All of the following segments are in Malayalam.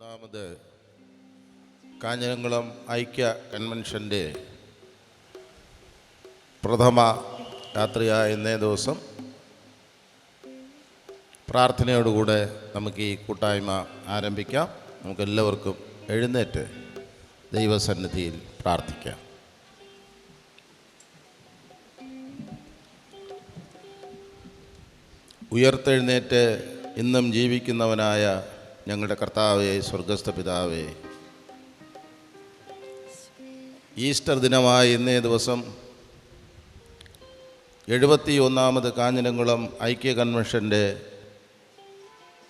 ഒന്നാമത് കാഞ്ഞിരംകുളം ഐക്യ കൺവെൻഷൻ്റെ പ്രഥമ രാത്രിയായ ഇന്നേ ദിവസം പ്രാർത്ഥനയോടുകൂടെ നമുക്ക് ഈ കൂട്ടായ്മ ആരംഭിക്കാം. നമുക്കെല്ലാവർക്കും എഴുന്നേറ്റ് ദൈവസന്നിധിയിൽ പ്രാർത്ഥിക്കാം. ഉയർത്തെഴുന്നേറ്റ് ഇന്നും ജീവിക്കുന്നവനായ ഞങ്ങളുടെ കർത്താവേ, സ്വർഗസ്ഥ പിതാവേ, ഈസ്റ്റർ ദിനമായ ഇന്നേ ദിവസം 71ാമത് കാഞ്ഞിരംകുളം ഐക്യ കൺവെൻഷൻ്റെ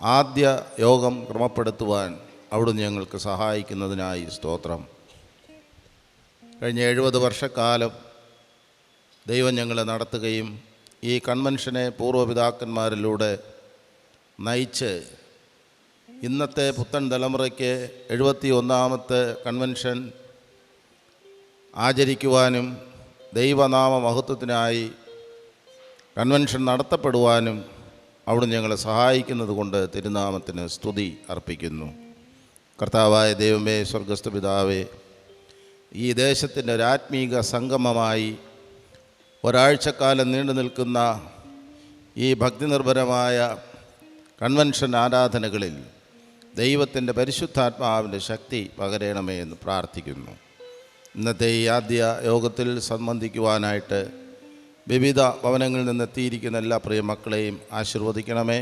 ആദ്യ യോഗം ക്രമപ്പെടുത്തുവാൻ അവിടുന്ന് ഞങ്ങൾക്ക് സഹായിക്കുന്നതിനായി സ്തോത്രം. കഴിഞ്ഞ 70 വർഷക്കാലം ദൈവം ഞങ്ങളെ നടത്തുകയും ഈ കൺവെൻഷനെ പൂർവ്വപിതാക്കന്മാരിലൂടെ നയിച്ച് ഇന്നത്തെ പുത്തൻ തലമുറയ്ക്ക് 71ാമത്തെ കൺവെൻഷൻ ആചരിക്കുവാനും ദൈവനാമ മഹത്വത്തിനായി കൺവെൻഷൻ നടത്തപ്പെടുവാനും അവിടുന്ന് ഞങ്ങളെ സഹായിക്കുന്നത് കൊണ്ട് തിരുനാമത്തിന് സ്തുതി അർപ്പിക്കുന്നു. കർത്താവായ ദൈവമേ, സ്വർഗസ്ഥ പിതാവേ, ഈ ദേശത്തിൻ്റെ ഒരു ആത്മീക സംഗമമായി ഒരാഴ്ചക്കാലം നീണ്ടു നിൽക്കുന്ന ഈ ഭക്തിനിർഭരമായ കൺവെൻഷൻ ആരാധനകളിൽ ദൈവത്തിൻ്റെ പരിശുദ്ധാത്മാവിൻ്റെ ശക്തി പകരണമേ എന്ന് പ്രാർത്ഥിക്കുന്നു. ഇന്നത്തെ ഈ ആദ്യ യോഗത്തിൽ സംബന്ധിക്കുവാനായിട്ട് വിവിധ ഭവനങ്ങളിൽ നിന്നെത്തിയിരിക്കുന്ന എല്ലാ പ്രിയ മക്കളെയും ആശീർവദിക്കണമേ.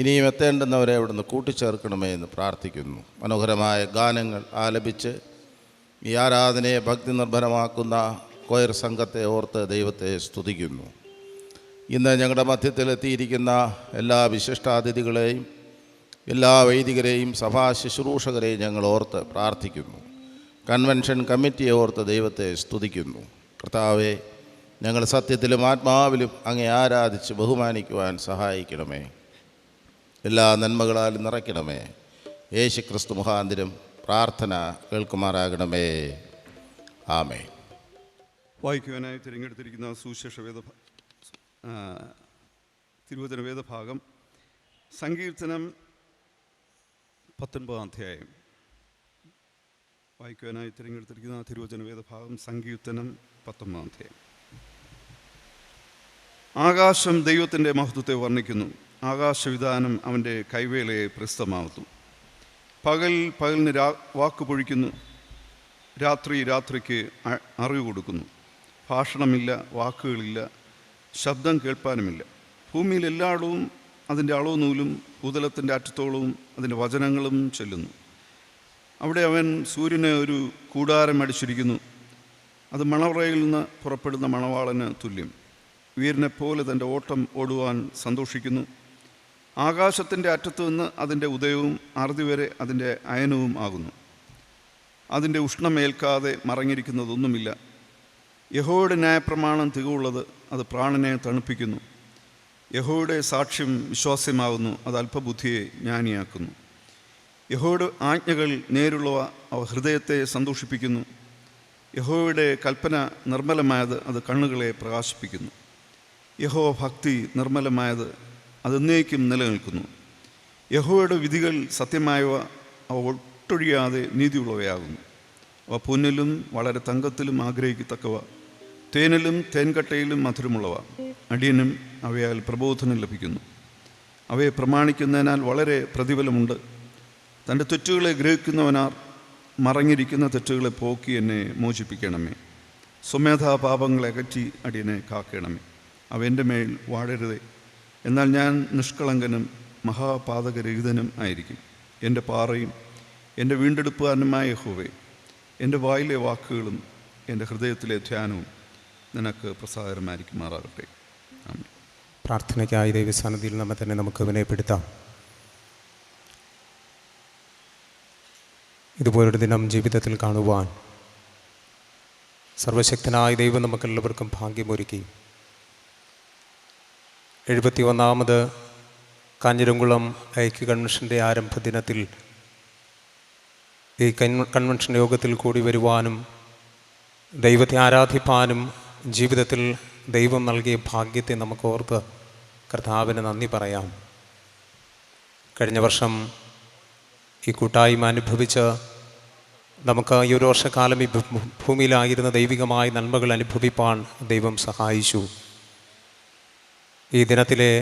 ഇനിയും എത്തേണ്ടുന്നവരെ അവിടുന്ന് കൂട്ടിച്ചേർക്കണമേ എന്ന് പ്രാർത്ഥിക്കുന്നു. മനോഹരമായ ഗാനങ്ങൾ ആലപിച്ച് ഈ ആരാധനയെ ഭക്തി നിർഭരമാക്കുന്ന കൊയർ സംഘത്തെ ഓർത്ത് ദൈവത്തെ സ്തുതിക്കുന്നു. ഇന്ന് ഞങ്ങളുടെ മധ്യത്തിലെത്തിയിരിക്കുന്ന എല്ലാ വിശിഷ്ടാതിഥികളെയും എല്ലാ വൈദികരെയും സഭാ ശുശ്രൂഷകരെയും ഞങ്ങൾ ഓർത്ത് പ്രാർത്ഥിക്കുന്നു. കൺവെൻഷൻ കമ്മിറ്റിയെ ഓർത്ത് ദൈവത്തെ സ്തുതിക്കുന്നു. കർത്താവെ, ഞങ്ങൾ സത്യത്തിലും ആത്മാവിലും അങ്ങേ ആരാധിച്ച് ബഹുമാനിക്കുവാൻ സഹായിക്കണമേ. എല്ലാ നന്മകളാലും നിറയ്ക്കണമേ. യേശു ക്രിസ്തു മുഖാന്തരം പ്രാർത്ഥന കേൾക്കുമാറാകണമേ. ആമേൻ. വായിക്കുവാനായി തിരഞ്ഞെടുത്തിരിക്കുന്ന സുവിശേഷ തിരുവചന വേദഭാഗം സങ്കീർത്തനം 19 അധ്യായം. വായിക്കുവാനായി തിരഞ്ഞെടുത്തിരിക്കുന്ന തിരുവചന വേദഭാഗം സങ്കീർത്തനം 19 അധ്യായം. ആകാശം ദൈവത്തിൻ്റെ മഹത്വത്തെ വർണ്ണിക്കുന്നു. ആകാശവിധാനം അവൻ്റെ കൈവേലയെ പ്രസ്തമാവുന്നു. പകലിന് വാക്ക് പൊഴിക്കുന്നു, രാത്രിക്ക് അറിവ് കൊടുക്കുന്നു. ഭാഷണമില്ല, വാക്കുകളില്ല, ശബ്ദം കേൾപ്പാനുമില്ല. ഭൂമിയിൽ എല്ലായിടവും അതിൻ്റെ അളവുനൂലും ഭൂതലത്തിൻ്റെ അറ്റത്തോളവും അതിൻ്റെ വചനങ്ങളും ചെല്ലുന്നു. അവിടെ അവൻ സൂര്യനെ ഒരു കൂടാരം അടിച്ചിരിക്കുന്നു. അത് മണവറയിൽ നിന്ന് പുറപ്പെടുന്ന മണവാളന് തുല്യം. വീരനെപ്പോലെ തൻ്റെ ഓട്ടം ഓടുവാൻ സന്തോഷിക്കുന്നു. ആകാശത്തിൻ്റെ അറ്റത്തു നിന്ന് അതിൻ്റെ ഉദയവും അറുതി വരെ അതിൻ്റെ അയനവും ആകുന്നു. അതിൻ്റെ ഉഷ്ണമേൽക്കാതെ മറഞ്ഞിരിക്കുന്നതൊന്നുമില്ല. യഹോവയുടെ ന്യായപ്രമാണം തികവുള്ളത്, അത് പ്രാണനെ തണുപ്പിക്കുന്നു. യഹോവയുടെ സാക്ഷ്യം വിശ്വാസ്യമാകുന്നു, അത് അല്പബുദ്ധിയെ ജ്ഞാനിയാക്കുന്നു. യഹോവയുടെ ആജ്ഞകൾ നേരുള്ളവ, അവ ഹൃദയത്തെ സന്തോഷിപ്പിക്കുന്നു. യഹോവയുടെ കൽപ്പന നിർമ്മലമായത്, അത് കണ്ണുകളെ പ്രകാശിപ്പിക്കുന്നു. യഹോവ ഭക്തി നിർമ്മലമായത്, അത് എന്നേക്കും നിലനിൽക്കുന്നു. യഹോവയുടെ വിധികൾ സത്യമായവ, അവ ഒട്ടൊഴിയാതെ നീതിയുള്ളവയാകുന്നു. അവ പൊന്നിലും വളരെ തങ്കത്തിലും ആഗ്രഹിക്കത്തക്കവ, തേനിലും തേൻകട്ടയിലും മധുരമുള്ളവ. അടിയനും അവയാൽ പ്രബോധനം ലഭിക്കുന്നു. അവയെ പ്രമാണിക്കുന്നതിനാൽ വളരെ പ്രതിഫലമുണ്ട്. തൻ്റെ തെറ്റുകളെ ഗ്രഹിക്കുന്നവനാർ മറഞ്ഞിരിക്കുന്ന തെറ്റുകളെ പോക്കി എന്നെ മോചിപ്പിക്കണമേ. സ്വമേധാ പാപങ്ങളെ അകറ്റി അടിയനെ കാക്കണമേ. അവ എൻ്റെ മേൽ വാഴരുതേ. എന്നാൽ ഞാൻ നിഷ്കളങ്കനും മഹാപാതകരഹിതനും ആയിരിക്കും. എൻ്റെ പാറയും എൻ്റെ വീണ്ടെടുപ്പുകാരനുമായ യഹോവേ, എൻ്റെ വായിലെ വാക്കുകളും എൻ്റെ ഹൃദയത്തിലെ ധ്യാനവും നിനക്ക് പ്രസാദകരമായിരിക്കുമാറാകട്ടെ. ആമേൻ. പ്രാർത്ഥനയ്ക്കായി ദൈവസന്നിധിയിൽ നമ്മെ തന്നെ നമുക്ക് വിനയപ്പെടുത്താം. ഇതുപോലൊരു ദിനം ജീവിതത്തിൽ കാണുവാൻ സർവശക്തനായ ദൈവം നമുക്കെല്ലാവർക്കും ഭാഗ്യമൊരുക്കി. 71ാമത് കാഞ്ഞിരംകുളം ഐക്യ കൺവെൻഷൻ്റെ ആരംഭ ദിനത്തിൽ ഈ കൺവെൻഷൻ യോഗത്തിൽ കൂടി വരുവാനും ദൈവത്തെ ആരാധിപ്പാനും ജീവിതത്തിൽ ദൈവം നൽകിയ ഭാഗ്യത്തെ നമുക്ക് ഓർത്ത് കർത്താവിന് നന്ദി പറയാം. കഴിഞ്ഞ വർഷം ഈ കൂട്ടായ്മ അനുഭവിച്ച് നമുക്ക് ഈ ഒരു വർഷക്കാലം ഈ ഭൂമിയിലായിരുന്ന ദൈവികമായ നന്മകൾ അനുഭവിപ്പാൻ ദൈവം സഹായിച്ചു. ഈ ദിനത്തിലെ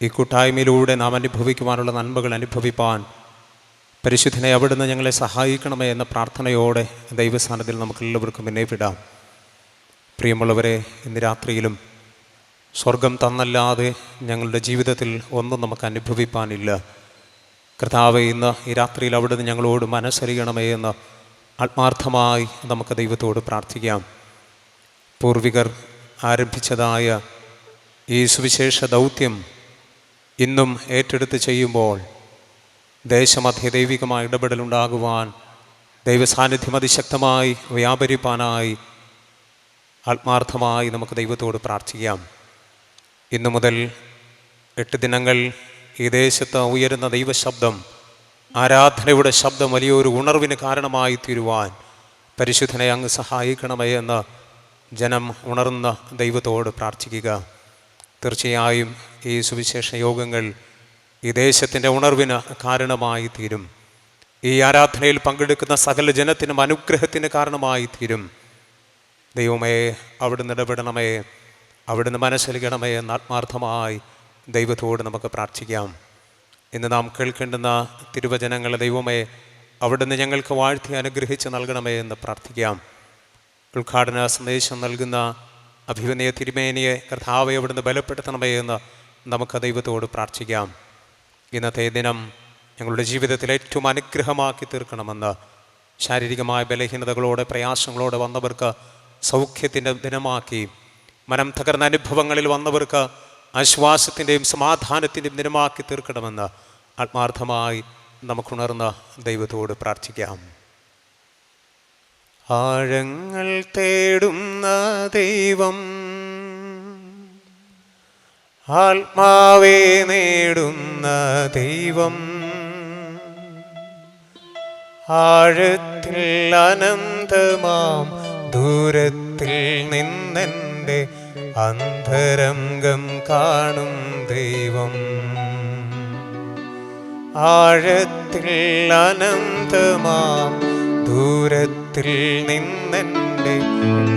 ഈ കൂട്ടായ്മയിലൂടെ നാം അനുഭവിക്കുവാനുള്ള നന്മകൾ അനുഭവിപ്പാൻ പരിശുദ്ധനെ അവിടുന്ന് ഞങ്ങളെ സഹായിക്കണമേ എന്ന പ്രാർത്ഥനയോടെ ദൈവസ്ഥാനത്തിൽ നമുക്കെല്ലാവർക്കും വിനയപ്പെടാം. പ്രിയമുള്ളവരെ, ഇന്ന് രാത്രിയിലും സ്വർഗം തന്നല്ലാതെ ഞങ്ങളുടെ ജീവിതത്തിൽ ഒന്നും നമുക്ക് അനുഭവിപ്പാനില്ല. കർത്താവേ, ഇന്ന് ഈ രാത്രിയിൽ അവിടുന്ന് ഞങ്ങളോട് മനസ്സറിയണമേ എന്ന് ആത്മാർത്ഥമായി നമുക്ക് ദൈവത്തോട് പ്രാർത്ഥിക്കാം. പൂർവികർ ആരംഭിച്ചതായ ഈ സുവിശേഷ ദൗത്യം ഇന്നും ഏറ്റെടുത്ത് ചെയ്യുമ്പോൾ ദേശമധ്യ ദൈവികമായ ഇടപെടലുണ്ടാകുവാൻ, ദൈവസാന്നിധ്യം അതിശക്തമായി വ്യാപരിപ്പാനായി ആത്മാർത്ഥമായി നമുക്ക് ദൈവത്തോട് പ്രാർത്ഥിക്കാം. ഇന്നു മുതൽ 8 ദിനങ്ങൾ ഈ ദേശത്ത് ഉയരുന്ന ദൈവശബ്ദം, ആരാധനയുടെ ശബ്ദം വലിയൊരു ഉണർവിന് കാരണമായി തീരുവാൻ പരിശുദ്ധനെ അങ്ങ് സഹായിക്കണമേ എന്ന് ജനം ഉണർന്ന ദൈവത്തോട് പ്രാർത്ഥിക്കുക. തീർച്ചയായും ഈ സുവിശേഷ യോഗങ്ങൾ ഈ ദേശത്തിൻ്റെ ഉണർവിന് കാരണമായി തീരും. ഈ ആരാധനയിൽ പങ്കെടുക്കുന്ന സകല ജനത്തിനും അനുഗ്രഹത്തിന് കാരണമായി തീരും. ദൈവമേ, അവിടുന്ന് ഇടപെടണമേ, അവിടുന്ന് മനസ്സിലാക്കണമേ എന്ന് ആത്മാർത്ഥമായി ദൈവത്തോട് നമുക്ക് പ്രാർത്ഥിക്കാം. ഇന്ന് നാം കേൾക്കേണ്ടുന്ന തിരുവചനങ്ങളെ ദൈവമേ അവിടുന്ന് ഞങ്ങൾക്ക് വാഴ്ത്തി അനുഗ്രഹിച്ച് നൽകണമേ എന്ന് പ്രാർത്ഥിക്കാം. ഉദ്ഘാടന സന്ദേശം നൽകുന്ന അഭിവന്യ തിരുമേനിയെ കർത്താവെ അവിടുന്ന് ബലപ്പെടുത്തണമേ എന്ന് നമുക്ക് ദൈവത്തോട് പ്രാർത്ഥിക്കാം. ഇന്നത്തെ ദിനം ഞങ്ങളുടെ ജീവിതത്തിൽ ഏറ്റവും അനുഗ്രഹമാക്കി തീർക്കണമെന്ന്, ശാരീരികമായ ബലഹീനതകളോടെ പ്രയാസങ്ങളോടെ വന്നവർക്ക് സൗഖ്യത്തിൻ്റെ ദിനമാക്കി, മനം തകർന്ന അനുഭവങ്ങളിൽ വന്നവർക്ക് ആശ്വാസത്തിൻ്റെയും സമാധാനത്തിൻ്റെയും ദിനമാക്കി തീർക്കണമെന്ന് ആത്മാർത്ഥമായി നമുക്കുണർന്ന ദൈവത്തോട് പ്രാർത്ഥിക്കാം. ആഴങ്ങൾ തേടുന്ന ദൈവം, ആത്മാവേ നേടുന്ന ദൈവം, ആഴത്തിൽ അനന്തമാം ദൂരത്തിൽ നിന്നെൻ്റെ അന്തരംഗം കാണും ദൈവം, ആഴത്തിൽ അനന്തമാം ദൂരത്തിൽ നിന്നെൻ്റെ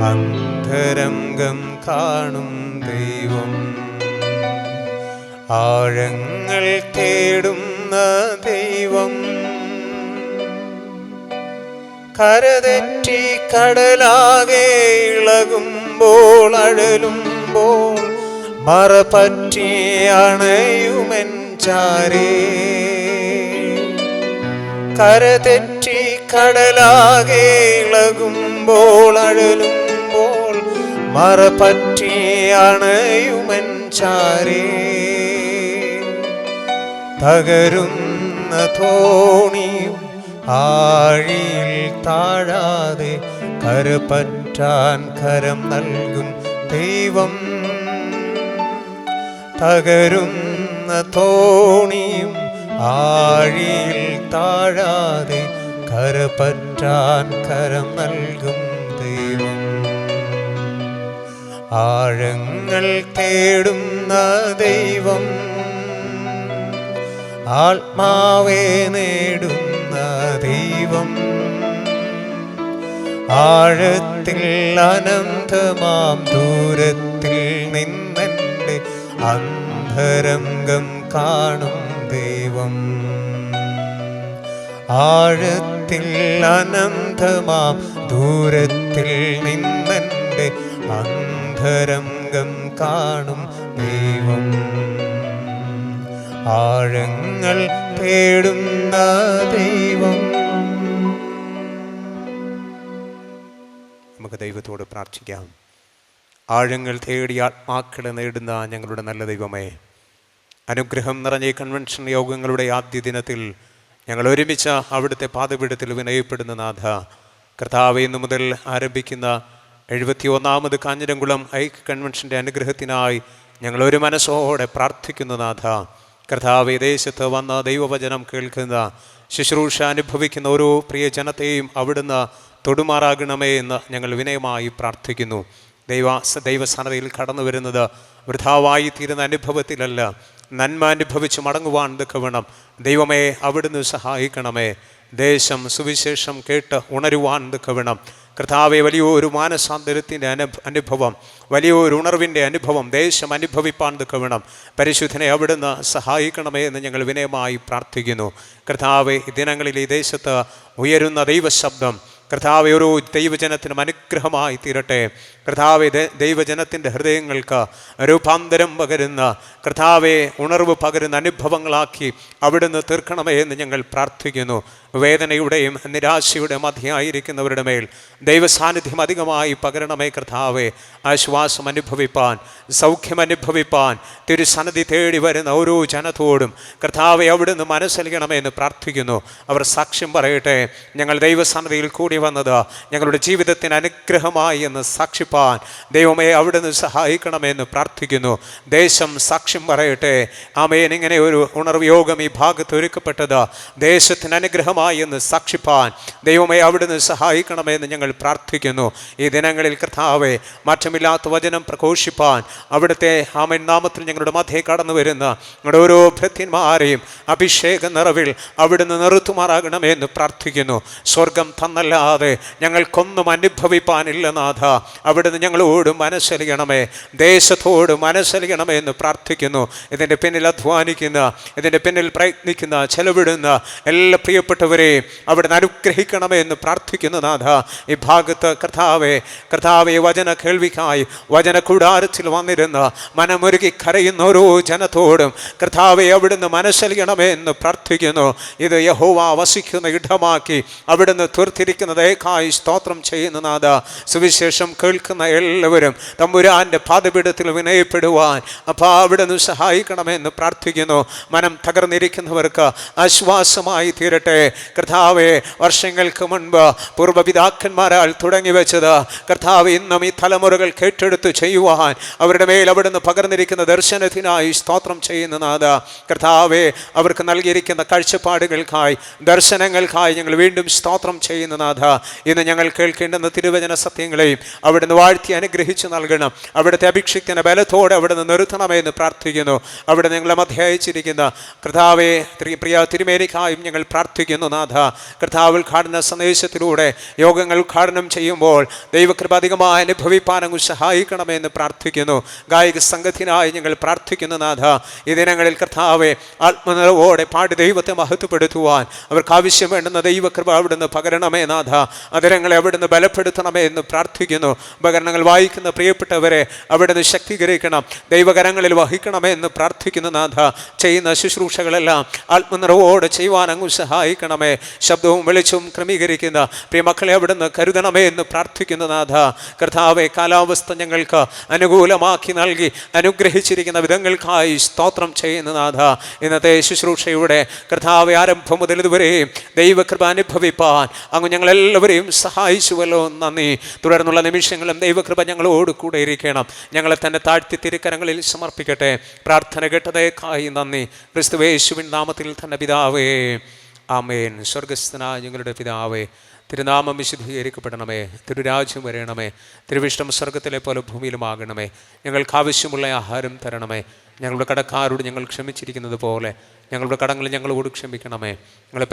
അന്തരംഗം കാണും ദൈവം, ആഴങ്ങൾ തേടുന്ന ദൈവം, കരതെറ്റി കടലാകെ ഇളകുമ്പോൾ അഴലുമ്പോൾ മറപറ്റി അണയുമെൻ ചാരേ, കരതെറ്റി കടലാകെ ഇളകുമ്പോൾ അഴലുമ്പോൾ മറപറ്റി അണയുമെൻ ചാരേ, തകരുന്ന തോണിയും ആഴിയിൽ താഴാതെ കരപറ്റാൻ കരം നൽകും ദൈവം, തകരുന്ന തോണിയും ആഴിയിൽ താഴാതെ കരപറ്റാൻ കരം നൽകും ദൈവം, ആഴങ്ങൾ തേടുന്ന ദൈവം, ആത്മാവേ നേടുന്ന ദൈവം, ആഴത്തിൽ അനന്തമാം ദൂരത്തിൽ നിന്നെൻ്റെ അന്തരംഗം കാണും ദൈവം, ആഴത്തിൽ അനന്തമാം ദൂരത്തിൽ നിന്നെൻ്റെ അന്തരംഗം കാണും ദൈവം, ആഴങ്ങൾ തേടുന്ന ദൈവം. നമുക്ക് ദൈവത്തോട് പ്രാർത്ഥിക്കാം. ആഴങ്ങൾ തേടി ആത്മാക്കളെ നേടുന്ന ഞങ്ങളുടെ നല്ല ദൈവമേ, അനുഗ്രഹം നിറഞ്ഞ ഈ കൺവെൻഷൻ യോഗങ്ങളുടെ ആദ്യ ദിനത്തിൽ ഞങ്ങൾ ഒരുമിച്ച് അവിടുത്തെ പാദപീഠത്തിൽ വിനയപ്പെടുന്ന നാഥ, കർത്താവേ, ഇന്നു മുതൽ ആരംഭിക്കുന്ന 71ാമത് കാഞ്ഞിരംകുളം ഐക്യ കൺവെൻഷൻ്റെ അനുഗ്രഹത്തിനായി ഞങ്ങൾ ഒരു മനസ്സോടെ പ്രാർത്ഥിക്കുന്ന നാഥ, കർത്താവേ, ദേശത്ത് വന്ന ദൈവവചനം കേൾക്കുന്ന ശുശ്രൂഷ അനുഭവിക്കുന്ന ഓരോ പ്രിയ ജനത്തെയും അവിടുന്ന് തൊടുമാറാകണമേ എന്ന് ഞങ്ങൾ വിനയമായി പ്രാർത്ഥിക്കുന്നു. ദൈവസന്നതയിൽ കടന്നു വരുന്നത് വൃഥാവായി തീരുന്ന അനുഭവത്തിലല്ല, നന്മ അനുഭവിച്ച് മടങ്ങുവാൻ തക്കവണ്ണം ദൈവമേ അവിടുന്ന് സഹായിക്കണമേ. ദേശം സുവിശേഷം കേട്ട് ഉണരുവാൻ തക്കവണ്ണം കർത്താവെ വലിയൊരു മാനസാന്തരത്തിൻ്റെ അനുഭവം, വലിയൊരു ഉണർവിൻ്റെ അനുഭവം ദേശം അനുഭവിപ്പാൻ തക്കവണ്ണം പരിശുദ്ധനെ അവിടുന്ന് സഹായിക്കണമേ എന്ന് ഞങ്ങൾ വിനയമായി പ്രാർത്ഥിക്കുന്നു. കർത്താവെ ഈ ദിനങ്ങളിൽ ഈ ദേശത്ത് ഉയരുന്ന ദൈവശബ്ദം കർത്താവെ ഓരോ ദൈവജനത്തിനും അനുഗ്രഹമായി തീരട്ടെ. കർത്താവെ ദൈവജനത്തിൻ്റെ ഹൃദയങ്ങൾക്ക് രൂപാന്തരം പകരുന്ന കർത്താവെ ഉണർവ് പകരുന്ന അനുഭവങ്ങളാക്കി അവിടുന്ന് തീർക്കണമേ എന്ന് ഞങ്ങൾ പ്രാർത്ഥിക്കുന്നു. വേദനയുടെയും നിരാശയുടെ മധ്യയായിരിക്കുന്നവരുടെ മേൽ ദൈവസാന്നിധ്യം അധികമായി പകരണമേ കർത്താവെ. ആശ്വാസം അനുഭവിപ്പാൻ, സൗഖ്യം അനുഭവിപ്പാൻ തിരുസന്നിധി തേടി വരുന്ന ഓരോ ജനത്തോടും കർത്താവെ അവിടുന്ന് മനസ്സലിയണമേ എന്ന് പ്രാർത്ഥിക്കുന്നു. അവർ സാക്ഷ്യം പറയട്ടെ, ഞങ്ങൾ ദൈവസന്നിധിയിൽ കൂടി വന്നത് ഞങ്ങളുടെ ജീവിതത്തിന് അനുഗ്രഹമായി എന്ന് സാക്ഷിപ്പാൻ ദൈവമേ അവിടുന്ന് സഹായിക്കണമെന്ന് പ്രാർത്ഥിക്കുന്നു. ദേശം സാക്ഷ്യം പറയട്ടെ. ആമേൻ. ഇങ്ങനെ ഒരു ഉണർവ് യോഗം ഈ ഭാഗത്ത് ഒരുക്കപ്പെട്ടത് ദേശത്തിന് അനുഗ്രഹമായി എന്ന് സാക്ഷിപ്പാൻ ദൈവമേ അവിടുന്ന് സഹായിക്കണമെന്ന് ഞങ്ങൾ പ്രാർത്ഥിക്കുന്നു. ഈ ദിനങ്ങളിൽ കർത്താവെ മാറ്റമില്ലാത്ത വചനം പ്രഘോഷിപ്പാൻ അവിടുത്തെ ആമേൻ നാമത്തിൽ ഞങ്ങളുടെ മധ്യേ കടന്നു വരുന്ന ഞങ്ങളുടെ ഓരോ ഭൃത്യന്മാരെയും അഭിഷേക നിറവിൽ അവിടുന്ന് നിർത്തുമാറാകണമെന്ന് പ്രാർത്ഥിക്കുന്നു. സ്വർഗം തന്നല്ലാതെ ഞങ്ങൾക്കൊന്നും അനുഭവിപ്പാനില്ല നാഥ. അവിടുന്ന് ഞങ്ങളോട് മനസ്സലിയണമേ, ദേശത്തോട് മനസ്സലിയണമേ എന്ന് പ്രാർത്ഥിക്കുന്നു. ഇതിൻ്റെ പിന്നിൽ അധ്വാനിക്കുന്ന, ഇതിൻ്റെ പിന്നിൽ പ്രയത്നിക്കുന്ന, ചെലവിടുന്ന എല്ലാ പ്രിയപ്പെട്ടവരെയും അവിടുന്ന് അനുഗ്രഹിക്കണമേ എന്ന് പ്രാർത്ഥിക്കുന്നു നാഥ. ഈ ഭാഗത്ത് കർത്താവെ വചന കേൾവിക്കായി വചന കൂടാരത്തിൽ വന്നിരുന്ന് മനമൊരുക്കി കരയുന്ന ഓരോ ജനത്തോടും കർത്താവെ അവിടുന്ന് മനസ്സലിയണമേ എന്ന് പ്രാർത്ഥിക്കുന്നു. ഇത് യഹോവ വസിക്കുന്ന ഇടമാക്കി അവിടുന്ന് തീർത്തിരിക്കുന്നതേക്കായി സ്തോത്രം ചെയ്യുന്ന നാഥ. സുവിശേഷം കേൾക്കുന്ന എല്ലാവരും തമ്പുരാന്റെ പാദപീഠത്തിൽ വിനയപ്പെടുവാൻ അപ്പോൾ അവിടുന്ന് സഹായിക്കണമെന്ന് പ്രാർത്ഥിക്കുന്നു. മനം തകർന്നിരിക്കുന്നവർക്ക് ആശ്വാസമായി തീരട്ടെ കർത്താവെ. വർഷങ്ങൾക്ക് മുൻപ് പൂർവ്വപിതാക്കന്മാരാൽ തുടങ്ങി വെച്ചത് കർത്താവ് ഇന്നും ഈ തലമുറകൾ കേട്ടെടുത്ത് ചെയ്യുവാൻ അവരുടെ മേൽ അവിടുന്ന് പകർന്നിരിക്കുന്ന ദർശനത്തിനായി സ്തോത്രം ചെയ്യുന്ന നാഥ. കർത്താവെ അവർക്ക് നൽകിയിരിക്കുന്ന കാഴ്ചപ്പാടുകൾക്കായി, ദർശനങ്ങൾക്കായി ഞങ്ങൾ വീണ്ടും സ്തോത്രം ചെയ്യുന്ന നാഥ. ഇന്ന് ഞങ്ങൾ കേൾക്കേണ്ടുന്ന തിരുവചന സത്യങ്ങളെയും അവിടുന്ന് വാഴ്ത്തി അനുഗ്രഹിച്ച് നൽകണം. അവിടുത്തെ അഭിഷിക്തന ബലത്തോടെ അവിടുന്ന് നിർത്തണമെന്ന് പ്രാർത്ഥിക്കുന്നു. അവിടെ ഞങ്ങളെ മധ്യ അയച്ചിരിക്കുന്ന കർത്താവെ പ്രിയ തിരുമേനിക്കായും ഞങ്ങൾ പ്രാർത്ഥിക്കുന്നു നാഥ. കർത്താവ് ഉദ്ഘാടന സന്ദേശത്തിലൂടെ യോഗങ്ങൾ ഉദ്ഘാടനം ചെയ്യുമ്പോൾ ദൈവകൃപ അധികമായി അനുഭവിപ്പാനങ്ങ് സഹായിക്കണമെന്ന് പ്രാർത്ഥിക്കുന്നു. ഗായക സംഘത്തിനായി ഞങ്ങൾ പ്രാർത്ഥിക്കുന്നു നാഥ. ഈ ദിനങ്ങളിൽ കർത്താവെ ആത്മനിറവോടെ പാടി ദൈവത്തെ മഹത്വപ്പെടുത്തുവാൻ അവർക്ക് ആവശ്യം വേണ്ടുന്ന ദൈവകൃപ അവിടുന്ന് പകരണമേ നാഥ. അതിരങ്ങളെ അവിടുന്ന് ബലപ്പെടുത്തണമേ എന്ന് പ്രാർത്ഥിക്കുന്നു. ഉപകരണങ്ങൾ വായിക്കുന്ന പ്രിയപ്പെട്ടവരെ അവിടുന്ന് ശക്തീകരിക്കണം, ദൈവകരങ്ങളിൽ വഹിക്കണമേ എന്ന് പ്രാർത്ഥിക്കുന്നു നാഥ. ചെയ്യുന്ന ശുശ്രൂഷകളെല്ലാം ആത്മനിറവോടെ ചെയ്യുവാൻ അങ്ങ് സഹായിക്കണമേ. ശബ്ദവും വെളിച്ചവും ക്രമീകരിക്കുന്ന പ്രിയമക്കളെ അവിടുന്ന് കരുതണമേ എന്ന് പ്രാർത്ഥിക്കുന്നു നാഥ. കർത്താവെ കാലാവസ്ഥ ഞങ്ങൾക്ക് അനുകൂലമാക്കി നൽകി അനുഗ്രഹിച്ചിരിക്കുന്ന വിധങ്ങൾക്കായി സ്തോത്രം ചെയ്യുന്ന നാഥ. ഇന്നത്തെ ശുശ്രൂഷയുടെ കർത്താവെ ആരംഭം മുതൽ ഇതുവരെയും ദൈവകൃപ അനുഭവിപ്പാൻ അങ്ങ് ഞങ്ങളെല്ലാവരെയും സഹായിച്ചുവല്ലോ, നന്ദി. തുടർന്നുള്ള നിമിഷങ്ങളും ദൈവകൃപ ഞങ്ങളോട് കൂടെ ഇരിക്കണം. ഞങ്ങളെ തന്നെ താഴ്ത്തി തിരുക്കരങ്ങളിൽ സമർപ്പിക്കട്ടെ. പ്രാർത്ഥന കേട്ടതേക്കായി നന്ദി. ക്രിസ്തുവേശുവിൻ നാമത്തിൽ തന്നെ പിതാവേ, ആമേൻ. സ്വർഗസ്ഥനായ ഞങ്ങളുടെ പിതാവേ, തിരുനാമം വിശുദ്ധീകരിക്കപ്പെടണമേ, തിരുരാജ്യം വരണമേ, തിരുവിഷ്ടം സ്വർഗത്തിലെ പോലെ ഭൂമിയിലുമാകണമേ. ഞങ്ങൾക്ക് ആവശ്യമുള്ള ആഹാരം തരണമേ. ഞങ്ങളുടെ കടക്കാരോട് ഞങ്ങൾ ക്ഷമിച്ചിരിക്കുന്നത് പോലെ ഞങ്ങളുടെ കടങ്ങൾ ഞങ്ങളോട് ക്ഷമിക്കണമേ. ഞങ്ങളെ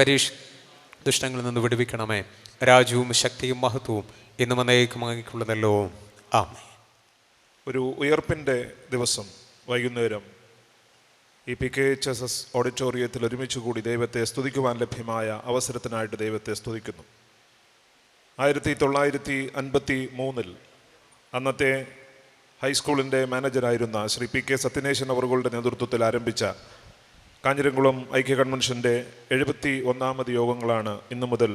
ദുഷ്ടങ്ങളിൽ നിന്ന് വിടുവിക്കണമേ. രാജ്യവും ശക്തിയും മഹത്വവും ഇന്നും എന്നേക്കുമായിട്ടുള്ളതല്ലോ. ആമേൻ. ഒരു ഉയർപ്പിൻ്റെ ദിവസം വൈകുന്നേരം ഈ PKHSS ഓഡിറ്റോറിയത്തിൽ ഒരുമിച്ച് കൂടി ദൈവത്തെ സ്തുതിക്കുവാൻ ലഭ്യമായ അവസരത്തിനായിട്ട് ദൈവത്തെ സ്തുതിക്കുന്നു. 1953 അന്നത്തെ ഹൈസ്കൂളിൻ്റെ മാനേജറായിരുന്ന ശ്രീ PK സത്യനേശൻ അവറുകളുടെ നേതൃത്വത്തിൽ ആരംഭിച്ച കാഞ്ഞിരംകുളം ഐക്യ കൺവെൻഷൻ്റെ 71ാമത് യോഗങ്ങളാണ് ഇന്നു മുതൽ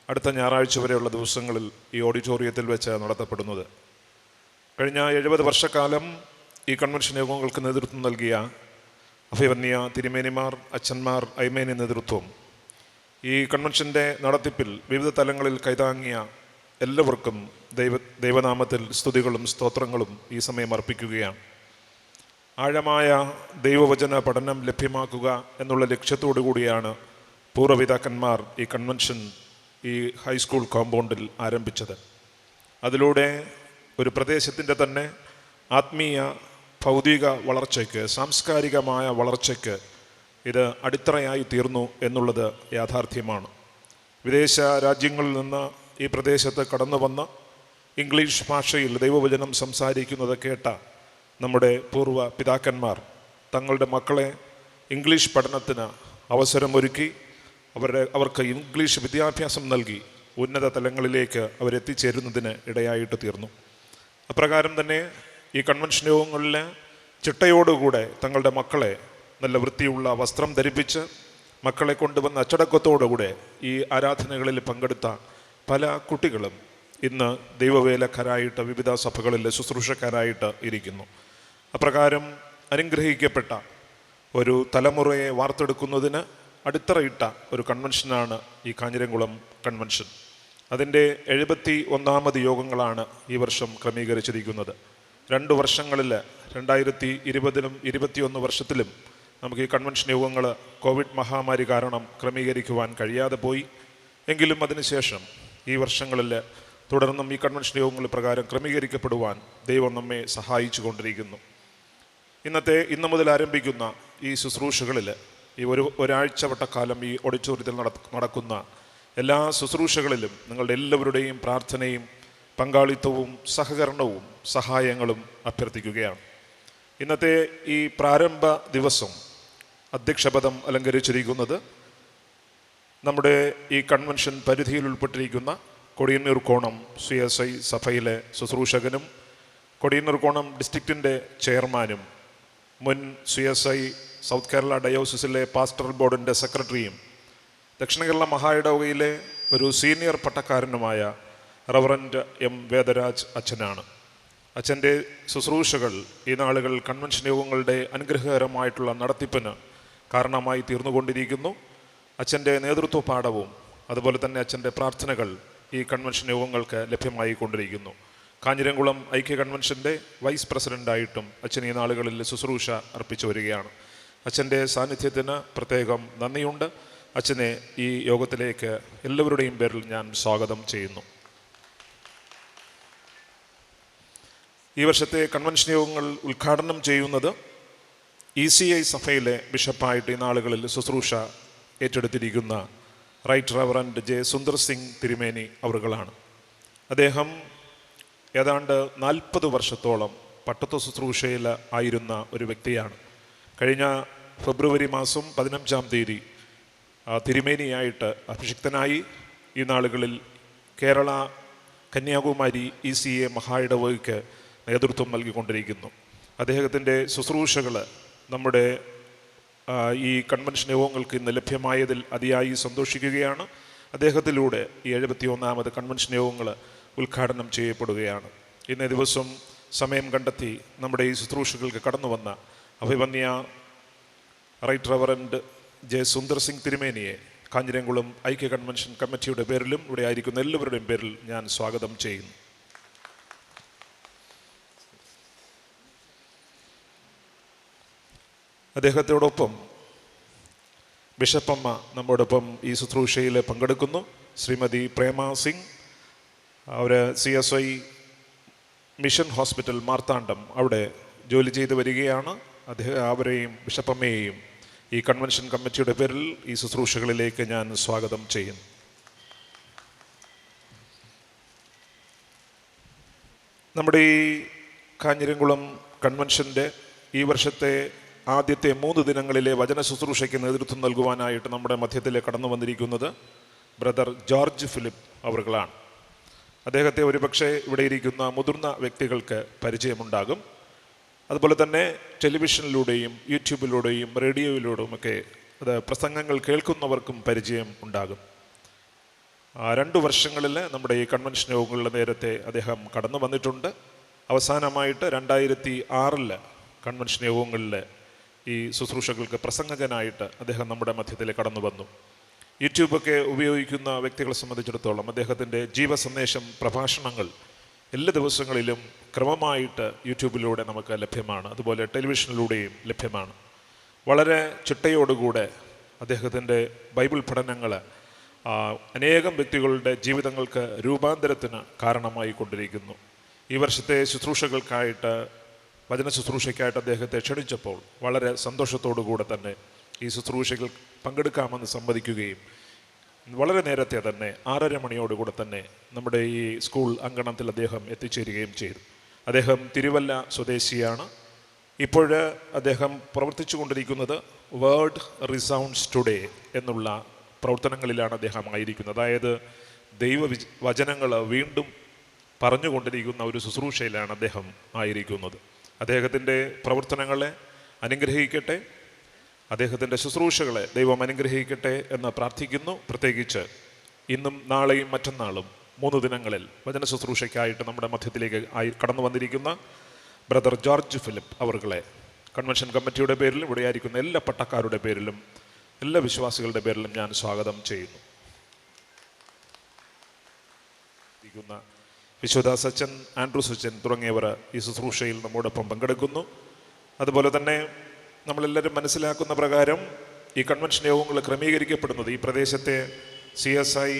അടുത്ത ഞായറാഴ്ച വരെയുള്ള ദിവസങ്ങളിൽ ഈ ഓഡിറ്റോറിയത്തിൽ വെച്ച് നടത്തപ്പെടുന്നത്. കഴിഞ്ഞ 70 വർഷക്കാലം ഈ കൺവെൻഷൻ യോഗങ്ങൾക്ക് നേതൃത്വം നൽകിയ അഭിവന്യ തിരുമേനിമാർ, അച്ഛന്മാർ, ഐമേനി നേതൃത്വം, ഈ കൺവെൻഷൻ്റെ നടത്തിപ്പിൽ വിവിധ തലങ്ങളിൽ കൈതാങ്ങിയ എല്ലാവർക്കും ദൈവനാമത്തിൽ സ്തുതികളും സ്തോത്രങ്ങളും ഈ സമയം അർപ്പിക്കുകയാണ്. ആഴമായ ദൈവവചന പഠനം ലഭ്യമാക്കുക എന്നുള്ള ലക്ഷ്യത്തോടു കൂടിയാണ് പൂർവ്വപിതാക്കന്മാർ ഈ കൺവെൻഷൻ ഈ ഹൈസ്കൂൾ കോമ്പൗണ്ടിൽ ആരംഭിച്ചത്. അതിലൂടെ ഒരു പ്രദേശത്തിൻ്റെ തന്നെ ആത്മീയ ഭൗതിക വളർച്ചയ്ക്ക്, സാംസ്കാരികമായ വളർച്ചയ്ക്ക് ഇത് അടിത്തറയായി തീർന്നു എന്നുള്ളത് യാഥാർത്ഥ്യമാണ്. വിദേശ രാജ്യങ്ങളിൽ നിന്ന് ഈ പ്രദേശത്ത് കടന്നു വന്ന് ഇംഗ്ലീഷ് ഭാഷയിൽ ദൈവവചനം സംസാരിക്കുന്നത് കേട്ട നമ്മുടെ പൂർവ്വ പിതാക്കന്മാർ തങ്ങളുടെ മക്കളെ ഇംഗ്ലീഷ് പഠനത്തിന് അവസരമൊരുക്കി അവർക്ക് ഇംഗ്ലീഷ് വിദ്യാഭ്യാസം നൽകി ഉന്നത തലങ്ങളിലേക്ക് അവരെത്തിച്ചേരുന്നതിന് ഇടയായിട്ട് തീർന്നു. അപ്രകാരം തന്നെ ഈ കൺവെൻഷൻ യോഗങ്ങളിൽ ചിട്ടയോടുകൂടെ തങ്ങളുടെ മക്കളെ നല്ല വൃത്തിയുള്ള വസ്ത്രം ധരിപ്പിച്ച് മക്കളെ കൊണ്ടുവന്ന അച്ചടക്കത്തോടുകൂടെ ഈ ആരാധനകളിൽ പങ്കെടുത്ത പല കുട്ടികളും ഇന്ന് ദൈവവേലക്കാരായിട്ട് വിവിധ സഭകളിൽ ശുശ്രൂഷക്കാരായിട്ട് ഇരിക്കുന്നു. അപ്രകാരം അനുഗ്രഹിക്കപ്പെട്ട ഒരു തലമുറയെ വാർത്തെടുക്കുന്നതിന് അടിത്തറയിട്ട ഒരു കൺവെൻഷനാണ് ഈ കാഞ്ഞിരംകുളം കൺവെൻഷൻ. അതിൻ്റെ 71ാമത് യോഗങ്ങളാണ് ഈ വർഷം ക്രമീകരിച്ചിരിക്കുന്നത്. 2 വർഷങ്ങളിൽ 2020-ലും 2021 വർഷത്തിലും നമുക്ക് ഈ കൺവെൻഷൻ യോഗങ്ങൾ കോവിഡ് മഹാമാരി കാരണം ക്രമീകരിക്കുവാൻ കഴിയാതെ പോയി. എങ്കിലും അതിനുശേഷം ഈ വർഷങ്ങളിൽ തുടർന്നും ഈ കൺവെൻഷൻ യോഗങ്ങൾ പ്രകാരം ക്രമീകരിക്കപ്പെടുവാൻ ദൈവം നമ്മെ സഹായിച്ചു കൊണ്ടിരിക്കുന്നു. ഇന്ന് മുതൽ ആരംഭിക്കുന്ന ഈ ശുശ്രൂഷകളിൽ ഈ ഒരാഴ്ച വട്ടക്കാലം ഈ ഓഡിറ്റോറിയത്തിൽ നടക്കുന്ന എല്ലാ ശുശ്രൂഷകളിലും നിങ്ങളുടെ എല്ലാവരുടെയും പ്രാർത്ഥനയും പങ്കാളിത്തവും സഹകരണവും സഹായങ്ങളും അഭ്യർത്ഥിക്കുകയാണ്. ഇന്നത്തെ ഈ പ്രാരംഭ ദിവസം അധ്യക്ഷപദം അലങ്കരിച്ചിരിക്കുന്നത് നമ്മുടെ ഈ കൺവെൻഷൻ പരിധിയിൽ ഉൾപ്പെട്ടിരിക്കുന്ന കൊടിയന്നൂർക്കോണം CSI സഭയിലെ ശുശ്രൂഷകനും കൊടിയന്നൂർക്കോണം ഡിസ്ട്രിക്റ്റിൻ്റെ ചെയർമാനും മുൻ CSI സൗത്ത് കേരള ഡയോസിസിലെ പാസ്റ്ററൽ ബോർഡിൻ്റെ സെക്രട്ടറിയും ദക്ഷിണ കേരള മഹായിടവകയിലെ ഒരു സീനിയർ പട്ടക്കാരനുമായ റവറൻഡ് M. വേദരാജ് അച്ഛനാണ്. അച്ഛൻ്റെ ശുശ്രൂഷകൾ ഈ നാളുകൾ കൺവെൻഷൻ യോഗങ്ങളുടെ അനുഗ്രഹകരമായിട്ടുള്ള നടത്തിപ്പിന് കാരണമായി തീർന്നുകൊണ്ടിരിക്കുന്നു. അച്ഛൻ്റെ നേതൃത്വ പാഠവും അതുപോലെ തന്നെ അച്ഛൻ്റെ പ്രാർത്ഥനകൾ ഈ കൺവെൻഷൻ യോഗങ്ങൾക്ക് ലഭ്യമായി കൊണ്ടിരിക്കുന്നു. കാഞ്ഞിരംകുളം ഐക്യ കൺവെൻഷൻ്റെ വൈസ് പ്രസിഡൻ്റായിട്ടും അച്ഛൻ ഈ നാളുകളിൽ ശുശ്രൂഷ അർപ്പിച്ചു വരികയാണ്. അച്ഛൻ്റെ സാന്നിധ്യത്തിന് പ്രത്യേകം നന്ദിയുണ്ട്. അച്ഛനെ ഈ യോഗത്തിലേക്ക് എല്ലാവരുടെയും പേരിൽ ഞാൻ സ്വാഗതം ചെയ്യുന്നു. ഈ വർഷത്തെ കൺവെൻഷൻ യോഗങ്ങൾ ഉദ്ഘാടനം ചെയ്യുന്നത് ECI സഭയിലെ ബിഷപ്പായിട്ട് ഈ നാളുകളിൽ ശുശ്രൂഷ ഏറ്റെടുത്തിരിക്കുന്ന right reverend J. Sundar Singh തിരുമേനി അവറുകളാണ്. അദ്ദേഹം ഏതാണ്ട് 40 വർഷത്തോളം പട്ടത്വ ശുശ്രൂഷയിൽ ആയിരുന്ന ഒരു വ്യക്തിയാണ്. കഴിഞ്ഞ ഫെബ്രുവരി മാസം 15-ാം തീയതി തിരുമേനിയായിട്ട് അഭിഷിക്തനായി. ഈ നാളുകളിൽ കേരള കന്യാകുമാരി ECA മഹായിടവകയ്ക്ക് നേതൃത്വം നൽകിക്കൊണ്ടിരിക്കുന്നു. അദ്ദേഹത്തിൻ്റെ ശുശ്രൂഷകൾ നമ്മുടെ ഈ കൺവെൻഷൻ യോഗങ്ങൾക്ക് ഇന്ന് ലഭ്യമായതിൽ അതിയായി സന്തോഷിക്കുകയാണ്. അദ്ദേഹത്തിലൂടെ ഈ 71ാമത് കൺവെൻഷൻ യോഗങ്ങൾ ഉദ്ഘാടനം ചെയ്യപ്പെടുകയാണ്. ഇന്നേ ദിവസം സമയം കണ്ടെത്തി നമ്മുടെ ഈ ശുശ്രൂഷകൾക്ക് കടന്നു വന്ന അഭിവന്യ right reverend J. Sundar Singh തിരുമേനിയെ കാഞ്ഞിരംകുളം ഐക്യ കൺവെൻഷൻ കമ്മിറ്റിയുടെ പേരിലും ഇവിടെ ആയിരിക്കുന്ന എല്ലാവരുടെയും പേരിൽ ഞാൻ സ്വാഗതം ചെയ്യുന്നു. അദ്ദേഹത്തോടൊപ്പം ബിഷപ്പമ്മ നമ്മോടൊപ്പം ഈ ശുശ്രൂഷയിൽ പങ്കെടുക്കുന്നു. ശ്രീമതി പ്രേമ സിംഗ്, അവർ CSI മിഷൻ ഹോസ്പിറ്റൽ മാർത്താണ്ഡം അവിടെ ജോലി ചെയ്ത് വരികയാണ്. അവരെയും ബിഷപ്പമ്മയെയും ഈ കൺവെൻഷൻ കമ്മിറ്റിയുടെ പേരിൽ ഈ ശുശ്രൂഷകളിലേക്ക് ഞാൻ സ്വാഗതം ചെയ്യുന്നു. നമ്മുടെ ഈ കാഞ്ഞിരംകുളം കൺവെൻഷൻ്റെ ഈ വർഷത്തെ ആദ്യത്തെ 3 ദിനങ്ങളിലെ വചന ശുശ്രൂഷയ്ക്ക് നേതൃത്വം നൽകുവാനായിട്ട് നമ്മുടെ മധ്യത്തിൽ കടന്നു വന്നിരിക്കുന്നത് ബ്രദർ ജോർജ് ഫിലിപ്പ് അവറുകളാണ്. അദ്ദേഹത്തെ ഒരുപക്ഷെ ഇവിടെ ഇരിക്കുന്ന മുതിർന്ന വ്യക്തികൾക്ക് പരിചയമുണ്ടാകും. അതുപോലെ തന്നെ ടെലിവിഷനിലൂടെയും യൂട്യൂബിലൂടെയും റേഡിയോയിലൂടെയുമൊക്കെ അത് പ്രസംഗങ്ങൾ കേൾക്കുന്നവർക്കും പരിചയം ഉണ്ടാകും. 2 വർഷങ്ങളിൽ നമ്മുടെ ഈ കൺവെൻഷൻ യോഗങ്ങളിൽ നേരത്തെ അദ്ദേഹം കടന്നു വന്നിട്ടുണ്ട്. അവസാനമായിട്ട് 2006 കൺവെൻഷൻ യോഗങ്ങളിൽ ഈ ശുശ്രൂഷകൾക്ക് പ്രസംഗകനായിട്ട് അദ്ദേഹം നമ്മുടെ മധ്യത്തിൽ കടന്നു വന്നു. യൂട്യൂബൊക്കെ ഉപയോഗിക്കുന്ന വ്യക്തികളെ സംബന്ധിച്ചിടത്തോളം അദ്ദേഹത്തിൻ്റെ ജീവസന്ദേശം പ്രഭാഷണങ്ങൾ എല്ലാ ദിവസങ്ങളിലും ക്രമമായിട്ട് യൂട്യൂബിലൂടെ നമുക്ക് ലഭ്യമാണ്. അതുപോലെ ടെലിവിഷനിലൂടെയും ലഭ്യമാണ്. വളരെ ചിട്ടയോടുകൂടെ അദ്ദേഹത്തിൻ്റെ ബൈബിൾ പഠനങ്ങൾ അനേകം വ്യക്തികളുടെ ജീവിതങ്ങൾക്ക് രൂപാന്തരത്തിന് കാരണമായി കൊണ്ടിരിക്കുന്നു. ഈ വർഷത്തെ ശുശ്രൂഷകൾക്കായിട്ട് വചന ശുശ്രൂഷയ്ക്കായിട്ട് അദ്ദേഹത്തെ ക്ഷണിച്ചപ്പോൾ വളരെ സന്തോഷത്തോടു കൂടെ തന്നെ ഈ ശുശ്രൂഷകൾ പങ്കെടുക്കാമെന്ന് സമ്മതിക്കുകയും വളരെ നേരത്തെ തന്നെ 6:30 മണിയോടുകൂടെ തന്നെ നമ്മുടെ ഈ സ്കൂൾ അങ്കണത്തിൽ അദ്ദേഹം എത്തിച്ചേരുകയും ചെയ്തു. അദ്ദേഹം തിരുവല്ല സ്വദേശിയാണ്. ഇപ്പോൾ അദ്ദേഹം പ്രവർത്തിച്ചു കൊണ്ടിരിക്കുന്നത് വേർഡ് റിസൗണ്ട്സ് ടുഡേ എന്നുള്ള പ്രവർത്തനങ്ങളിലാണ് അദ്ദേഹം ആയിരിക്കുന്നത്. അതായത് വചനങ്ങൾ വീണ്ടും പറഞ്ഞുകൊണ്ടിരിക്കുന്ന ഒരു ശുശ്രൂഷയിലാണ് അദ്ദേഹം ആയിരിക്കുന്നത്. അദ്ദേഹത്തിൻ്റെ പ്രവർത്തനങ്ങളെ അനുഗ്രഹിക്കട്ടെ, അദ്ദേഹത്തിൻ്റെ ശുശ്രൂഷകളെ ദൈവം അനുഗ്രഹിക്കട്ടെ എന്ന് പ്രാർത്ഥിക്കുന്നു. പ്രത്യേകിച്ച് ഇന്നും നാളെയും മറ്റന്നാളും 3 ദിനങ്ങളിൽ വചന ശുശ്രൂഷയ്ക്കായിട്ട് നമ്മുടെ മധ്യത്തിലേക്ക് കടന്നു വന്നിരിക്കുന്ന ബ്രദർ ജോർജ് ഫിലിപ്പ് അവർകളെ കൺവെൻഷൻ കമ്മിറ്റിയുടെ പേരിലും ഇവിടെ ആയിരിക്കുന്ന എല്ലാ പട്ടക്കാരുടെ പേരിലും എല്ലാ വിശ്വാസികളുടെ പേരിലും ഞാൻ സ്വാഗതം ചെയ്യുന്നു. വിശ്വദ സച്ചൻ, ആൻഡ്രൂ സച്ചൻ തുടങ്ങിയവർ ഈ ശുശ്രൂഷയിൽ നമ്മോടൊപ്പം പങ്കെടുക്കുന്നു. അതുപോലെ തന്നെ നമ്മളെല്ലാവരും മനസ്സിലാക്കുന്ന പ്രകാരം ഈ കൺവെൻഷൻ യോഗങ്ങൾ ക്രമീകരിക്കപ്പെടുന്നത് ഈ പ്രദേശത്തെ CSI,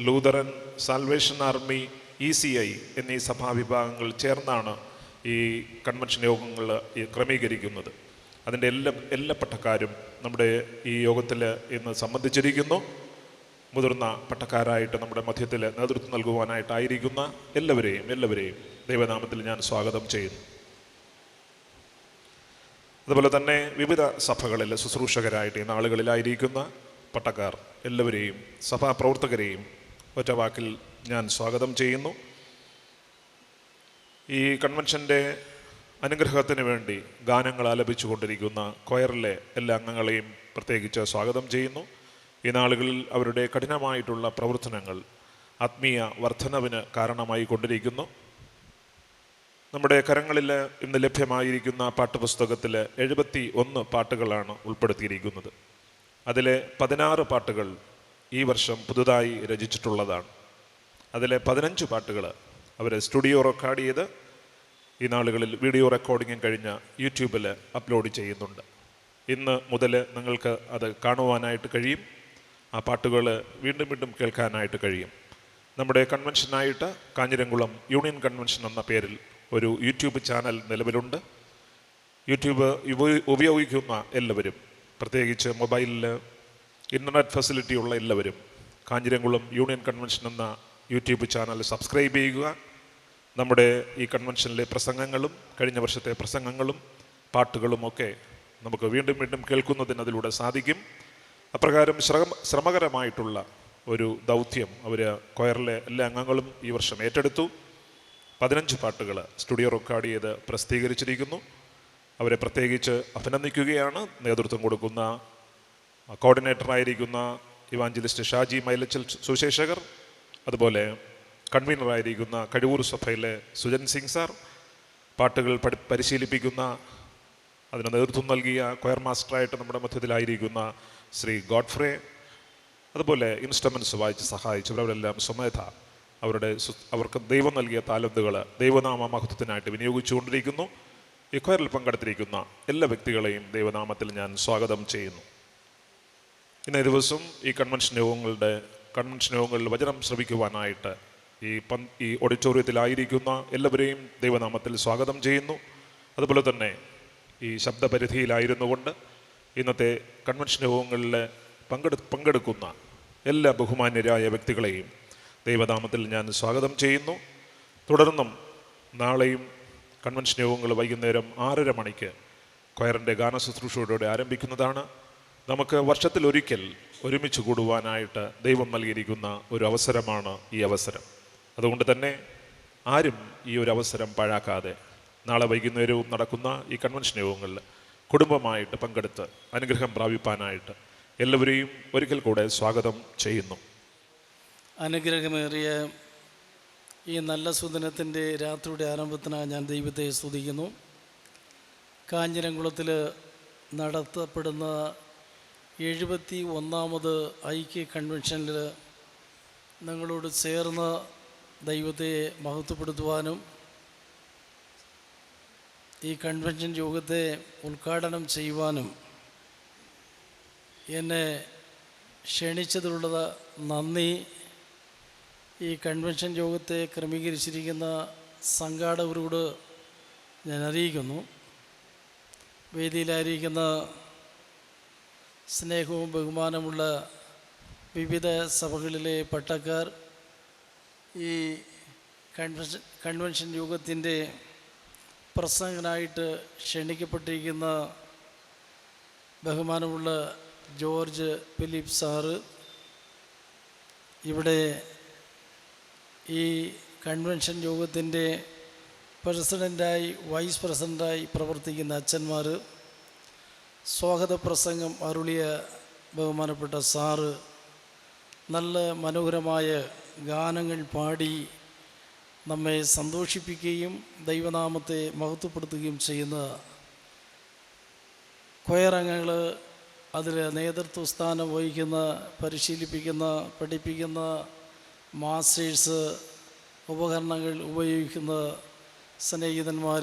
Lutheran, salvation army, ECI എന്നീ സഭാവിഭാഗങ്ങൾ ചേർന്നാണ് ഈ കൺവെൻഷൻ യോഗങ്ങൾ ക്രമീകരിക്കുന്നത്. അതിൻ്റെ എല്ലാ പട്ടക്കാരും നമ്മുടെ ഈ യോഗത്തിൽ ഇന്ന് സംബന്ധിച്ചിരിക്കുന്നു. മുതിർന്ന പട്ടക്കാരായിട്ട് നമ്മുടെ മധ്യത്തിൽ നേതൃത്വം നൽകുവാനായിട്ടായിരിക്കുന്ന എല്ലാവരെയും ദൈവനാമത്തിൽ ഞാൻ സ്വാഗതം ചെയ്യുന്നു. അതുപോലെ തന്നെ വിവിധ സഭകളിൽ ശുശ്രൂഷകരായിട്ട് ഈ നാളുകളിലായിരിക്കുന്ന പട്ടക്കാർ എല്ലാവരെയും സഭാപ്രവർത്തകരെയും ഒറ്റ വാക്കിൽ ഞാൻ സ്വാഗതം ചെയ്യുന്നു. ഈ കൺവെൻഷൻ്റെ അനുഗ്രഹത്തിന് വേണ്ടി ഗാനങ്ങൾ ആലപിച്ചു കൊണ്ടിരിക്കുന്ന കൊയറിലെ എല്ലാ അംഗങ്ങളെയും പ്രത്യേകിച്ച് സ്വാഗതം ചെയ്യുന്നു. ഈ നാളുകളിൽ അവരുടെ കഠിനമായിട്ടുള്ള പ്രവർത്തനങ്ങൾ ആത്മീയ വർധനവിന് കാരണമായി കൊണ്ടിരിക്കുന്നു. നമ്മുടെ കരങ്ങളിൽ ഇന്ന് ലഭ്യമായിരിക്കുന്ന പാട്ടുപുസ്തകത്തിൽ 71 പാട്ടുകളാണ് ഉൾപ്പെടുത്തിയിരിക്കുന്നത്. അതിലെ 16 പാട്ടുകൾ ഈ വർഷം പുതുതായി രചിച്ചിട്ടുള്ളതാണ്. അതിലെ 15 പാട്ടുകൾ അവർ സ്റ്റുഡിയോ റെക്കോർഡ് ചെയ്ത് ഈ നാളുകളിൽ വീഡിയോ റെക്കോർഡിങ്ങും കഴിഞ്ഞ് യൂട്യൂബിൽ അപ്ലോഡ് ചെയ്യുന്നുണ്ട്. ഇന്ന് മുതൽ നിങ്ങൾക്ക് അത് കാണുവാനായിട്ട് കഴിയും. ആ പാട്ടുകൾ വീണ്ടും കേൾക്കാനായിട്ട് കഴിയും. നമ്മുടെ കൺവെൻഷനായിട്ട് കാഞ്ഞിരംകുളം യൂണിയൻ കൺവെൻഷൻ എന്ന പേരിൽ ഒരു യൂട്യൂബ് ചാനൽ നിലവിലുണ്ട്. യൂട്യൂബ് ഉപയോഗിക്കുന്ന എല്ലാവരും, പ്രത്യേകിച്ച് മൊബൈലിൽ ഇൻ്റർനെറ്റ് ഫെസിലിറ്റി ഉള്ള എല്ലാവരും കാഞ്ഞിരംകുളം യൂണിയൻ കൺവെൻഷൻ എന്ന യൂട്യൂബ് ചാനൽ സബ്സ്ക്രൈബ് ചെയ്യുക. നമ്മുടെ ഈ കൺവെൻഷനിലെ പ്രസംഗങ്ങളും കഴിഞ്ഞ വർഷത്തെ പ്രസംഗങ്ങളും പാട്ടുകളുമൊക്കെ നമുക്ക് വീണ്ടും കേൾക്കുന്നതിന് അതിലൂടെ സാധിക്കും. അപ്രകാരം ശ്രമകരമായിട്ടുള്ള ഒരു ദൗത്യം കൊയറിലെ എല്ലാ അംഗങ്ങളും ഈ വർഷം ഏറ്റെടുത്തു. 15 പാട്ടുകൾ സ്റ്റുഡിയോ റെക്കോർഡ് ചെയ്ത് പ്രസിദ്ധീകരിച്ചിരിക്കുന്നു. അവരെ പ്രത്യേകിച്ച് അഭിനന്ദിക്കുകയാണ്. നേതൃത്വം കൊടുക്കുന്ന കോർഡിനേറ്ററായിരിക്കുന്ന ഇവാഞ്ചലിസ്റ്റ് ഷാജി മൈലച്ചൽ സുശേഷകർ, അതുപോലെ കൺവീനറായിരിക്കുന്ന കഴിവൂർ സഭയിലെ സുജൻ സിംഗ് സാർ, പാട്ടുകൾ പരിശീലിപ്പിക്കുന്ന അതിന് നേതൃത്വം നൽകിയ കൊയർ മാസ്റ്ററായിട്ട് നമ്മുടെ മധ്യത്തിലായിരിക്കുന്ന ശ്രീ ഗോഡ്ഫ്രേ, അതുപോലെ ഇൻസ്ട്രുമെൻറ്റ്സ് വായിച്ച് സഹായിച്ചവരെല്ലാം സ്വമേധ അവർക്ക് ദൈവം നൽകിയ താലന്തുകൾ ദൈവനാമ മഹത്വത്തിനായിട്ട് വിനിയോഗിച്ചുകൊണ്ടിരിക്കുന്നു. ഈ കൊയറിൽ പങ്കെടുത്തിരിക്കുന്ന എല്ലാ വ്യക്തികളെയും ദൈവനാമത്തിൽ ഞാൻ സ്വാഗതം ചെയ്യുന്നു. ഇന്നേ ദിവസം ഈ കൺവെൻഷൻ യോഗങ്ങളിൽ വചനം ശ്രവിക്കുവാനായിട്ട് ഈ ഓഡിറ്റോറിയത്തിലായിരിക്കുന്ന എല്ലാവരെയും ദൈവനാമത്തിൽ സ്വാഗതം ചെയ്യുന്നു. അതുപോലെ തന്നെ ഈ ശബ്ദപരിധിയിലായിരുന്നു കൊണ്ട് ഇന്നത്തെ കൺവെൻഷൻ യോഗങ്ങളിൽ പങ്കെടുക്കുന്ന എല്ലാ ബഹുമാന്യരായ വ്യക്തികളെയും ദൈവനാമത്തിൽ ഞാൻ സ്വാഗതം ചെയ്യുന്നു. തുടർന്നും നാളെയും കൺവെൻഷൻ യോഗങ്ങൾ വൈകുന്നേരം 6:30 മണിക്ക് കൊയറിൻ്റെ ഗാനശുശ്രൂഷയോടെ ആരംഭിക്കുന്നതാണ്. നമുക്ക് വർഷത്തിലൊരിക്കൽ ഒരുമിച്ച് കൂടുവാനായിട്ട് ദൈവം നൽകിയിരിക്കുന്ന ഒരു അവസരമാണ് ഈ അവസരം. അതുകൊണ്ട് തന്നെ ആരും ഈ ഒരു അവസരം പാഴാക്കാതെ നാളെ വൈകുന്നേരവും നടക്കുന്ന ഈ കൺവെൻഷൻ യോഗങ്ങളിൽ കുടുംബമായിട്ട് പങ്കെടുത്ത് അനുഗ്രഹം പ്രാപിപ്പാനായിട്ട് എല്ലാവരെയും ഒരിക്കൽ കൂടെ സ്വാഗതം ചെയ്യുന്നു. അനുഗ്രഹമേറിയ ഈ നല്ല സുദിനത്തിൻ്റെ രാത്രിയുടെ ആരംഭത്തിനായി ഞാൻ ദൈവത്തെ സ്തുതിക്കുന്നു. കാഞ്ഞിരംകുളത്തിൽ നടത്തപ്പെടുന്ന 71ാമത് ഐക്യ കൺവെൻഷനിൽ നിങ്ങളോട് ചേർന്ന് ദൈവത്തെ മഹത്വപ്പെടുത്തുവാനും ഈ കൺവെൻഷൻ യോഗത്തെ ഉദ്ഘാടനം ചെയ്യുവാനും എന്നെ ക്ഷണിച്ചതിലുള്ള നന്ദി ഈ കൺവെൻഷൻ യോഗത്തെ ക്രമീകരിച്ചിരിക്കുന്ന സംഘാടകരോട് ഞാൻ അറിയിക്കുന്നു. വേദിയിലായിരിക്കുന്ന സ്നേഹവും ബഹുമാനമുള്ള വിവിധ സഭകളിലെ പട്ടക്കാർ, ഈ കൺവെൻഷൻ യോഗത്തിൻ്റെ പ്രസംഗനായിട്ട് ക്ഷണിക്കപ്പെട്ടിരിക്കുന്ന ബഹുമാനമുള്ള ജോർജ് ഫിലിപ്പ് സാറ്, ഇവിടെ ഈ കൺവെൻഷൻ യോഗത്തിൻ്റെ പ്രസിഡൻ്റായി വൈസ് പ്രസിഡൻ്റായി പ്രവർത്തിക്കുന്ന അച്ഛന്മാർ, സ്വാഗത പ്രസംഗം അരുളിയ ബഹുമാനപ്പെട്ട സാറ്, നല്ല മനോഹരമായ ഗാനങ്ങൾ പാടി നമ്മെ സന്തോഷിപ്പിക്കുകയും ദൈവനാമത്തെ മഹത്വപ്പെടുത്തുകയും ചെയ്യുന്ന കൊയർ അംഗങ്ങൾ, അതിൽ നേതൃത്വ സ്ഥാനം വഹിക്കുന്ന, പരിശീലിപ്പിക്കുന്ന, പഠിപ്പിക്കുന്ന മാസ്റ്റേഴ്സ്, ഉപകരണങ്ങൾ ഉപയോഗിക്കുന്ന സ്നേഹിതന്മാർ,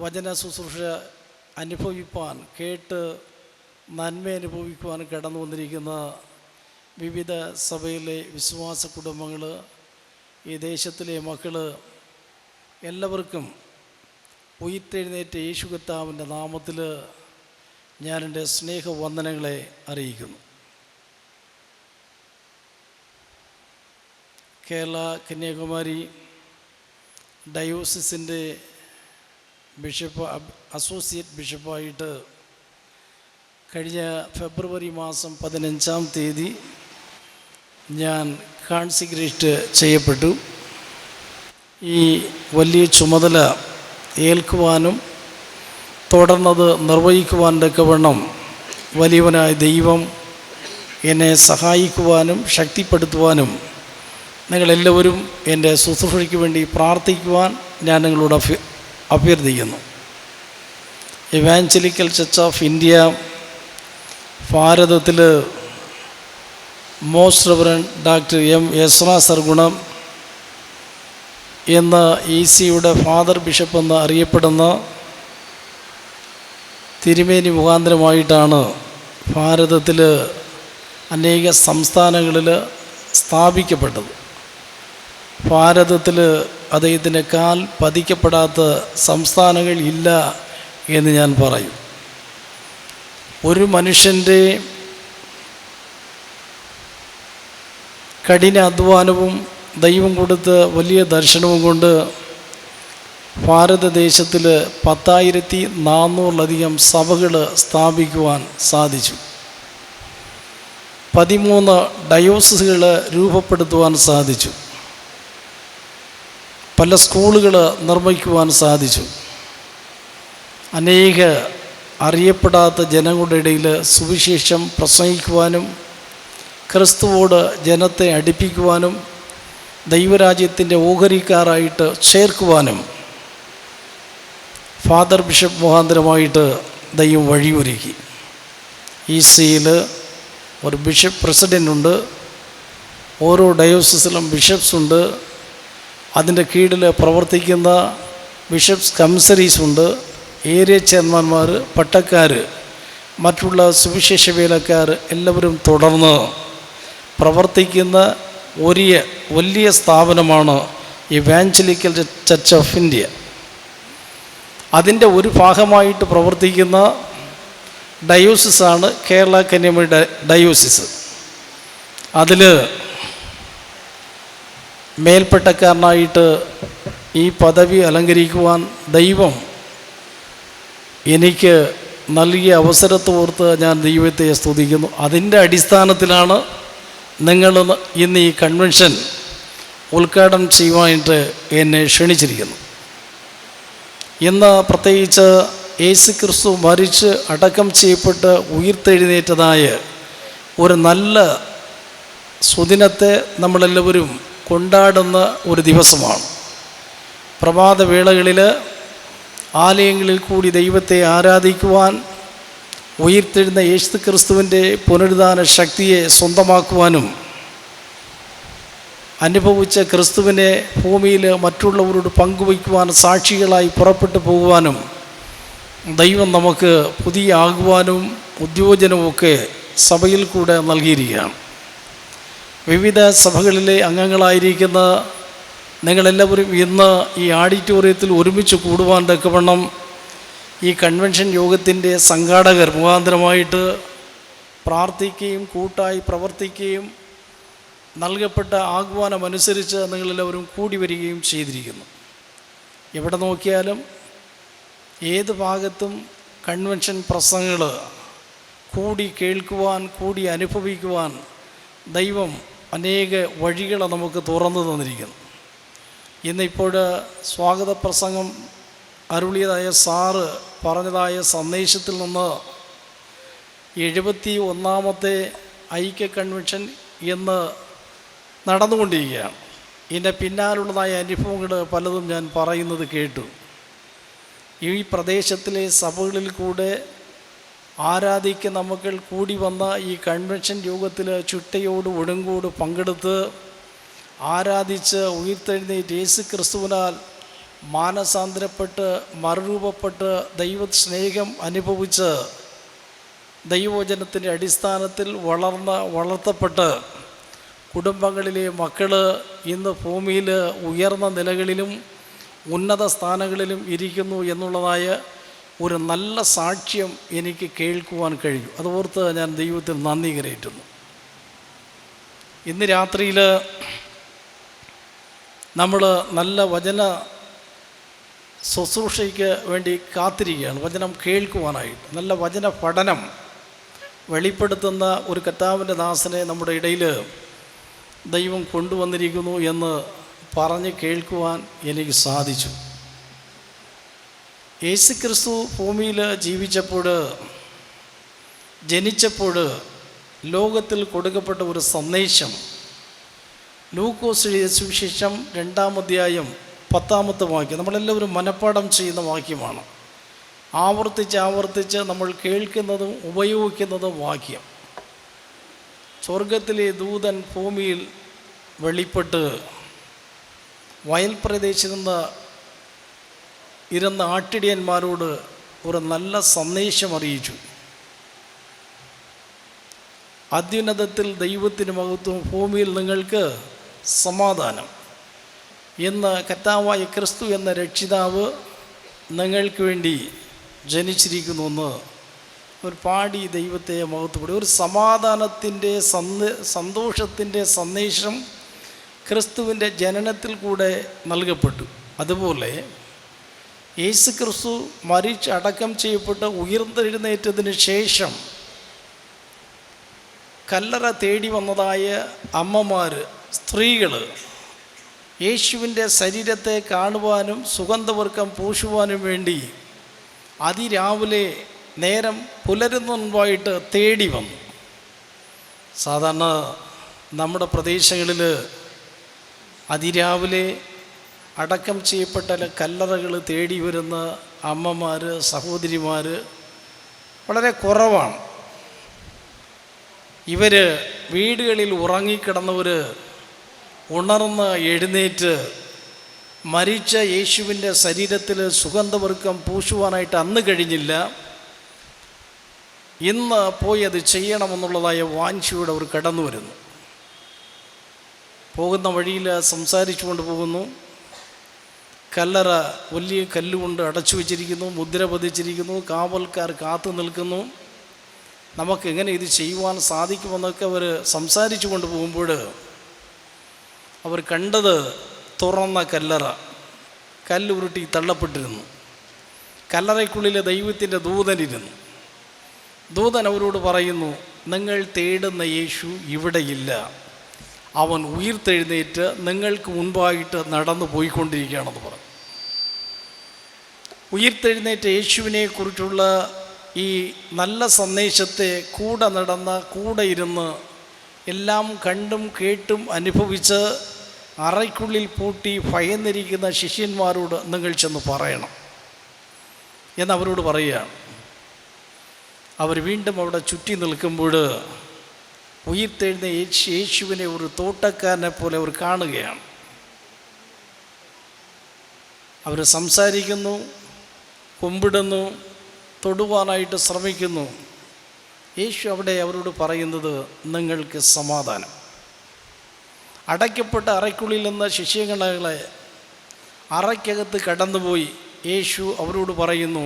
വചന ശുശ്രൂഷ അനുഭവിപ്പാൻ, കേട്ട് നന്മ അനുഭവിക്കുവാൻ കടന്നു വന്നിരിക്കുന്ന വിവിധ സഭയിലെ വിശ്വാസ കുടുംബങ്ങൾ, ഈ ദേശത്തിലെ മക്കൾ, എല്ലാവർക്കും ഉയർത്തെഴുന്നേറ്റ യേശു കർത്താവിൻ്റെ നാമത്തിൽ ഞാൻ എൻ്റെ സ്നേഹവന്ദനങ്ങളെ അറിയിക്കുന്നു. കേരള കന്യാകുമാരി ഡയോസിസിൻ്റെ ബിഷപ്പ്, അസോസിയേറ്റ് ബിഷപ്പായിട്ട് കഴിഞ്ഞ ഫെബ്രുവരി മാസം 15-ാം തീയതി ഞാൻ കോൺസിഗ്രേറ്റ് ചെയ്യപ്പെട്ടു. ഈ വലിയ ചുമതല ഏൽക്കുവാനും തുടർന്നത് നിർവഹിക്കുവാൻ തക്കവണ്ണം വലിയവനായ ദൈവം എന്നെ സഹായിക്കുവാനും ശക്തിപ്പെടുത്തുവാനും നിങ്ങളെല്ലാവരും എൻ്റെ ശുശ്രൂഷയ്ക്ക് വേണ്ടി പ്രാർത്ഥിക്കുവാൻ ഞാൻ നിങ്ങളോട് അഭ്യർത്ഥിക്കുന്നു. ഇവാഞ്ചലിക്കൽ ചർച്ച് ഓഫ് ഇന്ത്യ ഭാരതത്തിൽ most reverend doctor M Ezra Sargunam എന്ന ECയുടെ ഫാദർ ബിഷപ്പ് എന്ന് അറിയപ്പെടുന്ന തിരുമേനി മുഖാന്തരമായിട്ടാണ് ഭാരതത്തിൽ അനേക സംസ്ഥാനങ്ങളിൽ സ്ഥാപിക്കപ്പെട്ടത്. ഭാരതത്തിൽ അദ്ദേഹത്തിൻ്റെ കാൽ പതിക്കപ്പെടാത്ത സംസ്ഥാനങ്ങൾ ഇല്ല എന്ന് ഞാൻ പറയും. ഒരു മനുഷ്യൻ്റെ കഠിന അധ്വാനവും ദൈവം കൊടുത്ത വലിയ ദർശനവും കൊണ്ട് ഭാരതദേശത്തിൽ 10,400-ലധികം സഭകൾ സ്ഥാപിക്കുവാൻ സാധിച്ചു. 13 ഡയോസിസുകൾ രൂപപ്പെടുത്തുവാൻ സാധിച്ചു. പല സ്കൂളുകൾ നിർമ്മിക്കുവാൻ സാധിച്ചു. അനേക അറിയപ്പെടാത്ത ജനങ്ങളുടെ ഇടയിൽ സുവിശേഷം പ്രസംഗിക്കുവാനും ക്രിസ്തുവോട് ജനത്തെ അടുപ്പിക്കുവാനും ദൈവരാജ്യത്തിൻ്റെ ഓഹരിക്കാരായിട്ട് ചേർക്കുവാനും ഫാദർ ബിഷപ്പ് മുഖാന്തരമായിട്ട് ദൈവം വഴിയൊരുക്കി. ECയിൽ ഒരു ബിഷപ്പ് പ്രസിഡൻ്റ് ഉണ്ട്, ഓരോ ഡയോസിസിലും ബിഷപ്സ് ഉണ്ട്, അതിൻ്റെ കീഴിൽ പ്രവർത്തിക്കുന്ന ബിഷപ്സ് കംസറീസ് ഉണ്ട്, ഏരിയ ചെയർമാന്മാർ, പട്ടക്കാർ, മറ്റുള്ള സുവിശേഷ വേലക്കാർ എല്ലാവരും തുടർന്ന് പ്രവർത്തിക്കുന്ന ഒരു വലിയ സ്ഥാപനമാണ് ഇവാഞ്ചലിക്കൽ ചർച്ച് ഓഫ് ഇന്ത്യ. അതിൻ്റെ ഒരു ഭാഗമായിട്ട് പ്രവർത്തിക്കുന്ന ഡയോസിസാണ് കേരള കന്യാകുമാരി ഡയോസിസ്. അതിൽ മേൽപ്പട്ടക്കാരനായിട്ട് ഈ പദവി അലങ്കരിക്കുവാൻ ദൈവം എനിക്ക് നൽകിയ അവസരത്തോർത്ത് ഞാൻ ദൈവത്തെ സ്തുതിക്കുന്നു. അതിൻ്റെ അടിസ്ഥാനത്തിലാണ് നിങ്ങൾ ഇന്ന് ഈ കൺവെൻഷൻ ഉദ്ഘാടനം ചെയ്യുവാനായിട്ട് എന്നെ ക്ഷണിച്ചിരിക്കുന്നു. ഇന്ന് പ്രത്യേകിച്ച് യേശു ക്രിസ്തു മരിച്ച് അടക്കം ചെയ്യപ്പെട്ട് ഉയർത്തെഴുന്നേറ്റതായ ഒരു നല്ല സുദിനത്തെ നമ്മളെല്ലാവരും കൊണ്ടാടുന്ന ഒരു ദിവസമാണ്. പ്രഭാതവേളകളിൽ ആലയങ്ങളിൽ കൂടി ദൈവത്തെ ആരാധിക്കുവാൻ, ഉയർത്തെഴുന്ന യേശു ക്രിസ്തുവിൻ്റെ പുനരുദ്ധാന ശക്തിയെ സ്വന്തമാക്കുവാനും അനുഭവിച്ച ക്രിസ്തുവിനെ ഭൂമിയിൽ മറ്റുള്ളവരോട് പങ്കുവയ്ക്കുവാൻ സാക്ഷികളായി പുറപ്പെട്ടു പോകുവാനും ദൈവം നമുക്ക് പുതിയ ആകുവാനും ഉദ്യോജനവുമൊക്കെ സഭയിൽ കൂടെ നൽകിയിരിക്കുകയാണ്. വിവിധ സഭകളിലെ അംഗങ്ങളായിരിക്കുന്ന നിങ്ങളെല്ലാവരും ഇന്ന് ഈ ഓഡിറ്റോറിയത്തിൽ ഒരുമിച്ച് കൂടുവാൻ തക്കവണ്ണം ഈ കൺവെൻഷൻ യോഗത്തിൻ്റെ സംഘാടകർ മുഖാന്തരമായിട്ട് പ്രാർത്ഥിക്കുകയും കൂട്ടായി പ്രവർത്തിക്കുകയും നൽകപ്പെട്ട ആഹ്വാനമനുസരിച്ച് നിങ്ങളെല്ലാവരും കൂടി വരികയും ചെയ്തിരിക്കുന്നു. എവിടെ നോക്കിയാലും ഏത് ഭാഗത്തും കൺവെൻഷൻ പ്രസംഗങ്ങൾ കൂടി കേൾക്കുവാൻ, കൂടി അനുഭവിക്കുവാൻ ദൈവം അനേക വഴികൾ നമുക്ക് തുറന്നു തന്നിരിക്കുന്നു. ഇന്നിപ്പോൾ സ്വാഗത പ്രസംഗം അരുളിയതായ സാറ് പറഞ്ഞതായ സന്ദേശത്തിൽ നിന്ന് 71ാമത്തെ ഐക്യ കൺവെൻഷൻ എന്ന് നടന്നുകൊണ്ടിരിക്കുകയാണ്. ഇതിൻ്റെ പിന്നാലുള്ളതായ അനുഭവങ്ങൾ പലതും ഞാൻ പറയുന്നത് കേട്ടു. ഈ പ്രദേശത്തിലെ സഭകളിൽ കൂടെ ആരാധിക്കുന്ന മക്കൾ കൂടി വന്ന ഈ കൺവെൻഷൻ യോഗത്തിൽ ചുട്ടയോട് ഒടുങ്കോട് പങ്കെടുത്ത് ആരാധിച്ച് ഉയർത്തെഴുന്നേറ്റ് യേശു ക്രിസ്തുവിനാൽ മാനസാന്തരപ്പെട്ട് മറുരൂപപ്പെട്ട് ദൈവ സ്നേഹം അനുഭവിച്ച് ദൈവവചനത്തിൻ്റെ അടിസ്ഥാനത്തിൽ വളർത്തപ്പെട്ട് കുടുംബങ്ങളിലെ മക്കൾ ഇന്ന് ഭൂമിയിൽ ഉയർന്ന നിലകളിലും ഉന്നത സ്ഥാനങ്ങളിലും ഇരിക്കുന്നു എന്നുള്ളതായ ഒരു നല്ല സാക്ഷ്യം എനിക്ക് കേൾക്കുവാൻ കഴിഞ്ഞു. അതോർത്ത് ഞാൻ ദൈവത്തിൽ നന്ദി കരയറ്റുന്നു. ഇന്ന് രാത്രിയിൽ നമ്മൾ നല്ല വചന ശുശ്രൂഷയ്ക്ക് വേണ്ടി കാത്തിരിക്കുകയാണ്, വചനം കേൾക്കുവാനായിട്ട്. നല്ല വചന പഠനം വെളിപ്പെടുത്തുന്ന ഒരു കർത്താവിൻ്റെ ദാസനെ നമ്മുടെ ഇടയിൽ ദൈവം കൊണ്ടുവന്നിരിക്കുന്നു എന്ന് പറഞ്ഞ് കേൾക്കുവാൻ എനിക്ക് സാധിച്ചു. യേശു ക്രിസ്തു ഭൂമിയിൽ ജനിച്ചപ്പോൾ ലോകത്തിൽ കൊടുക്കപ്പെട്ട ഒരു സന്ദേശം ലൂക്കോസ് എഴുതിയ സുവിശേഷം 2-ാം അധ്യായം 10-ാമത്തെ വാക്യം നമ്മളെല്ലാവരും മനഃപ്പാഠം ചെയ്യുന്ന വാക്യമാണ്. ആവർത്തിച്ച് നമ്മൾ കേൾക്കുന്നതും ഉപയോഗിക്കുന്നതും വാക്യം. സ്വർഗത്തിലെ ദൂതൻ ഭൂമിയിൽ വെളിപ്പെട്ട് വയൽ പ്രദേശത്ത് നിന്ന് ഇരുന്ന ആട്ടിടിയന്മാരോട് ഒരു നല്ല സന്ദേശം അറിയിച്ചു. അത്യുന്നതത്തിൽ ദൈവത്തിന് മഹത്വം, ഭൂമിയിൽ നിങ്ങൾക്ക് സമാധാനം. ഇന്ന് കർത്താവായ ക്രിസ്തു എന്ന രക്ഷിതാവ് നിങ്ങൾക്ക് വേണ്ടി ജനിച്ചിരിക്കുന്നുവെന്ന് ഒരു പാടി ദൈവത്തെ മഹത്വപ്പെടും. ഒരു സമാധാനത്തിൻ്റെ സന്തോഷത്തിൻ്റെ സന്ദേശം ക്രിസ്തുവിൻ്റെ ജനനത്തിൽ കൂടെ നൽകപ്പെട്ടു. അതുപോലെ യേശു ക്രിസ്തു മരിച്ച് അടക്കം ചെയ്യപ്പെട്ട് ഉയർത്തെഴുന്നേറ്റതിന് ശേഷം കല്ലറ തേടി വന്നതായ അമ്മമാർ, സ്ത്രീകൾ യേശുവിൻ്റെ ശരീരത്തെ കാണുവാനും സുഗന്ധവർക്കം പൂശുവാനും വേണ്ടി അതിരാവിലെ നേരം പുലരുന്ന മുൻപായിട്ട് തേടി വന്നു. സാധാരണ നമ്മുടെ പ്രദേശങ്ങളിൽ അതിരാവിലെ അടക്കം ചെയ്യപ്പെട്ട കല്ലറകൾ തേടി വരുന്ന അമ്മമാർ, സഹോദരിമാർ വളരെ കുറവാണ്. ഇവർ വീടുകളിൽ ഉറങ്ങിക്കിടന്നവർ ഉണർന്ന് എഴുന്നേറ്റ് മരിച്ച യേശുവിൻ്റെ ശരീരത്തിൽ സുഗന്ധവർക്കം പൂശുവാനായിട്ട് അന്ന് കഴിഞ്ഞില്ല. ഇന്ന് പോയി അത് ചെയ്യണമെന്നുള്ളതായ വാഞ്ചയോടെ അവർ കടന്നു വരുന്നു. പോകുന്ന വഴിയിൽ സംസാരിച്ചു കൊണ്ട് പോകുന്നു. കല്ലറ വലിയ കല്ലുകൊണ്ട് അടച്ചു വച്ചിരിക്കുന്നു, മുദ്ര പതിച്ചിരിക്കുന്നു, കാവൽക്കാർ കാത്തു നിൽക്കുന്നു. നമുക്കെങ്ങനെ ഇത് ചെയ്യുവാൻ സാധിക്കുമെന്നൊക്കെ അവർ സംസാരിച്ചു കൊണ്ട് പോകുമ്പോൾ അവർ കണ്ടത് തുറന്ന കല്ലറ, കല്ലുരുട്ടി തള്ളപ്പെട്ടിരുന്നു. കല്ലറയ്ക്കുള്ളിൽ ദൈവത്തിൻ്റെ ദൂതനിരുന്നു. ദൂതൻ അവരോട് പറയുന്നു, നിങ്ങൾ തേടുന്ന യേശു ഇവിടെയില്ല, അവൻ ഉയർത്തെഴുന്നേറ്റ് നിങ്ങൾക്ക് മുൻപായിട്ട് നടന്നു പോയിക്കൊണ്ടിരിക്കുകയാണെന്ന് പറഞ്ഞു. ഉയർത്തെഴുന്നേറ്റ യേശുവിനെ കുറിച്ചുള്ള ഈ നല്ല സന്ദേശത്തെ കൂടെ നടന്ന, കൂടെ ഇരുന്ന് എല്ലാം കണ്ടും കേട്ടും അനുഭവിച്ച് അറയ്ക്കുള്ളിൽ പൂട്ടി ഭയന്നിരിക്കുന്ന ശിഷ്യന്മാരോട് നിങ്ങൾ ചെന്ന് പറയണം എന്നവരോട് പറയുകയാണ്. അവർ വീണ്ടും അവിടെ ചുറ്റി നിൽക്കുമ്പോൾ ഉയർത്തെഴുന്ന യേശുവിനെ ഒരു തോട്ടക്കാരനെ പോലെ അവർ കാണുകയാണ്. അവർ സംസാരിക്കുന്നു, കുമ്പിടുന്നു, തൊടുവാനായിട്ട് ശ്രമിക്കുന്നു. യേശു അവിടെ അവരോട് പറയുന്നത്, നിങ്ങൾക്ക് സമാധാനം. അടയ്ക്കപ്പെട്ട അറയ്ക്കുള്ളിൽ നിന്ന് ശിഷ്യഗണങ്ങളെ അറയ്ക്കകത്ത് കടന്നുപോയി യേശു അവരോട് പറയുന്നു,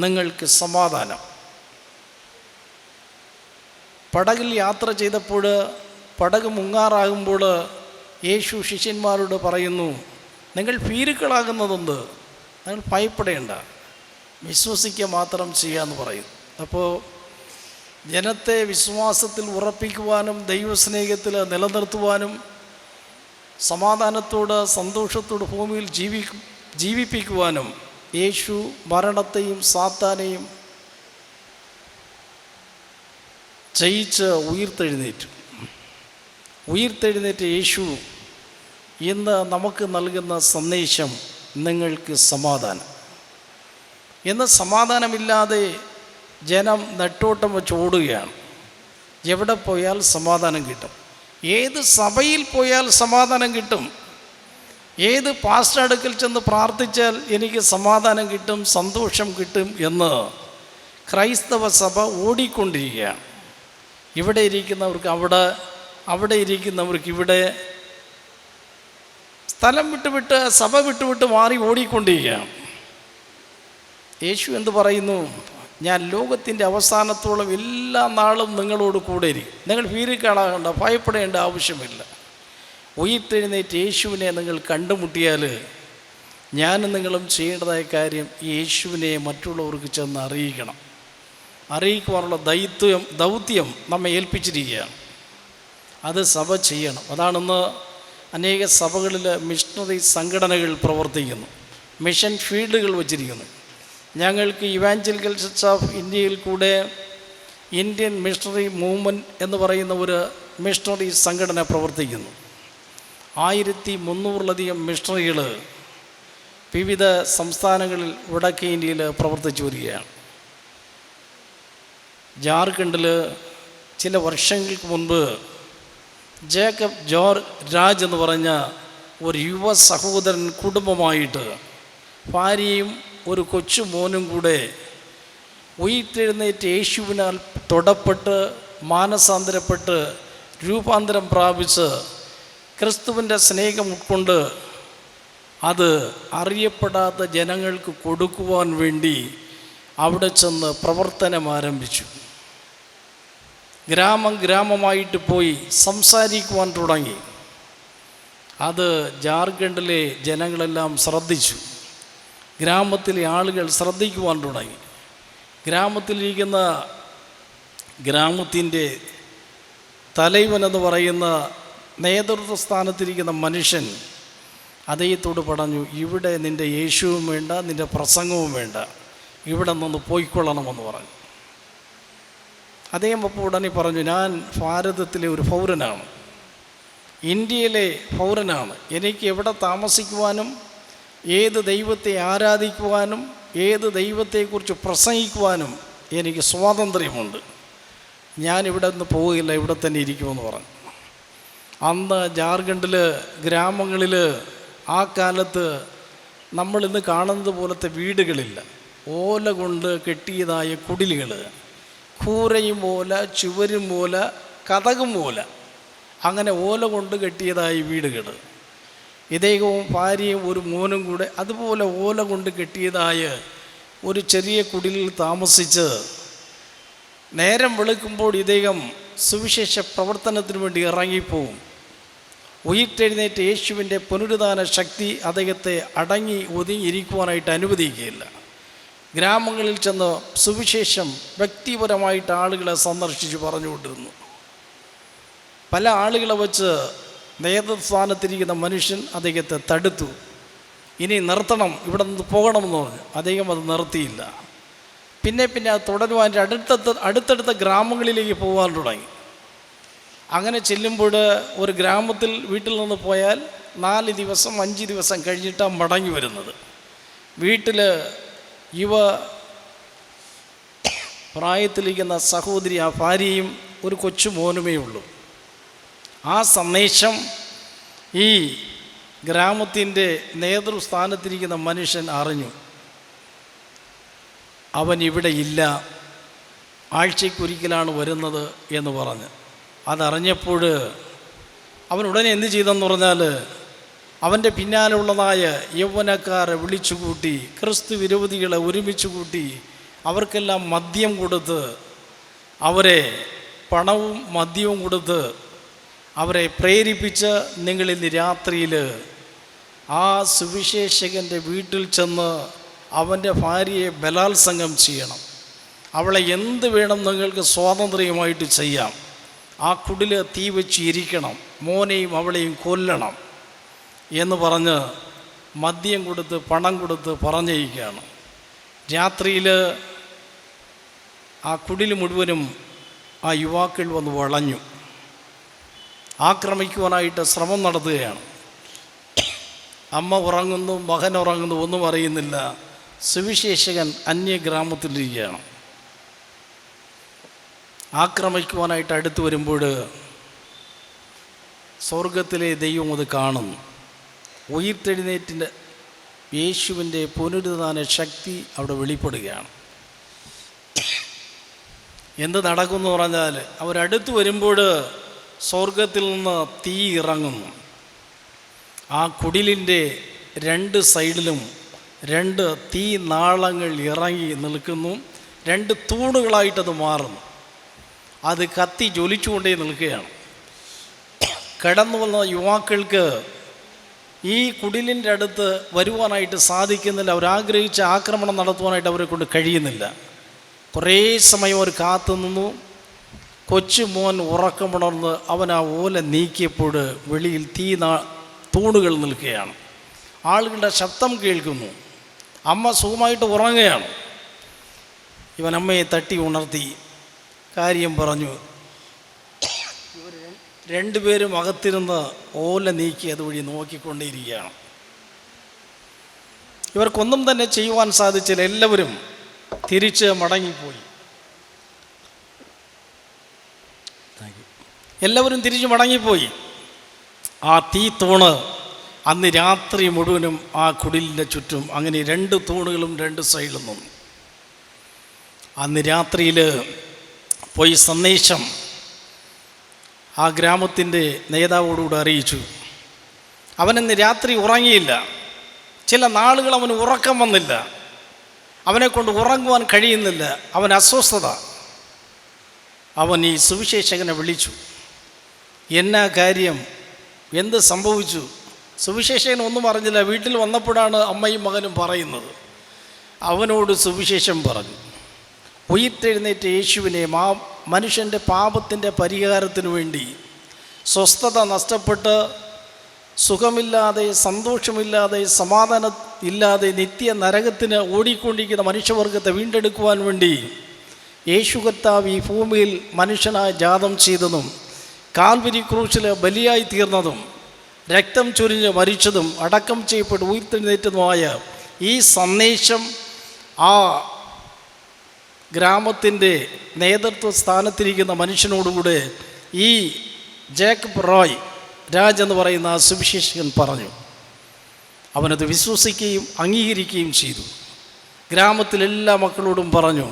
നിങ്ങൾക്ക് സമാധാനം. പടകിൽ യാത്ര ചെയ്തപ്പോൾ പടക് മുങ്ങാറാകുമ്പോൾ യേശു ശിഷ്യന്മാരോട് പറയുന്നു, നിങ്ങൾ ഭീരുക്കളാകുന്നതെന്ത്? നിങ്ങൾ ഭയപ്പെടേണ്ട, വിശ്വസിക്കുക മാത്രം ചെയ്യാമെന്ന് പറയും. അപ്പോൾ ജനത്തെ വിശ്വാസത്തിൽ ഉറപ്പിക്കുവാനും ദൈവസ്നേഹത്തിൽ നിലനിർത്തുവാനും സമാധാനത്തോട് സന്തോഷത്തോട് ഭൂമിയിൽ ജീവിപ്പിക്കുവാനും യേശു മരണത്തെയും സാത്താനെയും ജയിച്ച് ഉയർത്തെഴുന്നേറ്റ് യേശു ഇന്ന് നമുക്ക് നൽകുന്ന സന്ദേശം, നിങ്ങൾക്ക് സമാധാനം. ഇന്ന് സമാധാനമില്ലാതെ ജനം നെട്ടോട്ടം വെച്ച് ഓടുകയാണ്. എവിടെ പോയാൽ സമാധാനം കിട്ടും, ഏത് സഭയിൽ പോയാൽ സമാധാനം കിട്ടും, ഏത് പാസ്റ്റർ അടുക്കൽ ചെന്ന് പ്രാർത്ഥിച്ചാൽ എനിക്ക് സമാധാനം കിട്ടും, സന്തോഷം കിട്ടും എന്ന് ക്രൈസ്തവ സഭ ഓടിക്കൊണ്ടിരിക്കുകയാണ്. ഇവിടെ ഇരിക്കുന്നവർക്ക് അവിടെ, അവിടെ ഇരിക്കുന്നവർക്ക് ഇവിടെ, സ്ഥലം വിട്ടുവിട്ട് സഭ വിട്ടുവിട്ട് മാറി ഓടിക്കൊണ്ടിരിക്കുകയാണ്. യേശു എന്ത് പറയുന്നു? ഞാൻ ലോകത്തിൻ്റെ അവസാനത്തോളം എല്ലാ നാളും നിങ്ങളോട് കൂടെ ഇരിക്കും. നിങ്ങൾ ഭീരുക്കളാകേണ്ട, ഭയപ്പെടേണ്ട ആവശ്യമില്ല. ഉയർത്തെഴുന്നേറ്റ് യേശുവിനെ നിങ്ങൾ കണ്ടുമുട്ടിയാൽ ഞാനും നിങ്ങളും ചെയ്യേണ്ടതായ കാര്യം യേശുവിനെ മറ്റുള്ളവർക്ക് ചെന്ന് അറിയിക്കുവാനുള്ള ദൗത്യം നമ്മെ ഏൽപ്പിച്ചിരിക്കുകയാണ്. അത് സഭ ചെയ്യണം. അതാണെന്ന് അനേക സഭകളിൽ മിഷണറി സംഘടനകൾ പ്രവർത്തിക്കുന്നു, മിഷൻ ഫീൽഡുകൾ വച്ചിരിക്കുന്നു. ഞങ്ങൾക്ക് ഇവാഞ്ചലിക്കൽ ചർച്ച് ഓഫ് ഇന്ത്യയിൽ കൂടെ ഇന്ത്യൻ മിഷണറി മൂവ്മെൻറ്റ് എന്ന് പറയുന്ന ഒരു മിഷണറി സംഘടന പ്രവർത്തിക്കുന്നു. 1300-ലധികം മിഷണറികൾ വിവിധ സംസ്ഥാനങ്ങളിൽ വടക്കേ ഇന്ത്യയിൽ പ്രവർത്തിച്ചു വരികയാണ്. ജാർഖണ്ഡിൽ ചില വർഷങ്ങൾക്ക് മുൻപ് ജേക്കബ് രാജ് എന്ന് പറഞ്ഞ ഒരു യുവ സഹോദരൻ കുടുംബമായിട്ട് ഭാര്യയും ഒരു കൊച്ചു മോനും കൂടെ ഉയർത്തെഴുന്നേറ്റ് യേശുവിനാൽ തൊടപ്പെട്ട് മാനസാന്തരപ്പെട്ട് രൂപാന്തരം പ്രാപിച്ച് ക്രിസ്തുവിൻ്റെ സ്നേഹം ഉൾക്കൊണ്ട് അത് അറിയപ്പെടാത്ത ജനങ്ങൾക്ക് കൊടുക്കുവാൻ വേണ്ടി അവിടെ ചെന്ന് പ്രവർത്തനം ആരംഭിച്ചു. ഗ്രാമമായിട്ട് പോയി സംസാരിക്കുവാൻ തുടങ്ങി. അത് ജാർഖണ്ഡിലെ ജനങ്ങളെല്ലാം ശ്രദ്ധിച്ചു. ഗ്രാമത്തിലെ ആളുകൾ ശ്രദ്ധിക്കുവാൻ തുടങ്ങി. ഗ്രാമത്തിലിരിക്കുന്ന ഗ്രാമത്തിൻ്റെ തലവനെന്ന് പറയുന്ന നേതൃത്വ സ്ഥാനത്തിരിക്കുന്ന മനുഷ്യൻ അദ്ദേഹത്തോട് പറഞ്ഞു, ഇവിടെ നിൻ്റെ യേശുവും വേണ്ട, നിൻ്റെ പ്രസംഗവും വേണ്ട, ഇവിടെ നിന്ന് പോയിക്കൊള്ളണമെന്ന് പറഞ്ഞു. അദ്ദേഹം അപ്പോൾ ഉടനെ പറഞ്ഞു, ഞാൻ ഭാരതത്തിലെ ഒരു പൗരനാണ്, ഇന്ത്യയിലെ പൗരനാണ്. എനിക്ക് എവിടെ താമസിക്കുവാനും ഏത് ദൈവത്തെ ആരാധിക്കുവാനും ഏത് ദൈവത്തെക്കുറിച്ച് പ്രസംഗിക്കുവാനും എനിക്ക് സ്വാതന്ത്ര്യമുണ്ട്. ഞാനിവിടെ നിന്ന് പോവുകയില്ല, ഇവിടെ തന്നെ ഇരിക്കുമെന്ന് പറഞ്ഞു. അന്ന് ജാർഖണ്ഡിൽ ഗ്രാമങ്ങളിൽ ആ കാലത്ത് നമ്മളിന്ന് കാണുന്നത് പോലത്തെ വീടുകളില്ല. ഓല കൊണ്ട് കെട്ടിയതായ കുടിലുകൾ, കൂരയും ഓല, ചുവരും ഓല, കതകും ഓല, അങ്ങനെ ഓല കൊണ്ട് കെട്ടിയതായ വീടുകൾ. ഇദ്ദേഹവും ഭാര്യയും ഒരു മോനും കൂടെ അതുപോലെ ഓല കൊണ്ട് കെട്ടിയതായ ഒരു ചെറിയ കുടിലിൽ താമസിച്ച് നേരം വെളുക്കുമ്പോൾ ഇദ്ദേഹം സുവിശേഷ പ്രവർത്തനത്തിന് വേണ്ടി ഇറങ്ങിപ്പോവും. ഉയർത്തെഴുന്നേറ്റ് യേശുവിൻ്റെ പുനരുദ്ധാന ശക്തി അദ്ദേഹത്തെ അടങ്ങി ഒതുങ്ങിയിരിക്കുവാനായിട്ട് അനുവദിക്കുകയില്ല. ഗ്രാമങ്ങളിൽ ചെന്ന് സുവിശേഷം വ്യക്തിപരമായിട്ട് ആളുകളെ സന്ദർശിച്ച് പറഞ്ഞുകൊണ്ടിരുന്നു. പല ആളുകളെ വച്ച് നേതൃസ്ഥാനത്തിരിക്കുന്ന മനുഷ്യൻ അദ്ദേഹത്തെ തടുത്തു. ഇനി നിർത്തണം, ഇവിടെ നിന്ന് പോകണമെന്ന് പറഞ്ഞു. അദ്ദേഹം അത് നിർത്തിയില്ല. പിന്നെ അത് തുടരുവാൻ അടുത്തടുത്ത ഗ്രാമങ്ങളിലേക്ക് പോകാൻ തുടങ്ങി. അങ്ങനെ ചെല്ലുമ്പോൾ ഒരു ഗ്രാമത്തിൽ വീട്ടിൽ നിന്ന് പോയാൽ 4 ദിവസം 5 ദിവസം കഴിഞ്ഞിട്ടാണ് മടങ്ങി വരുന്നത്. വീട്ടിൽ യുവ പ്രായത്തിലിരിക്കുന്ന സഹോദരി, ആ ഭാര്യയും ഒരു കൊച്ചു മോനുമേ ഉള്ളൂ. ആ സന്ദേശം ഈ ഗ്രാമത്തിൻ്റെ നേതൃസ്ഥാനത്തിരിക്കുന്ന മനുഷ്യൻ അറിഞ്ഞു. അവൻ ഇവിടെ ഇല്ല, ആഴ്ചയ്ക്കൊരിക്കലാണ് വരുന്നത് എന്ന് പറഞ്ഞ്. അതറിഞ്ഞപ്പോൾ അവൻ ഉടനെ എന്ത് ചെയ്തെന്ന് പറഞ്ഞാൽ അവൻ്റെ പിന്നാലെ ഉള്ളതായ യൗവനക്കാരെ വിളിച്ചുകൂട്ടി, ക്രിസ്തു വിരോധികളെ ഒരുമിച്ച് കൂട്ടി അവർക്കെല്ലാം മദ്യം കൊടുത്ത്, അവരെ പണവും മദ്യവും കൊടുത്ത് അവരെ പ്രേരിപ്പിച്ച് നിങ്ങളിന്ന് രാത്രിയിൽ ആ സുവിശേഷകൻ്റെ വീട്ടിൽ ചെന്ന് അവൻ്റെ ഭാര്യയെ ബലാത്സംഗം ചെയ്യണം. അവളെ എന്ത് വേണം നിങ്ങൾക്ക് സ്വാതന്ത്ര്യമായിട്ട് ചെയ്യാം. ആ കുടിൽ തീ വെച്ച് ഇരിക്കണം, മോനെയും അവളെയും കൊല്ലണം എന്ന് പറഞ്ഞ് മദ്യം കൊടുത്ത് പണം കൊടുത്ത് പറഞ്ഞയക്കുകയാണ്. രാത്രിയിൽ ആ കുടിൽ മുഴുവനും ആ യുവാക്കൾ വന്ന് വളഞ്ഞു ആക്രമിക്കുവാനായിട്ട് ശ്രമം നടത്തുകയാണ്. അമ്മ ഉറങ്ങുന്നു, മകൻ ഉറങ്ങുന്നു, ഒന്നും അറിയുന്നില്ല. സുവിശേഷകൻ അന്യഗ്രാമത്തിലിരിക്കുകയാണ്. ആക്രമിക്കുവാനായിട്ട് അടുത്ത് വരുമ്പോൾ സ്വർഗത്തിലെ ദൈവം അത് കാണുന്നു. ഉയിർത്തെഴുന്നേറ്റിൻ്റെ യേശുവിൻ്റെ പുനരുദ്ധാന ശക്തി അവിടെ വെളിപ്പെടുകയാണ്. എന്ത് നടക്കുമെന്ന് പറഞ്ഞാൽ അവരടുത്ത് വരുമ്പോൾ സ്വർഗത്തിൽ നിന്ന് തീ ഇറങ്ങുന്നു. ആ കുടിലിൻ്റെ 2 സൈഡിലും 2 തീ നാളങ്ങൾ ഇറങ്ങി നിൽക്കുന്നു. 2 തൂണുകളായിട്ടത് മാറുന്നു. അത് കത്തി ജ്വലിച്ചുകൊണ്ടേ നിൽക്കുകയാണ്. കടന്നു വന്ന യുവാക്കൾക്ക് ഈ കുടിലിൻ്റെ അടുത്ത് വരുവാനായിട്ട് സാധിക്കുന്നില്ല. അവരാഗ്രഹിച്ച ആക്രമണം നടത്തുവാനായിട്ട് അവരെ കൊണ്ട് കഴിയുന്നില്ല. കുറേ സമയം അവർ കാത്തു നിന്നു. കൊച്ചു മോൻ ഉറക്കമുണർന്ന് അവൻ ആ ഓല നീക്കിയപ്പോൾ വെളിയിൽ തൂണുകൾ നിൽക്കുകയാണ്. ആളുകളുടെ ശബ്ദം കേൾക്കുന്നു. അമ്മ സുഖമായിട്ട് ഉറങ്ങുകയാണ്. ഇവൻ അമ്മയെ തട്ടി ഉണർത്തി കാര്യം പറഞ്ഞു. ഇവർ 2 പേരും അകത്തിരുന്ന് ഓല നീക്കി അതുവഴി നോക്കിക്കൊണ്ടേയിരിക്കുകയാണ്. ഇവർക്കൊന്നും തന്നെ ചെയ്യുവാൻ സാധിച്ചില്ല. എല്ലാവരും തിരിച്ച് മടങ്ങിപ്പോയി. എല്ലാവരും തിരിച്ചു മടങ്ങിപ്പോയി. ആ തീ തൂണ് അന്ന് രാത്രി മുഴുവനും ആ കുടിലിൻ്റെ ചുറ്റും അങ്ങനെ 2 തൂണുകളും 2 സൈഡിലും നിന്നു. അന്ന് രാത്രിയിൽ പോയി സന്ദേശം ആ ഗ്രാമത്തിൻ്റെ നേതാവോടുകൂടെ അറിയിച്ചു. അവനന്ന് രാത്രി ഉറങ്ങിയില്ല. ചില നാളുകൾ അവന് ഉറക്കം വന്നില്ല. അവനെക്കൊണ്ട് ഉറങ്ങുവാൻ കഴിയുന്നില്ല. അവൻ അസ്വസ്ഥത. അവൻ ഈ സുവിശേഷകനെ വിളിച്ചു. എന്നാ കാര്യം, എന്ത് സംഭവിച്ചു? സുവിശേഷകൻ ഒന്നും അറിഞ്ഞില്ല. വീട്ടിൽ വന്നപ്പോഴാണ് അമ്മയും മകനും പറയുന്നത്. അവനോട് സുവിശേഷം പറഞ്ഞു. ഉയിർത്തെഴുന്നേറ്റ യേശുവിനെ മനുഷ്യൻ്റെ പാപത്തിൻ്റെ പരിഹാരത്തിനു വേണ്ടി സ്വസ്ഥത നഷ്ടപ്പെട്ട് സുഖമില്ലാതെ സന്തോഷമില്ലാതെ സമാധാനം ഇല്ലാതെ നിത്യ നരകത്തിന് ഓടിക്കൊണ്ടിരിക്കുന്ന മനുഷ്യവർഗത്തെ വീണ്ടെടുക്കുവാൻ വേണ്ടി യേശു കർത്താവ് ഈ ഭൂമിയിൽ മനുഷ്യനായി ജാതം ചെയ്തതും കാൽവരി ക്രൂശിൽ ബലിയായി തീർന്നതും രക്തം ചൊരിഞ്ഞ് മരിച്ചതും അടക്കം ചെയ്യപ്പെട്ട് ഉയിർത്തെഴുന്നേറ്റതുമായ ഈ സന്ദേശം ആ ഗ്രാമത്തിൻ്റെ നേതൃത്വ സ്ഥാനത്തിരിക്കുന്ന മനുഷ്യനോടുകൂടെ ഈ ജേക്കബ് റോയ് രാജ് എന്ന് പറയുന്ന ആ സുവിശേഷകൻ പറഞ്ഞു. അവനത് വിശ്വസിക്കുകയും അംഗീകരിക്കുകയും ചെയ്തു. ഗ്രാമത്തിലെല്ലാ മക്കളോടും പറഞ്ഞു,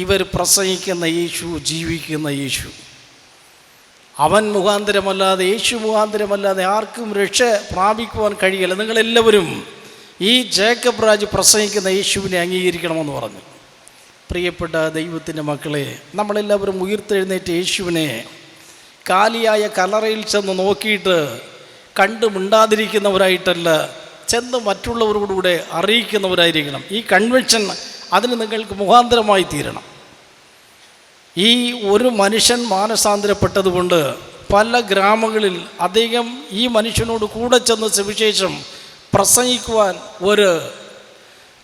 ഇവർ പ്രസംഗിക്കുന്ന യേശു ജീവിക്കുന്ന യേശു. അവൻ മുഖാന്തരമല്ലാതെ യേശു മുഖാന്തരമല്ലാതെ ആർക്കും രക്ഷ പ്രാപിക്കുവാൻ കഴിയില്ല. നിങ്ങളെല്ലാവരും ഈ ജേക്കബ് രാജ് പ്രസംഗിക്കുന്ന യേശുവിനെ അംഗീകരിക്കണമെന്ന് പറഞ്ഞു. പ്രിയപ്പെട്ട ദൈവത്തിൻ്റെ മക്കളെ, നമ്മളെല്ലാവരും ഉയിർത്തെഴുന്നേറ്റ യേശുവിനെ കാലിയായ കല്ലറയിൽ ചെന്ന് നോക്കിയിട്ട് കണ്ടു മിണ്ടാതിരിക്കുന്നവരായിട്ടല്ല, ചെന്ന് മറ്റുള്ളവരോടുകൂടെ അറിയിക്കുന്നവരായിരിക്കണം. ഈ കൺവെൻഷൻ അതിന് നിങ്ങൾക്ക് മുഖാന്തരമായി തീരണം. ഈ ഒരു മനുഷ്യൻ മാനസാന്തരപ്പെട്ടതുകൊണ്ട് പല ഗ്രാമങ്ങളിൽ അദ്ദേഹം ഈ മനുഷ്യനോട് കൂടെ ചെന്ന് സുവിശേഷം പ്രസംഗിക്കുവാൻ ഒരു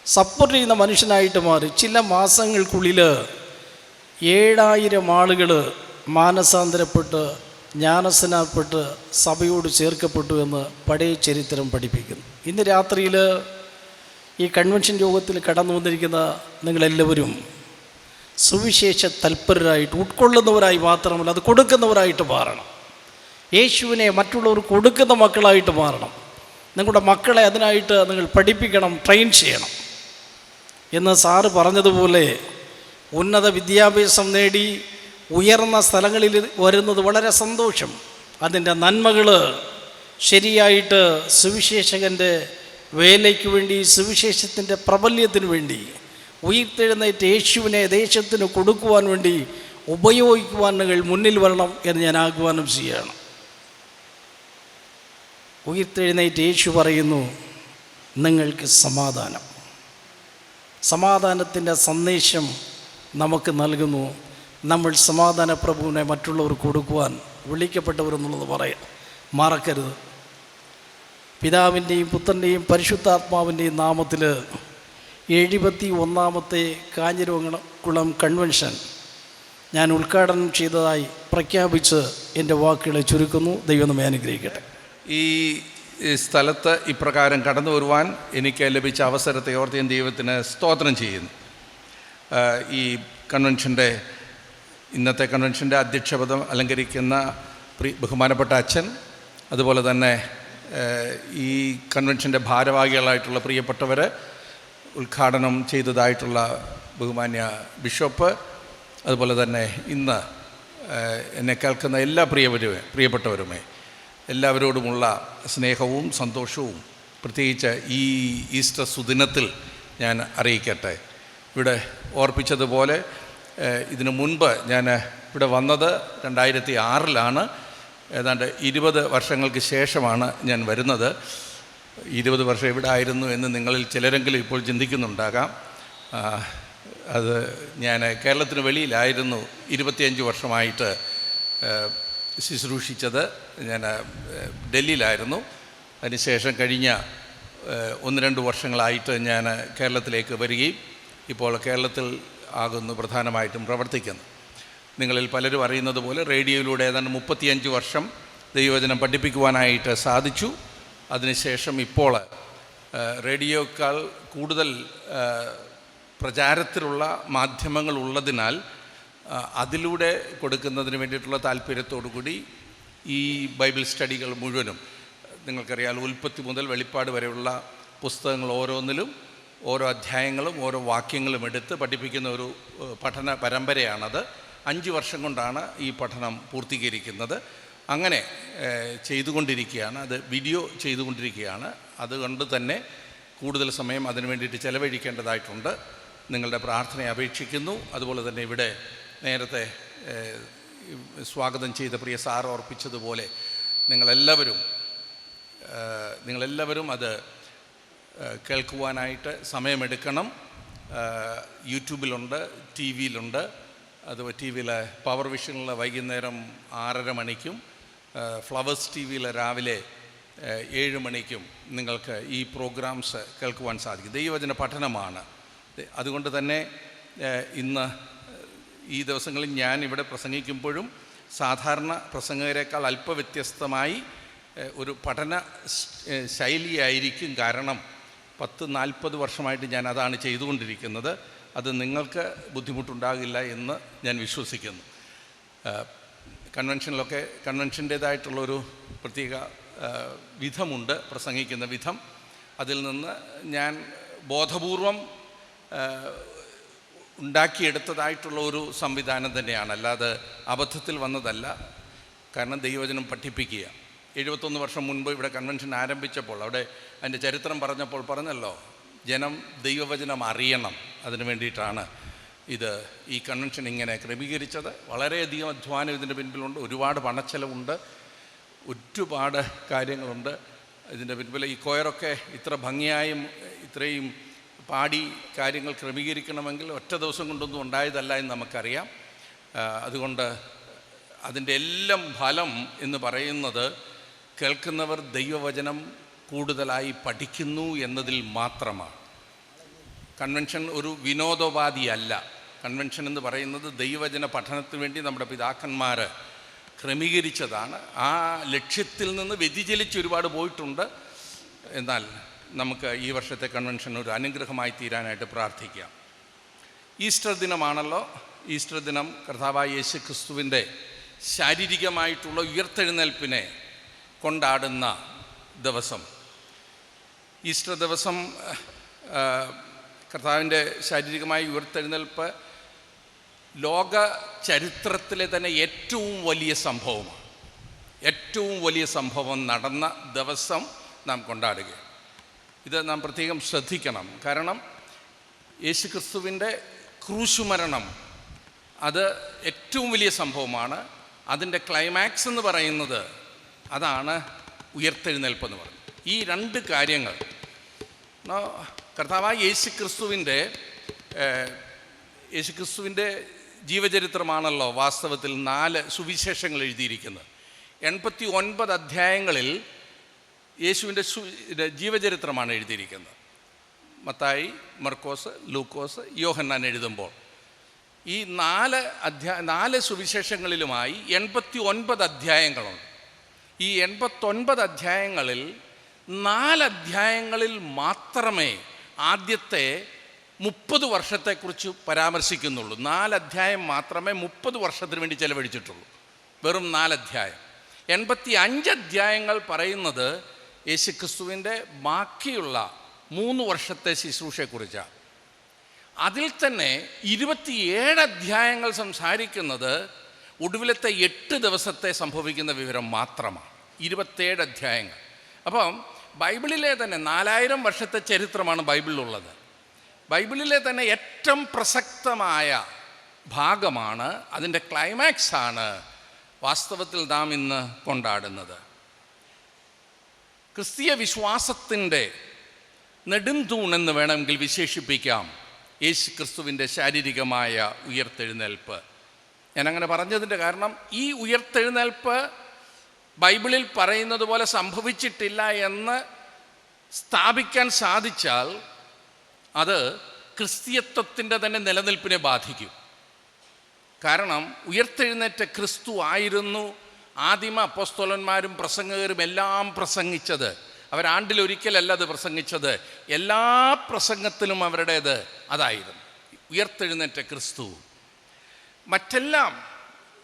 സപ്പോർട്ട് ചെയ്യുന്ന മനുഷ്യനായിട്ട് മാറി. ചില മാസങ്ങൾക്കുള്ളിൽ 7000 ആളുകൾ മാനസാന്തരപ്പെട്ട് ജ്ഞാനസ്നാനപ്പെട്ട് സഭയോട് ചേർക്കപ്പെട്ടു എന്ന് പഴയ ചരിത്രം പഠിപ്പിക്കുന്നു. ഇന്ന് രാത്രിയിൽ ഈ കൺവെൻഷൻ യോഗത്തിൽ കടന്നു വന്നിരിക്കുന്ന നിങ്ങളെല്ലാവരും സുവിശേഷ തൽപരരായിട്ട് ഉൾക്കൊള്ളുന്നവരായി മാത്രമല്ല അത് കൊടുക്കുന്നവരായിട്ട് മാറണം. യേശുവിനെ മറ്റുള്ളവർക്ക് കൊടുക്കുന്ന മക്കളായിട്ട് മാറണം. നിങ്ങളുടെ മക്കളെ അതിനായിട്ട് നിങ്ങൾ പഠിപ്പിക്കണം, ട്രെയിൻ ചെയ്യണം. എന്ന് സാറ് പറഞ്ഞതുപോലെ ഉന്നത വിദ്യാഭ്യാസം നേടി ഉയർന്ന സ്ഥലങ്ങളിൽ വരുന്നത് വളരെ സന്തോഷം. അതിൻ്റെ നന്മകൾ ശരിയായിട്ട് സുവിശേഷകൻ്റെ വേലയ്ക്ക് വേണ്ടി സുവിശേഷത്തിൻ്റെ പ്രബല്യത്തിന് വേണ്ടി ഉയർത്തെഴുന്നേറ്റ് യേശുവിനെ ദേശത്തിന് കൊടുക്കുവാൻ വേണ്ടി ഉപയോഗിക്കുവാൻ നിങ്ങൾ മുന്നിൽ വരണം എന്ന് ഞാൻ ആഹ്വാനം ചെയ്യുകയാണ്. ഉയർത്തെഴുന്നേറ്റ് യേശു പറയുന്നു, നിങ്ങൾക്ക് സമാധാനത്തിൻ്റെ സന്ദേശം നമുക്ക് നൽകുന്നു. നമ്മൾ സമാധാന പ്രഭുവിനെ മറ്റുള്ളവർക്ക് കൊടുക്കുവാൻ വിളിക്കപ്പെട്ടവരെന്നുള്ളത് പറയാം, മറക്കരുത്. പിതാവിൻ്റെയും പുത്രൻ്റെയും പരിശുദ്ധാത്മാവിൻ്റെയും നാമത്തിൽ 71ാമത്തെ കാഞ്ഞിരകുളം കൺവെൻഷൻ ഞാൻ ഉദ്ഘാടനം ചെയ്തതായി പ്രഖ്യാപിച്ച് എൻ്റെ വാക്കുകളെ ചുരുക്കുന്നു. ദൈവം നമ്മെ അനുഗ്രഹിക്കട്ടെ. ഈ സ്ഥലത്ത് ഇപ്രകാരം കടന്നു വരുവാൻ എനിക്ക് ലഭിച്ച അവസരത്തെ ഓർത്ത് ഞാൻ ദൈവത്തിന് സ്തോത്രം ചെയ്യുന്നു. ഈ ഇന്നത്തെ കൺവെൻഷൻ്റെ അധ്യക്ഷപദം അലങ്കരിക്കുന്ന ബഹുമാനപ്പെട്ട അച്ഛൻ, അതുപോലെ തന്നെ ഈ കൺവെൻഷൻ്റെ ഭാരവാഹികളായിട്ടുള്ള പ്രിയപ്പെട്ടവർ, ഉദ്ഘാടനം ചെയ്തതായിട്ടുള്ള ബഹുമാന്യ ബിഷപ്പ്, അതുപോലെ തന്നെ ഇന്ന് എന്നെ കേൾക്കുന്ന എല്ലാ പ്രിയപ്പെട്ടവരുമേ, എല്ലാവരോടുമുള്ള സ്നേഹവും സന്തോഷവും പ്രത്യേകിച്ച് ഈ ഈസ്റ്റർ സുദിനത്തിൽ ഞാൻ അറിയിക്കട്ടെ. ഇവിടെ ഓർപ്പിച്ചതുപോലെ ഇതിനു മുൻപ് ഞാൻ ഇവിടെ വന്നത് 2006 ഏതാണ്ട് 20 വർഷങ്ങൾക്ക് ശേഷമാണ് ഞാൻ വരുന്നത്. 20 വർഷം ഇവിടെ ആയിരുന്നു എന്ന് നിങ്ങളിൽ ചിലരെങ്കിലും ഇപ്പോൾ ചിന്തിക്കുന്നുണ്ടാകാം. അത് ഞാൻ കേരളത്തിന് വെളിയിലായിരുന്നു 25 വർഷമായിട്ട് ശുശ്രൂഷിച്ചത്. ഞാൻ ഡൽഹിയിലായിരുന്നു. അതിനുശേഷം കഴിഞ്ഞ 1-2 വർഷങ്ങളായിട്ട് ഞാൻ കേരളത്തിലേക്ക് വരികയും ഇപ്പോൾ കേരളത്തിൽ ആകുന്നു പ്രധാനമായിട്ടും പ്രവർത്തിക്കുന്നു. നിങ്ങളിൽ പലരും അറിയുന്നത് പോലെ റേഡിയോയിലൂടെ ഏതാണ്ട് 35 വർഷം ദൈവവചനം പഠിപ്പിക്കുവാനായിട്ട് സാധിച്ചു. അതിനുശേഷം ഇപ്പോൾ റേഡിയോക്കാൾ കൂടുതൽ പ്രചാരത്തിലുള്ള മാധ്യമങ്ങൾ ഉള്ളതിനാൽ അതിലൂടെ കൊടുക്കുന്നതിന് വേണ്ടിയിട്ടുള്ള താല്പര്യത്തോടു കൂടി ഈ ബൈബിൾ സ്റ്റഡികൾ മുഴുവനും, നിങ്ങൾക്കറിയാം, ഉൽപ്പത്തി മുതൽ വെളിപ്പാട് വരെയുള്ള പുസ്തകങ്ങൾ ഓരോന്നിലും ഓരോ അധ്യായങ്ങളും ഓരോ വാക്യങ്ങളും എടുത്ത് പഠിപ്പിക്കുന്ന ഒരു പഠന പരമ്പരയാണത്. 5 വർഷം കൊണ്ടാണ് ഈ പഠനം പൂർത്തീകരിക്കുന്നത്. അങ്ങനെ ചെയ്തുകൊണ്ടിരിക്കുകയാണ്, അത് വീഡിയോ ചെയ്തുകൊണ്ടിരിക്കുകയാണ്. അതുകൊണ്ട് തന്നെ കൂടുതൽ സമയം അതിനു വേണ്ടിയിട്ട് ചെലവഴിക്കേണ്ടതായിട്ടുണ്ട്. നിങ്ങളുടെ പ്രാർത്ഥനയെ അപേക്ഷിക്കുന്നു. അതുപോലെ തന്നെ ഇവിടെ നേരത്തെ സ്വാഗതം ചെയ്ത പ്രിയ സാർ ഓർപ്പിച്ചതുപോലെ നിങ്ങളെല്ലാവരും അത് കേൾക്കുവാനായിട്ട് സമയമെടുക്കണം. യൂട്യൂബിലുണ്ട്, ടി വിയിലുണ്ട്. അത് ടി വിയിലെ പവർ വിഷനിൽ വൈകുന്നേരം 6:30 മണിക്കും ഫ്ലവേഴ്സ് ടി വിയിൽ രാവിലെ 7 മണിക്കും നിങ്ങൾക്ക് ഈ പ്രോഗ്രാംസ് കേൾക്കുവാൻ സാധിക്കും. ദൈവവചന പഠനമാണ്. അതുകൊണ്ട് തന്നെ ഇന്ന് ഈ ദിവസങ്ങളിൽ ഞാൻ ഇവിടെ പ്രസംഗിക്കുമ്പോഴും സാധാരണ പ്രസംഗകരെക്കാൾ അല്പ വ്യത്യസ്തമായി ഒരു പഠന ശൈലിയായിരിക്കും. കാരണം 10-40 വർഷമായിട്ട് ഞാൻ അതാണ് ചെയ്തുകൊണ്ടിരിക്കുന്നത്. അത് നിങ്ങൾക്ക് ബുദ്ധിമുട്ടുണ്ടാകില്ല എന്ന് ഞാൻ വിശ്വസിക്കുന്നു. കൺവെൻഷൻ്റേതായിട്ടുള്ളൊരു പ്രത്യേക വിധമുണ്ട്, പ്രസംഗിക്കുന്ന വിധം. അതിൽ നിന്ന് ഞാൻ ബോധപൂർവം ഉണ്ടാക്കിയെടുത്തതായിട്ടുള്ള ഒരു സംവിധാനം തന്നെയാണ്, അല്ലാതെ അബദ്ധത്തിൽ വന്നതല്ല. കാരണം ദൈവവചനം പഠിപ്പിക്കുക. 71 വർഷം മുൻപ് ഇവിടെ കൺവെൻഷൻ ആരംഭിച്ചപ്പോൾ അവിടെ അതിൻ്റെ ചരിത്രം പറഞ്ഞപ്പോൾ പറഞ്ഞല്ലോ, ജനം ദൈവവചനം അറിയണം. അതിനു വേണ്ടിയിട്ടാണ് ഈ കൺവെൻഷൻ ഇങ്ങനെ ക്രമീകരിച്ചത്. വളരെയധികം അധ്വാനം ഇതിൻ്റെ പിൻപിലുണ്ട്. ഒരുപാട് പണച്ചെലവുണ്ട്, ഒരുപാട് കാര്യങ്ങളുണ്ട് ഇതിൻ്റെ പിൻപിൽ. ഈ കൊയറൊക്കെ ഇത്ര ഭംഗിയായും ഇത്രയും പാടി കാര്യങ്ങൾ ക്രമീകരിക്കണമെങ്കിൽ ഒറ്റ ദിവസം കൊണ്ടൊന്നും ഉണ്ടായതല്ല എന്ന് നമുക്കറിയാം. അതുകൊണ്ട് അതിൻ്റെ എല്ലാം ഫലം എന്ന് പറയുന്നത് കേൾക്കുന്നവർ ദൈവവചനം കൂടുതലായി പഠിക്കുന്നു എന്നതിൽ മാത്രമാണ്. കൺവെൻഷൻ ഒരു വിനോദോപാധിയല്ല. കൺവെൻഷൻ എന്ന് പറയുന്നത് ദൈവവചന പഠനത്തിന് വേണ്ടി നമ്മുടെ പിതാക്കന്മാർ ക്രമീകരിച്ചതാണ്. ആ ലക്ഷ്യത്തിൽ നിന്ന് വ്യതിചലിച്ച് ഒരുപാട് പോയിട്ടുണ്ട്. എന്നാൽ നമുക്ക് ഈ വർഷത്തെ കൺവെൻഷൻ ഒരു അനുഗ്രഹമായി തീരാനായിട്ട് പ്രാർത്ഥിക്കാം. ഈസ്റ്റർ ദിനമാണല്ലോ. ഈസ്റ്റർ ദിനം കർത്താവായ യേശു ക്രിസ്തുവിൻ്റെ ശാരീരികമായിട്ടുള്ള ഉയർത്തെഴുന്നേൽപ്പിനെ കൊണ്ടാടുന്ന ദിവസം. ഈസ്റ്റർ ദിവസം കർത്താവിൻ്റെ ശാരീരികമായ ഉയർത്തെഴുന്നേൽപ്പ് ലോക ചരിത്രത്തിലെ തന്നെ ഏറ്റവും വലിയ സംഭവമാണ്. ഏറ്റവും വലിയ സംഭവം നടന്ന ദിവസം നാം കൊണ്ടാടുക. ഇത് നാം പ്രത്യേകം ശ്രദ്ധിക്കണം. കാരണം യേശുക്രിസ്തുവിൻ്റെ ക്രൂശുമരണം അത് ഏറ്റവും വലിയ സംഭവമാണ്. അതിൻ്റെ ക്ലൈമാക്സ് എന്ന് പറയുന്നത് അതാണ് ഉയർത്തെഴുന്നേൽപ്പെന്ന് പറയുന്നത്. ഈ രണ്ട് കാര്യങ്ങൾ കർത്താവായ യേശുക്രിസ്തുവിൻ്റെ ജീവചരിത്രമാണല്ലോ വാസ്തവത്തിൽ 4 സുവിശേഷങ്ങൾ എഴുതിയിരിക്കുന്നത്. 89 അധ്യായങ്ങളിൽ യേശുവിൻ്റെ ജീവചരിത്രമാണ് എഴുതിയിരിക്കുന്നത്. മത്തായി, മർക്കോസ്, ലൂക്കോസ്, യോഹന്നാൻ എഴുതുമ്പോൾ ഈ 4 സുവിശേഷങ്ങളിലുമായി 89 അധ്യായങ്ങളുണ്ട്. ഈ 89 അധ്യായങ്ങളിൽ 4 അധ്യായങ്ങളിൽ മാത്രമേ ആദ്യത്തെ 30 വർഷത്തെക്കുറിച്ച് പരാമർശിക്കുന്നുള്ളൂ. 4 അധ്യായം മാത്രമേ 30 വർഷത്തിന് വേണ്ടി ചെലവഴിച്ചിട്ടുള്ളൂ. വെറും 4 അധ്യായം. 85 അധ്യായങ്ങൾ പറയുന്നത് യേശുക്രിസ്തുവിൻ്റെ ബാക്കിയുള്ള 3 വർഷത്തെ ശുശ്രൂഷയെക്കുറിച്ചാണ്. അതിൽ തന്നെ 27 അധ്യായങ്ങൾ സംസാരിക്കുന്നത് ഒടുവിലത്തെ 8 ദിവസത്തെ സംഭവിക്കുന്ന വിവരം മാത്രമാണ്. 27 അധ്യായങ്ങൾ. അപ്പം ബൈബിളിലെ തന്നെ 4000 വർഷത്തെ ചരിത്രമാണ് ബൈബിളിലുള്ളത്. ബൈബിളിലെ തന്നെ ഏറ്റവും പ്രസക്തമായ ഭാഗമാണ്, അതിൻ്റെ ക്ലൈമാക്സാണ് വാസ്തവത്തിൽ നാം ഇന്ന് കൊണ്ടാടുന്നത്. ക്രിസ്തീയ വിശ്വാസത്തിൻ്റെ നെടുംതൂൺ എന്ന് വേണമെങ്കിൽ വിശേഷിപ്പിക്കാം യേശു ക്രിസ്തുവിൻ്റെ ശാരീരികമായ ഉയർത്തെഴുന്നേൽപ്പ്. ഞാനങ്ങനെ പറഞ്ഞതിൻ്റെ കാരണം, ഈ ഉയർത്തെഴുന്നേൽപ്പ് ബൈബിളിൽ പറയുന്നത് പോലെ സംഭവിച്ചിട്ടില്ല എന്ന് സ്ഥാപിക്കാൻ സാധിച്ചാൽ അത് ക്രിസ്തീയത്വത്തിൻ്റെ തന്നെ നിലനിൽപ്പിനെ ബാധിക്കും. കാരണം ഉയർത്തെഴുന്നേറ്റ ക്രിസ്തു ആയിരുന്നു ആദിമ അപ്പോസ്തലന്മാരും പ്രസംഗകരും എല്ലാം പ്രസംഗിച്ചത്. അവരാണ്ടിലൊരിക്കലല്ല അത് പ്രസംഗിച്ചത്, എല്ലാ പ്രസംഗത്തിലും അവരുടേത് അതായിരുന്നു, ഉയർത്തെഴുന്നേറ്റ ക്രിസ്തു. മറ്റെല്ലാം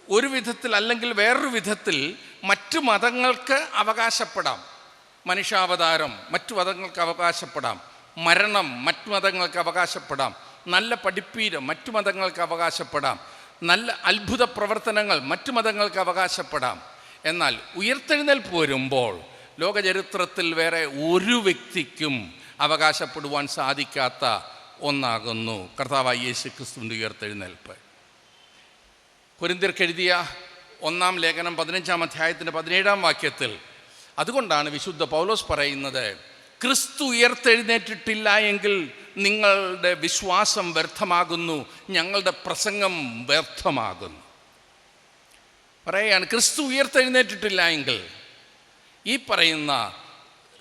ഒരു വിധത്തിൽ അല്ലെങ്കിൽ വേറൊരു വിധത്തിൽ മറ്റു മതങ്ങൾക്ക് അവകാശപ്പെടാം. മനുഷ്യാവതാരം മറ്റു മതങ്ങൾക്ക് അവകാശപ്പെടാം, മരണം മറ്റു മതങ്ങൾക്ക് അവകാശപ്പെടാം, നല്ല പഠിപ്പീര് മറ്റു മതങ്ങൾക്ക് അവകാശപ്പെടാം, നല്ല അത്ഭുത പ്രവർത്തനങ്ങൾ മറ്റു മതങ്ങൾക്ക് അവകാശപ്പെടാം. എന്നാൽ ഉയർത്തെഴുന്നേൽപ്പ് വരുമ്പോൾ ലോകചരിത്രത്തിൽ വേറെ ഒരു വ്യക്തിക്കും അവകാശപ്പെടുവാൻ സാധിക്കാത്ത ഒന്നാകുന്നു കർത്താവായ യേശു ക്രിസ്തുവിൻ്റെ ഉയർത്തെഴുന്നേൽപ്പ്. കൊരിന്ത്യർക്കെഴുതിയ 1-ാം ലേഖനം 15-ാം അധ്യായത്തിൻ്റെ 17-ാം വാക്യത്തിൽ അതുകൊണ്ടാണ് വിശുദ്ധ പൗലോസ് പറയുന്നത്, ക്രിസ്തു ഉയർത്തെഴുന്നേറ്റിട്ടില്ല എങ്കിൽ നിങ്ങളുടെ വിശ്വാസം വ്യർത്ഥമാകുന്നു, ഞങ്ങളുടെ പ്രസംഗം വ്യർത്ഥമാകുന്നു. പറയുകയാണ്, ക്രിസ്തു ഉയർത്തെഴുന്നേറ്റിട്ടില്ല എങ്കിൽ ഈ പറയുന്ന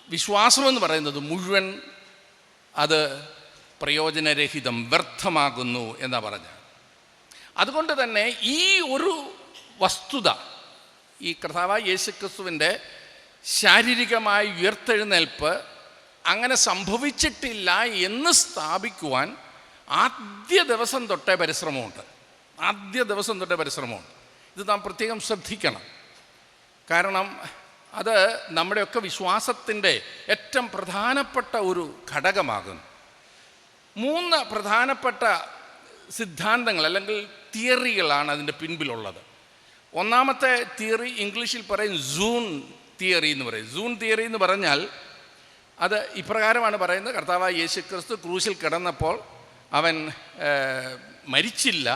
വിശ്വാസമെന്ന് പറയുന്നത് മുഴുവൻ അത് പ്രയോജനരഹിതം, വ്യർത്ഥമാകുന്നു എന്നാ പറഞ്ഞ. അതുകൊണ്ട് തന്നെ ഈ ഒരു വസ്തുത, ഈ കർത്താവായ യേശുക്രിസ്തുവിൻ്റെ ശാരീരികമായ ഉയർത്തെഴുന്നേൽപ്പ് അങ്ങനെ സംഭവിച്ചിട്ടില്ല എന്ന് സ്ഥാപിക്കുവാൻ ആദ്യ ദിവസം തൊട്ടേ പരിശ്രമമുണ്ട്. ഇത് നാം പ്രത്യേകം ശ്രദ്ധിക്കണം. കാരണം അത് നമ്മുടെയൊക്കെ വിശ്വാസത്തിൻ്റെ ഏറ്റവും പ്രധാനപ്പെട്ട ഒരു ഘടകമാകുന്നു. 3 പ്രധാനപ്പെട്ട സിദ്ധാന്തങ്ങൾ അല്ലെങ്കിൽ തിയറികളാണ് അതിൻ്റെ പിൻപിലുള്ളത്. ഒന്നാമത്തെ തിയറി ഇംഗ്ലീഷിൽ പറയും സൂൺ തിയറി എന്ന് പറയും. സൂൺ തിയറി എന്ന് പറഞ്ഞാൽ അത് ഇപ്രകാരമാണ് പറയുന്നത്, കർത്താവായ യേശുക്രിസ്തു ക്രൂശിൽ കിടന്നപ്പോൾ അവൻ മരിച്ചില്ല,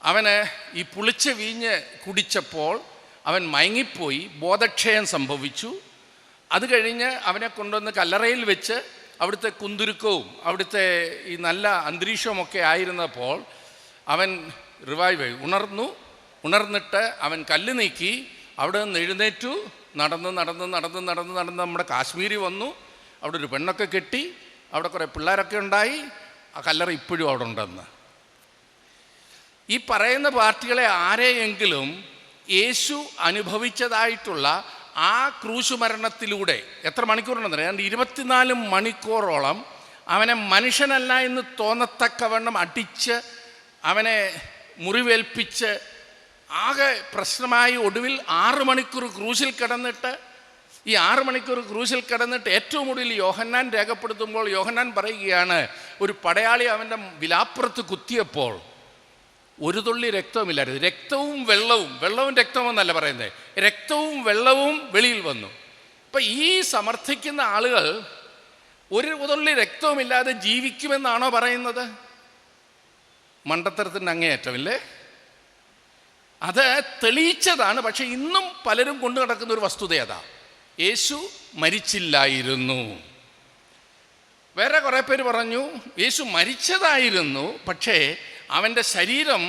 അവന് ഈ പുളിച്ച വീഞ്ഞ് കുടിച്ചപ്പോൾ അവൻ മയങ്ങിപ്പോയി, ബോധക്ഷയം സംഭവിച്ചു. അത് കഴിഞ്ഞ് അവനെ കൊണ്ടുവന്ന് കല്ലറയിൽ വെച്ച് അവിടുത്തെ കുന്തുരുക്കവും അവിടുത്തെ ഈ നല്ല അന്തരീക്ഷമൊക്കെ ആയിരുന്നപ്പോൾ അവൻ റിവൈവ് ഉണർന്നിട്ട് അവൻ കല്ല് നീക്കി അവിടെ നിന്ന് എഴുന്നേറ്റു, നടന്ന് നമ്മുടെ കാശ്മീരി വന്നു. അവിടെ ഒരു പെണ്ണൊക്കെ കെട്ടി, അവിടെ കുറേ പിള്ളേരൊക്കെ ഉണ്ടായി. ആ കല്ലറ ഇപ്പോഴും അവിടെ ഉണ്ടെന്ന്. ഈ പറയുന്ന പാർട്ടികളെ ആരെയെങ്കിലും യേശു അനുഭവിച്ചതായിട്ടുള്ള ആ ക്രൂശുമരണത്തിലൂടെ എത്ര മണിക്കൂറുണ്ടെന്ന് അറിയാം, 24 മണിക്കൂറോളം അവനെ മനുഷ്യനല്ല എന്ന് തോന്നത്തക്കവണ്ണം അടിച്ച് അവനെ മുറിവേൽപ്പിച്ച് ആകെ പ്രശ്നമായി ഒടുവിൽ 6 മണിക്കൂർ ക്രൂശിൽ കിടന്നിട്ട്, ഈ 6 മണിക്കൂർ ക്രൂശിൽ കിടന്നിട്ട് ഏറ്റവും ഒടുവിൽ യോഹന്നാൻ രേഖപ്പെടുത്തുമ്പോൾ യോഹന്നാൻ പറയുകയാണ്, ഒരു പടയാളി അവൻ്റെ വിലാപ്പുറത്ത് കുത്തിയപ്പോൾ ഒരു തുള്ളി രക്തവുമില്ലായിരുന്നു. രക്തവും വെള്ളവും രക്തമെന്നല്ല പറയുന്നത്, രക്തവും വെള്ളവും വെളിയിൽ വന്നു. അപ്പം ഈ സമർത്ഥിക്കുന്ന ആളുകൾ ഒരു തുള്ളി രക്തവുമില്ലാതെ ജീവിക്കുമെന്നാണോ പറയുന്നത്? മണ്ടത്തരത്തിൻ്റെ അങ്ങേയറ്റമില്ലേ? അത് തെളിയിച്ചതാണ്. പക്ഷെ ഇന്നും പലരും കൊണ്ടു നടക്കുന്ന ഒരു വസ്തുത അതാ, യേശു മരിച്ചില്ലായിരുന്നു. വേറെ കുറേ പേര് പറഞ്ഞു യേശു മരിച്ചതായിരുന്നു, പക്ഷേ അവൻ്റെ ശരീരം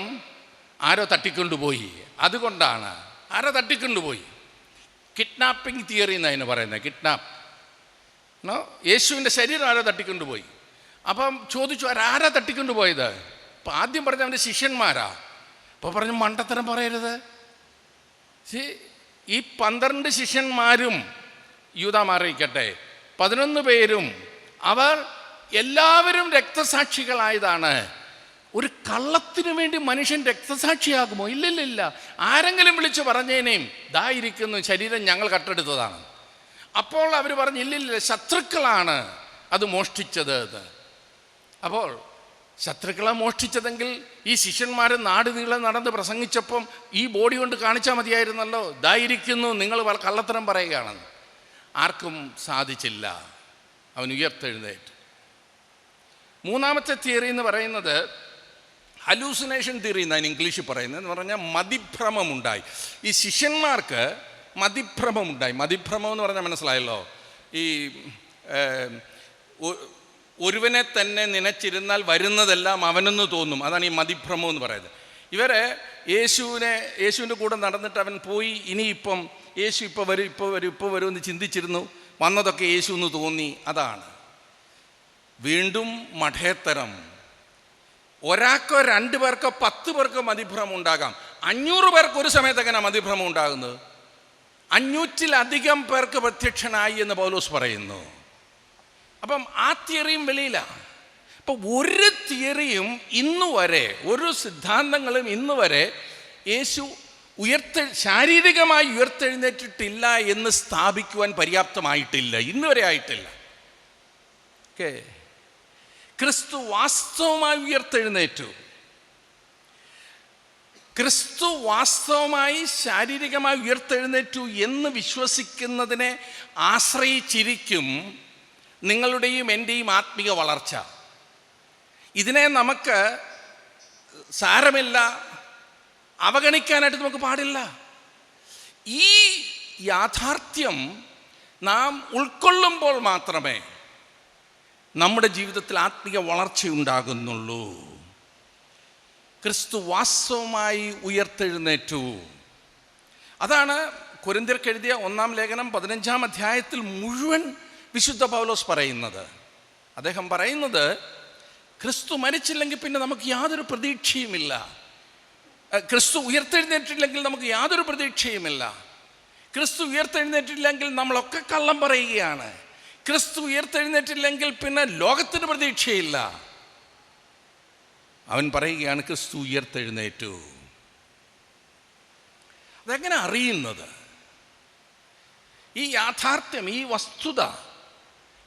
ആരോ തട്ടിക്കൊണ്ടുപോയി. അതുകൊണ്ടാണ്. ആരോ തട്ടിക്കൊണ്ടുപോയി. കിഡ്നാപ്പിംഗ് തിയറി എന്നതിന് പറയുന്നത്. കിഡ്നാപ്പ് യേശുവിൻ്റെ ശരീരം ആരോ തട്ടിക്കൊണ്ടുപോയി. അപ്പം ചോദിച്ചു ആരാ തട്ടിക്കൊണ്ടുപോയത്? അപ്പം ആദ്യം പറഞ്ഞ അവൻ്റെ ശിഷ്യന്മാരാ. അപ്പോൾ പറഞ്ഞു മണ്ടത്തരം പറയരുത്. ഈ 12 ശിഷ്യന്മാരും യൂദാമാറിയിക്കട്ടെ 11 പേരും അവർ എല്ലാവരും രക്തസാക്ഷികളായതാണ്. ഒരു കള്ളത്തിനു വേണ്ടി മനുഷ്യൻ രക്തസാക്ഷിയാകുമോ? ഇല്ലില്ല. ആരെങ്കിലും വിളിച്ച് പറഞ്ഞേനേയും ദാ ഇരിക്കുന്നു ശരീരം ഞങ്ങൾ കട്ടെടുത്തതാണ്. അപ്പോൾ അവർ പറഞ്ഞു ഇല്ലില്ല, ശത്രുക്കളാണ് അത് മോഷ്ടിച്ചത് എന്ന്. അപ്പോൾ ശത്രുക്കളെ മോഷ്ടിച്ചതെങ്കിൽ ഈ ശിഷ്യന്മാർ നാട് നീളം നടന്ന് പ്രസംഗിച്ചപ്പം ഈ ബോഡി കൊണ്ട് കാണിച്ചാൽ മതിയായിരുന്നല്ലോ, ഇതായിരിക്കുന്നു നിങ്ങൾ കള്ളത്തരം പറയുകയാണെന്ന്. ആർക്കും സാധിച്ചില്ല. അവൻ ഉയർത്തെഴുന്നേറ്റ്. മൂന്നാമത്തെ തിയറി എന്ന് പറയുന്നത് ഹലൂസിനേഷൻ തിയറി എന്നാണ് ഇംഗ്ലീഷിൽ പറയുന്നത്. എന്ന് പറഞ്ഞാൽ മതിഭ്രമമുണ്ടായി. ഈ ശിഷ്യന്മാർക്ക് മതിഭ്രമമുണ്ടായി. മതിഭ്രമം എന്ന് പറഞ്ഞാൽ മനസ്സിലായല്ലോ, ഈ ഒരുവനെ തന്നെ നനച്ചിരുന്നാൽ വരുന്നതെല്ലാം അവനെന്ന് തോന്നും. അതാണ് ഈ മതിഭ്രമം എന്ന് പറയുന്നത്. ഇവരെ യേശുവിൻ്റെ കൂടെ നടന്നിട്ട് അവൻ പോയി, ഇനിയിപ്പം യേശു ഇപ്പോൾ വരും എന്ന് ചിന്തിച്ചിരുന്നു. വന്നതൊക്കെ യേശു എന്ന് തോന്നി. അതാണ് വീണ്ടും മഠേത്തരം. ഒരാൾക്കോ 2 പേർക്കോ 10 പേർക്കോ മതിഭ്രമം ഉണ്ടാകാം. 500 പേർക്ക് ഒരു സമയത്ത് എങ്ങനെ മതിഭ്രമം ഉണ്ടാകുന്നത്? 500-ലധികം പേർക്ക് പ്രത്യക്ഷനായി എന്ന് പൗലോസ് പറയുന്നു. അപ്പം ആ തിയറിയും വെളിയിലാണ്. അപ്പം ഒരു തിയറിയും ഇന്നുവരെ, ഒരു സിദ്ധാന്തങ്ങളും ഇന്നുവരെ യേശു ശാരീരികമായി ഉയർത്തെഴുന്നേറ്റിട്ടില്ല എന്ന് സ്ഥാപിക്കുവാൻ പര്യാപ്തമായിട്ടില്ല. ഇന്നുവരെ ആയിട്ടില്ല. ഓക്കെ, ക്രിസ്തു വാസ്തവമായി ഉയർത്തെഴുന്നേറ്റു. ക്രിസ്തു വാസ്തവമായി ശാരീരികമായി ഉയർത്തെഴുന്നേറ്റു എന്ന് വിശ്വസിക്കുന്നതിനെ ആശ്രയിച്ചിരിക്കും നിങ്ങളുടെയും എൻ്റെയും ആത്മീക വളർച്ച. ഇതിനെ നമുക്ക് സാരമില്ല, അവഗണിക്കാനായിട്ട് നമുക്ക് പാടില്ല. ഈ യാഥാർത്ഥ്യം നാം ഉൾക്കൊള്ളുമ്പോൾ മാത്രമേ നമ്മുടെ ജീവിതത്തിൽ ആത്മീക വളർച്ചയുണ്ടാകുന്നുള്ളൂ. ക്രിസ്തു വാസ്തവമായി ഉയർത്തെഴുന്നേറ്റു. അതാണ് കൊരിന്ത്യർക്ക് എഴുതിയ 1-ാം ലേഖനം 15-ാം അധ്യായത്തിൽ മുഴുവൻ വിശുദ്ധ പൗലോസ് പറയുന്നത്. അദ്ദേഹം പറയുന്നത് ക്രിസ്തു മരിച്ചില്ലെങ്കിൽ പിന്നെ നമുക്ക് യാതൊരു പ്രതീക്ഷയുമില്ല. ക്രിസ്തു ഉയർത്തെഴുന്നേറ്റില്ലെങ്കിൽ നമുക്ക് യാതൊരു പ്രതീക്ഷയുമില്ല. ക്രിസ്തു ഉയർത്തെഴുന്നേറ്റില്ലെങ്കിൽ നമ്മളൊക്കെ കള്ളം പറയുകയാണ്. ക്രിസ്തു ഉയർത്തെഴുന്നേറ്റില്ലെങ്കിൽ പിന്നെ ലോകത്തിന് പ്രതീക്ഷയില്ല. അവൻ പറയുകയാണ് ക്രിസ്തു ഉയർത്തെഴുന്നേറ്റു. അതെങ്ങനെ അറിയുന്നത്? ഈ യാഥാർത്ഥ്യം, ഈ വസ്തുത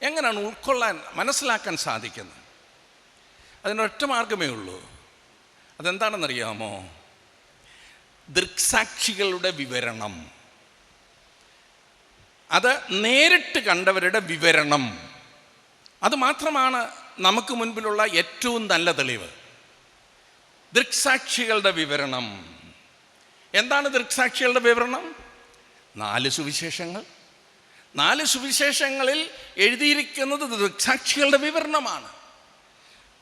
എങ്ങനെയാണ് ഉൾക്കൊള്ളാൻ, മനസ്സിലാക്കാൻ സാധിക്കുന്നത്? അതിനൊറ്റ മാർഗമേ ഉള്ളൂ. അതെന്താണെന്നറിയാമോ? ദൃക്സാക്ഷികളുടെ വിവരണം. അത് നേരിട്ട് കണ്ടവരുടെ വിവരണം. അത് മാത്രമാണ് നമുക്ക് മുൻപിലുള്ള ഏറ്റവും നല്ല തെളിവ്. ദൃക്സാക്ഷികളുടെ വിവരണം. എന്താണ് ദൃക്സാക്ഷികളുടെ വിവരണം? 4 സുവിശേഷങ്ങൾ. 4 സുവിശേഷങ്ങളിൽ എഴുതിയിരിക്കുന്നത് ദൃക്സാക്ഷികളുടെ വിവരണമാണ്.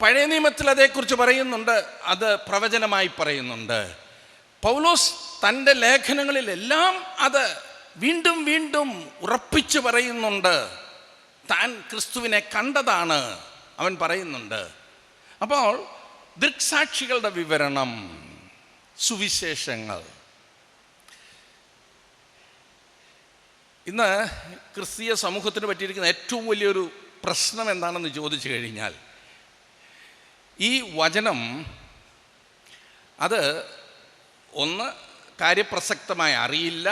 പഴയ നിയമത്തിൽ അതേക്കുറിച്ച് പറയുന്നുണ്ട്, അത് പ്രവചനമായി പറയുന്നുണ്ട്. പൗലോസ് തൻ്റെ ലേഖനങ്ങളിലെല്ലാം അത് വീണ്ടും വീണ്ടും ഉറപ്പിച്ചു പറയുന്നുണ്ട്. താൻ ക്രിസ്തുവിനെ കണ്ടതാണ് അവൻ പറയുന്നുണ്ട്. അപ്പോൾ ദൃക്സാക്ഷികളുടെ വിവരണം, സുവിശേഷങ്ങൾ. ഇന്ന് ക്രിസ്തീയ സമൂഹത്തിന് പറ്റിയിരിക്കുന്ന ഏറ്റവും വലിയൊരു പ്രശ്നം എന്താണെന്ന് ചോദിച്ചു കഴിഞ്ഞാൽ, ഈ വചനം അത് ഒന്ന് കാര്യപ്രസക്തമായി അറിയില്ല,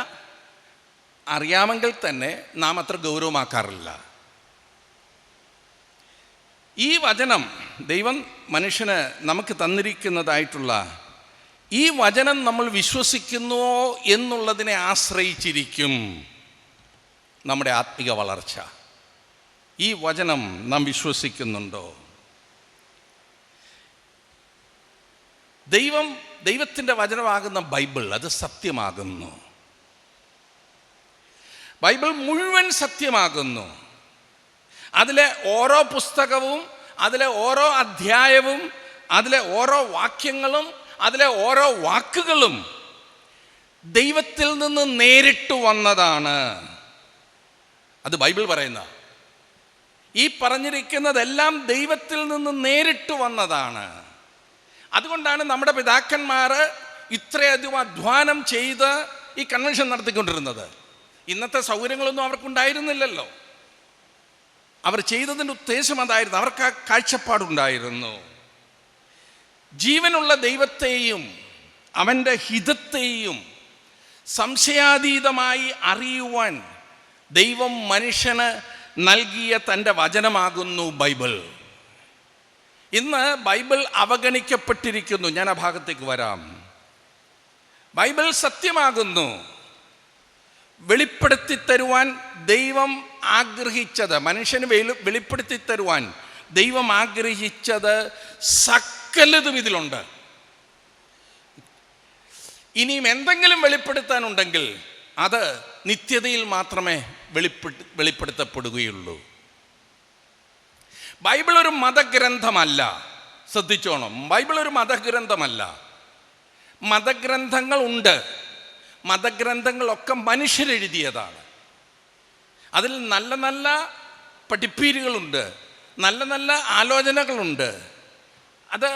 അറിയാമെങ്കിൽ തന്നെ നാം അത്ര ഗൗരവമാക്കാറില്ല. ഈ വചനം ദൈവം മനുഷ്യന് നമുക്ക് തന്നിരിക്കുന്നതായിട്ടുള്ള ഈ വചനം നമ്മൾ വിശ്വസിക്കുന്നുവോ എന്നുള്ളതിനെ ആശ്രയിച്ചിരിക്കും നമ്മുടെ ആത്മിക വളർച്ച. ഈ വചനം നാം വിശ്വസിക്കുന്നുണ്ടോ? ദൈവത്തിൻ്റെ വചനമാകുന്ന ബൈബിൾ അത് സത്യമാകുന്നു. ബൈബിൾ മുഴുവൻ സത്യമാകുന്നു. അതിലെ ഓരോ പുസ്തകവും, അതിലെ ഓരോ അധ്യായവും, അതിലെ ഓരോ വാക്യങ്ങളും, അതിലെ ഓരോ വാക്കുകളും ദൈവത്തിൽ നിന്ന് നേരിട്ട് വന്നതാണ്. അത് ബൈബിൾ പറയുന്ന ഈ പറഞ്ഞിരിക്കുന്നതെല്ലാം ദൈവത്തിൽ നിന്ന് നേരിട്ട് വന്നതാണ്. അതുകൊണ്ടാണ് നമ്മുടെ പിതാക്കന്മാർ ഇത്രയധികം അധ്വാനം ചെയ്ത് ഈ കൺവെൻഷൻ നടത്തിക്കൊണ്ടിരുന്നത്. ഇന്നത്തെ സൗകര്യങ്ങളൊന്നും അവർക്കുണ്ടായിരുന്നില്ലല്ലോ. അവർ ചെയ്തതിൻ്റെ ഉദ്ദേശം അതായിരുന്നു. അവർക്ക് ആ കാഴ്ചപ്പാടുണ്ടായിരുന്നു. ജീവനുള്ള ദൈവത്തെയും അവൻ്റെ ഹിതത്തെയും സംശയാതീതമായി അറിയുവാൻ ദൈവം മനുഷ്യന് നൽകിയ തൻ്റെ വചനമാകുന്നു ബൈബിൾ. ഇന്ന് ബൈബിൾ അവഗണിക്കപ്പെട്ടിരിക്കുന്നു. ഞാൻ ആ ഭാഗത്തേക്ക് വരാം. ബൈബിൾ സത്യമാകുന്നു. വെളിപ്പെടുത്തി തരുവാൻ ദൈവം ആഗ്രഹിച്ചത്, മനുഷ്യന് വെളിപ്പെടുത്തി തരുവാൻ ദൈവം ആഗ്രഹിച്ചത് സകലതും ഇതിലുണ്ട്. ഇനിയും എന്തെങ്കിലും വെളിപ്പെടുത്താനുണ്ടെങ്കിൽ അത് നിത്യതയിൽ മാത്രമേ വെളിപ്പെടുത്തപ്പെടുകയുള്ളൂ. ബൈബിൾ ഒരു മതഗ്രന്ഥമല്ല. ശ്രദ്ധിച്ചോണം, ബൈബിൾ ഒരു മതഗ്രന്ഥമല്ല. മതഗ്രന്ഥങ്ങളുണ്ട്. മതഗ്രന്ഥങ്ങളൊക്കെ മനുഷ്യരെഴുതിയതാണ്. അതിൽ നല്ല നല്ല പഠിപ്പീരുകളുണ്ട്, നല്ല നല്ല ആലോചനകളുണ്ട്. അത്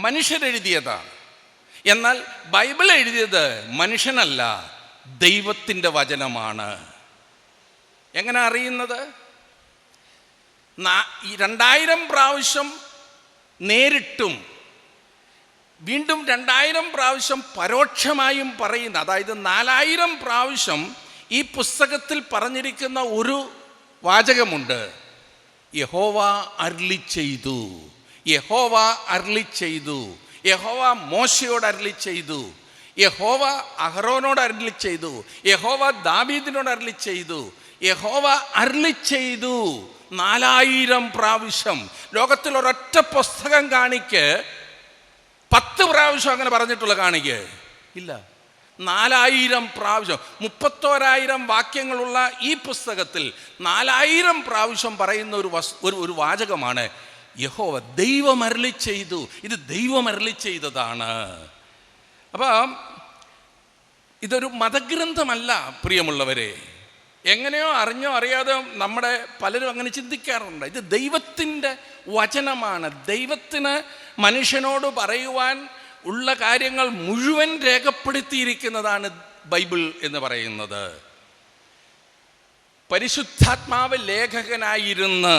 മനുഷ്യരെഴുതിയതാണ്. എന്നാൽ ബൈബിൾ എഴുതിയത് മനുഷ്യനല്ല, ദൈവത്തിൻ്റെ വചനമാണ്. എങ്ങനെ അറിയുന്നത്? 2000 പ്രാവശ്യം നേരിട്ടും വീണ്ടും 2000 പ്രാവശ്യം പരോക്ഷമായും പറയുന്ന, അതായത് 4000 പ്രാവശ്യം ഈ പുസ്തകത്തിൽ പറഞ്ഞിരിക്കുന്ന ഒരു വാചകമുണ്ട്. യഹോവ അരുളി ചെയ്തു, യഹോവ അരുളി ചെയ്തു, യഹോവ മോശയോട് അരുളി ചെയ്തു, യഹോവ അഹ്റോനോട് അരുളി ചെയ്തു, യഹോവ ദാവീദിനോട് അരുളി ചെയ്തു, യഹോവ അരുളി ചെയ്തു. 4000 പ്രാവശ്യം. ലോകത്തിൽ ഒരൊറ്റ പുസ്തകം കാണിക്ക് 10 പ്രാവശ്യം അങ്ങനെ പറഞ്ഞിട്ടുള്ള കാണിക്ക് ഇല്ല. 4000 പ്രാവശ്യം, 31,000 വാക്യങ്ങളുള്ള ഈ പുസ്തകത്തിൽ 4000 പ്രാവശ്യം പറയുന്ന ഒരു വാചകമാണ് യഹോവ. ദൈവം അരുളി ചെയ്തു. ഇത് ദൈവം അരുളി ചെയ്തതാണ്. അപ്പം ഇതൊരു മതഗ്രന്ഥമല്ല പ്രിയമുള്ളവരെ. എങ്ങനെയോ അറിഞ്ഞോ അറിയാതെ നമ്മുടെ പലരും അങ്ങനെ ചിന്തിക്കാറുണ്ട്. ഇത് ദൈവത്തിൻ്റെ വചനമാണ്. ദൈവത്തിന് മനുഷ്യനോട് പറയുവാൻ ഉള്ള കാര്യങ്ങൾ മുഴുവൻ രേഖപ്പെടുത്തിയിരിക്കുന്നതാണ് ബൈബിൾ എന്ന് പറയുന്നത്. പരിശുദ്ധാത്മാവ് ലേഖകനായിരുന്ന്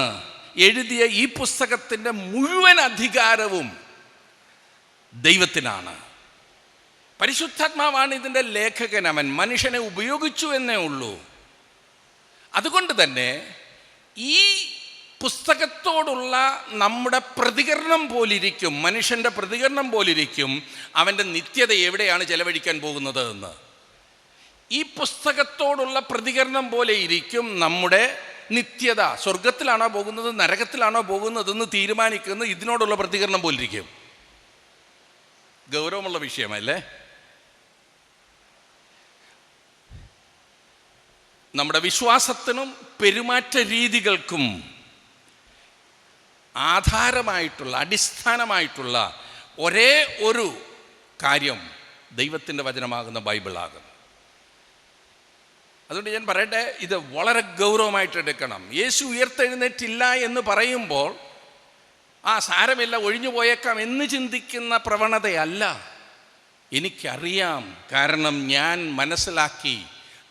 എഴുതിയ ഈ പുസ്തകത്തിൻ്റെ മുഴുവൻ അധികാരവും ദൈവത്തിനാണ്. പരിശുദ്ധാത്മാവാണ് ഇതിൻ്റെ ലേഖകൻ. അവൻ മനുഷ്യനെ ഉപയോഗിച്ചു എന്നേ ഉള്ളൂ. അതുകൊണ്ട് തന്നെ ഈ പുസ്തകത്തോടുള്ള നമ്മുടെ പ്രതികരണം പോലിരിക്കും, മനുഷ്യൻ്റെ പ്രതികരണം പോലിരിക്കും അവൻ്റെ നിത്യത എവിടെയാണ് ചെലവഴിക്കാൻ പോകുന്നത് എന്ന്. ഈ പുസ്തകത്തോടുള്ള പ്രതികരണം പോലെ ഇരിക്കും നമ്മുടെ നിത്യത. സ്വർഗത്തിലാണോ പോകുന്നത്, നരകത്തിലാണോ പോകുന്നതെന്ന് തീരുമാനിക്കുന്നത് ഇതിനോടുള്ള പ്രതികരണം പോലിരിക്കും. ഗൗരവമുള്ള വിഷയമല്ലേ? നമ്മുടെ വിശ്വാസത്തിനും പെരുമാറ്റ രീതികൾക്കും ആധാരമായിട്ടുള്ള, അടിസ്ഥാനമായിട്ടുള്ള ഒരേ ഒരു കാര്യം ദൈവത്തിൻ്റെ വചനമാകുന്ന ബൈബിളാകുന്നു. അതുകൊണ്ട് ഞാൻ പറയട്ടെ, ഇത് വളരെ ഗൗരവമായിട്ട് എടുക്കണം. യേശു ഉയർത്തെഴുന്നേറ്റില്ല എന്ന് പറയുമ്പോൾ സാരമില്ല, ഒഴിഞ്ഞു പോയേക്കാം എന്ന് ചിന്തിക്കുന്ന പ്രവണതയല്ല. എനിക്കറിയാം, കാരണം ഞാൻ മനസ്സിലാക്കി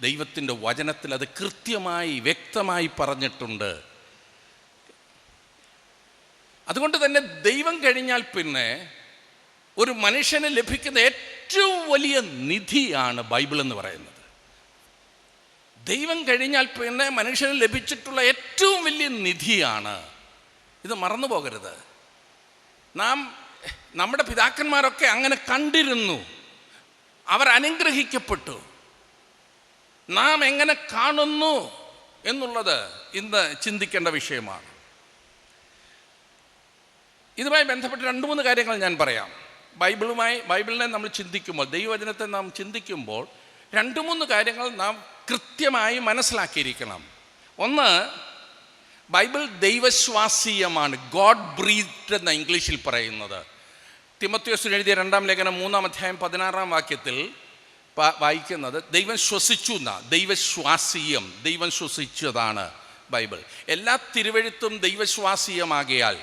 ദൈവത്തിൻ്റെ വചനത്തിൽ അത് കൃത്യമായി വ്യക്തമായി പറഞ്ഞിട്ടുണ്ട്. അതുകൊണ്ട് തന്നെ ദൈവം കഴിഞ്ഞാൽ പിന്നെ ഒരു മനുഷ്യന് ലഭിക്കുന്ന ഏറ്റവും വലിയ നിധിയാണ് ബൈബിൾ എന്ന് പറയുന്നത്. ദൈവം കഴിഞ്ഞാൽ പിന്നെ മനുഷ്യന് ലഭിച്ചിട്ടുള്ള ഏറ്റവും വലിയ നിധിയാണ്. ഇത് മറന്നു പോകരുത്. നമ്മുടെ പിതാക്കന്മാരൊക്കെ അങ്ങനെ കണ്ടിരുന്നു. അവർ അനുഗ്രഹിക്കപ്പെട്ടു. നാം എങ്ങനെ കാണുന്നു എന്നുള്ളത് ഇന്ന് ചിന്തിക്കേണ്ട വിഷയമാണ്. ഇതുമായി ബന്ധപ്പെട്ട് 2-3 കാര്യങ്ങൾ ഞാൻ പറയാം. ബൈബിളിനെ നമ്മൾ ചിന്തിക്കുമ്പോൾ, ദൈവവചനത്തെ നാം ചിന്തിക്കുമ്പോൾ 2-3 കാര്യങ്ങൾ നാം കൃത്യമായി മനസ്സിലാക്കിയിരിക്കണം. ഒന്ന്, ബൈബിൾ ദൈവശ്വാസീയമാണ്. ഗോഡ് ബ്രീത്ഡ് എന്ന ഇംഗ്ലീഷിൽ പറയുന്നത്. തിമോഥെയോസിന് എഴുതിയ 2-ാം ലേഖനം 3-ാം അധ്യായം 16-ാം വാക്യത്തിൽ വായിക്കുന്നത് ദൈവം ശ്വസിച്ചു എന്നാ. ദൈവശ്വാസീയം, ദൈവം ശ്വസിച്ചതാണ് ബൈബിൾ. എല്ലാ തിരുവെഴുത്തും ദൈവശ്വാസീയമാകിയാൽ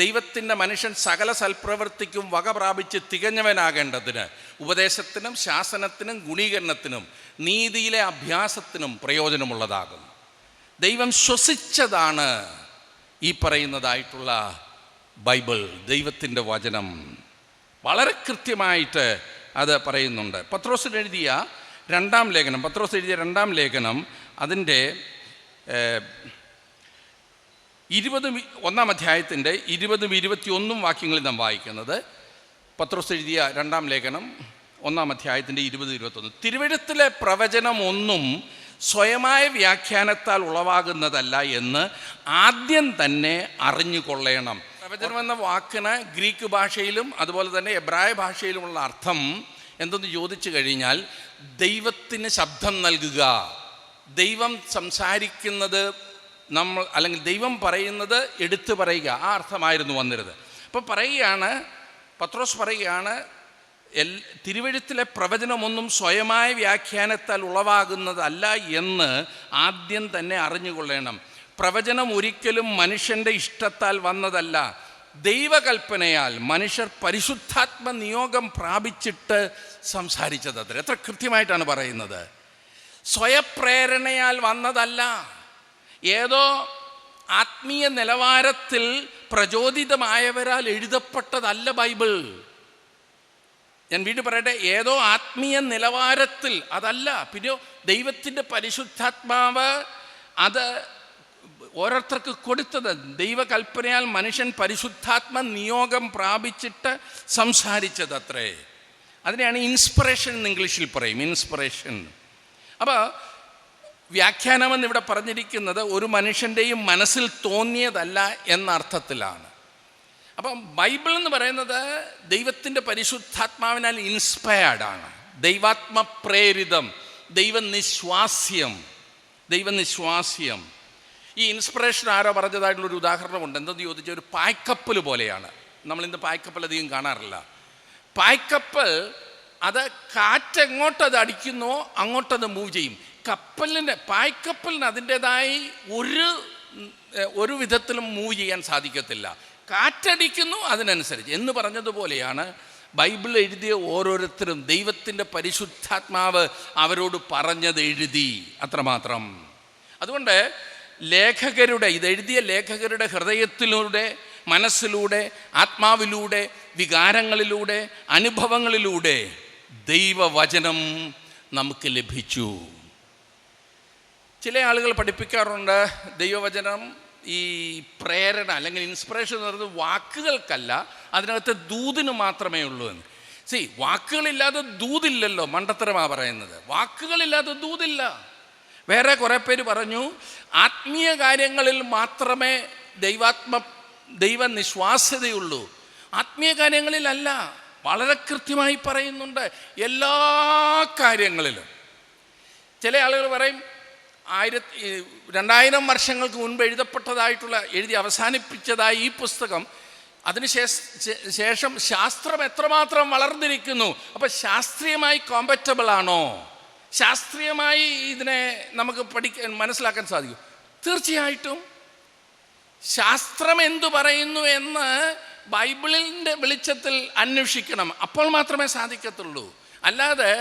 ദൈവത്തിൻ്റെ മനുഷ്യൻ സകല സൽപ്രവൃത്തിക്കും വക പ്രാപിച്ച് തികഞ്ഞവനാകേണ്ടതിന് ഉപദേശത്തിനും ശാസനത്തിനും ഗുണീകരണത്തിനും നീതിയിലെ അഭ്യാസത്തിനും പ്രയോജനമുള്ളതാകും. ദൈവം ശ്വസിച്ചതാണ് ഈ പറയുന്നതായിട്ടുള്ള ബൈബിൾ, ദൈവത്തിൻ്റെ വചനം. വളരെ കൃത്യമായിട്ട് അത് പറയുന്നുണ്ട്. പത്രോസ് എഴുതിയ 2-ാം ലേഖനം അതിൻ്റെ 21-ാം അധ്യായത്തിൻ്റെ 20-21 വാക്യങ്ങളിൽ നാം വായിക്കുന്നത്. പത്രോസ് എഴുതിയ 2-ാം ലേഖനം 1-ാം അധ്യായത്തിൻ്റെ 20-21. തിരുവെഴുത്തിലെ പ്രവചനം ഒന്നും സ്വയമായ വ്യാഖ്യാനത്താൽ ഉളവാകുന്നതല്ല എന്ന് ആദ്യം തന്നെ അറിഞ്ഞുകൊള്ളണം. പ്രവചനം എന്ന വാക്കിന് ഗ്രീക്ക് ഭാഷയിലും അതുപോലെ തന്നെ എബ്രായ ഭാഷയിലുമുള്ള അർത്ഥം എന്തെന്ന് ചോദിച്ചു കഴിഞ്ഞാൽ ദൈവത്തിന് ശബ്ദം നൽകുക, ദൈവം സംസാരിക്കുന്നത് നമ്മൾ, അല്ലെങ്കിൽ ദൈവം പറയുന്നത് എടുത്തു പറയുക, ആ അർത്ഥമായിരുന്നു വന്നിരുന്നത്. അപ്പോൾ പത്രോസ് പറയുകയാണ്, തിരുവെഴുത്തിലെ പ്രവചനമൊന്നും സ്വയമായ വ്യാഖ്യാനത്താൽ ഉളവാകുന്നതല്ല എന്ന് ആദ്യം തന്നെ അറിഞ്ഞുകൊള്ളണം. പ്രവചനം ഒരിക്കലും മനുഷ്യൻ്റെ ഇഷ്ടത്താൽ വന്നതല്ല, ദൈവകൽപ്പനയാൽ മനുഷ്യർ പരിശുദ്ധാത്മ നിയോഗം പ്രാപിച്ചിട്ട് സംസാരിച്ചത്. അത്ര എത്ര കൃത്യമായിട്ടാണ് പറയുന്നത്. സ്വയപ്രേരണയാൽ വന്നതല്ല, ഏതോ ആത്മീയ നിലവാരത്തിൽ പ്രചോദിതമായവരാൽ എഴുതപ്പെട്ടതല്ല ബൈബിൾ. ഞാൻ വീണ്ടും പറയട്ടെ, ഏതോ ആത്മീയ നിലവാരത്തിൽ അതല്ല. പിന്നെ ദൈവത്തിൻ്റെ പരിശുദ്ധാത്മാവ് അത് ഓരോരുത്തർക്ക് കൊടുത്തത്. ദൈവകൽപ്പനയാൽ മനുഷ്യൻ പരിശുദ്ധാത്മ നിയോഗം പ്രാപിച്ചിട്ട് സംസാരിച്ചത് അത്രേ. അതിനെയാണ് ഇൻസ്പിറേഷൻ എന്ന് ഇംഗ്ലീഷിൽ പറയും, ഇൻസ്പിറേഷൻ. അപ്പോൾ വ്യാഖ്യാനമെന്ന് ഇവിടെ പറഞ്ഞിരിക്കുന്നത് ഒരു മനുഷ്യൻ്റെയും മനസ്സിൽ തോന്നിയതല്ല എന്ന അർത്ഥത്തിലാണ്. അപ്പം ബൈബിൾ എന്ന് പറയുന്നത് ദൈവത്തിൻ്റെ പരിശുദ്ധാത്മാവിനാൽ ഇൻസ്പയർഡാണ്, ദൈവാത്മപ്രേരിതം, ദൈവനിശ്വാസ്യം. ഈ ഇൻസ്പിറേഷൻ ആരോ പറഞ്ഞതായിട്ടുള്ളൊരു ഉദാഹരണമുണ്ട്. എന്തെന്ന് ചോദിച്ചാൽ ഒരു പായ്ക്കപ്പൽ പോലെയാണ്. നമ്മളിന്ന് പായ്ക്കപ്പൽ അധികം കാണാറില്ല. പായ്ക്കപ്പൽ അത് കാറ്റെങ്ങോട്ടത് അടിക്കുന്നോ അങ്ങോട്ടത് മൂവ് ചെയ്യും. പായ്ക്കപ്പലിന് അതിൻ്റെതായി ഒരു വിധത്തിലും മൂവ് ചെയ്യാൻ സാധിക്കത്തില്ല. കാറ്റടിക്കുന്നു അതിനനുസരിച്ച് എന്ന് പറഞ്ഞതുപോലെയാണ് ബൈബിൾ എഴുതിയ ഓരോരുത്തരും ദൈവത്തിൻ്റെ പരിശുദ്ധാത്മാവ് അവരോട് പറഞ്ഞത് എഴുതി, അത്രമാത്രം. അതുകൊണ്ട് ഇതെഴുതിയ ലേഖകരുടെ ഹൃദയത്തിലൂടെ, മനസ്സിലൂടെ, ആത്മാവിലൂടെ, വികാരങ്ങളിലൂടെ, അനുഭവങ്ങളിലൂടെ ദൈവവചനം നമുക്ക് ലഭിച്ചു. ചില ആളുകൾ പഠിപ്പിക്കാറുണ്ട് ദൈവവചനം ഈ പ്രേരണ അല്ലെങ്കിൽ ഇൻസ്പിറേഷൻ എന്ന് പറയുന്നത് വാക്കുകൾക്കല്ല, അതിനകത്ത് ദൂതിന് മാത്രമേ ഉള്ളൂ എന്ന്. വാക്കുകളില്ലാതെ ദൂതില്ലല്ലോ, മണ്ടത്തരമാണ് പറയുന്നത്. വാക്കുകളില്ലാതെ ദൂതില്ല. വേറെ കുറേ പേര് പറഞ്ഞു ആത്മീയ കാര്യങ്ങളിൽ മാത്രമേ ദൈവനിശ്വാസ്യതയുള്ളൂ. ആത്മീയ കാര്യങ്ങളിലല്ല. വളരെ കൃത്യമായി പറയുന്നുണ്ട് എല്ലാ കാര്യങ്ങളിലും. ചില ആളുകൾ പറയും 2000 വർഷങ്ങൾക്ക് മുൻപ് എഴുതി അവസാനിപ്പിച്ചതായി ഈ പുസ്തകം, അതിനുശേഷം ശാസ്ത്രം എത്രമാത്രം വളർന്നിരിക്കുന്നു. അപ്പം ശാസ്ത്രീയമായി കോമ്പറ്റബിൾ ആണോ? ശാസ്ത്രീയമായി ഇതിനെ നമുക്ക് മനസ്സിലാക്കാൻ സാധിക്കും? തീർച്ചയായിട്ടും. ശാസ്ത്രം എന്തു പറയുന്നു എന്ന് ബൈബിളിൻ്റെ വെളിച്ചത്തിൽ അന്വേഷിക്കണം, അപ്പോൾ മാത്രമേ സാധിക്കത്തുള്ളൂ. അല്ലാതെ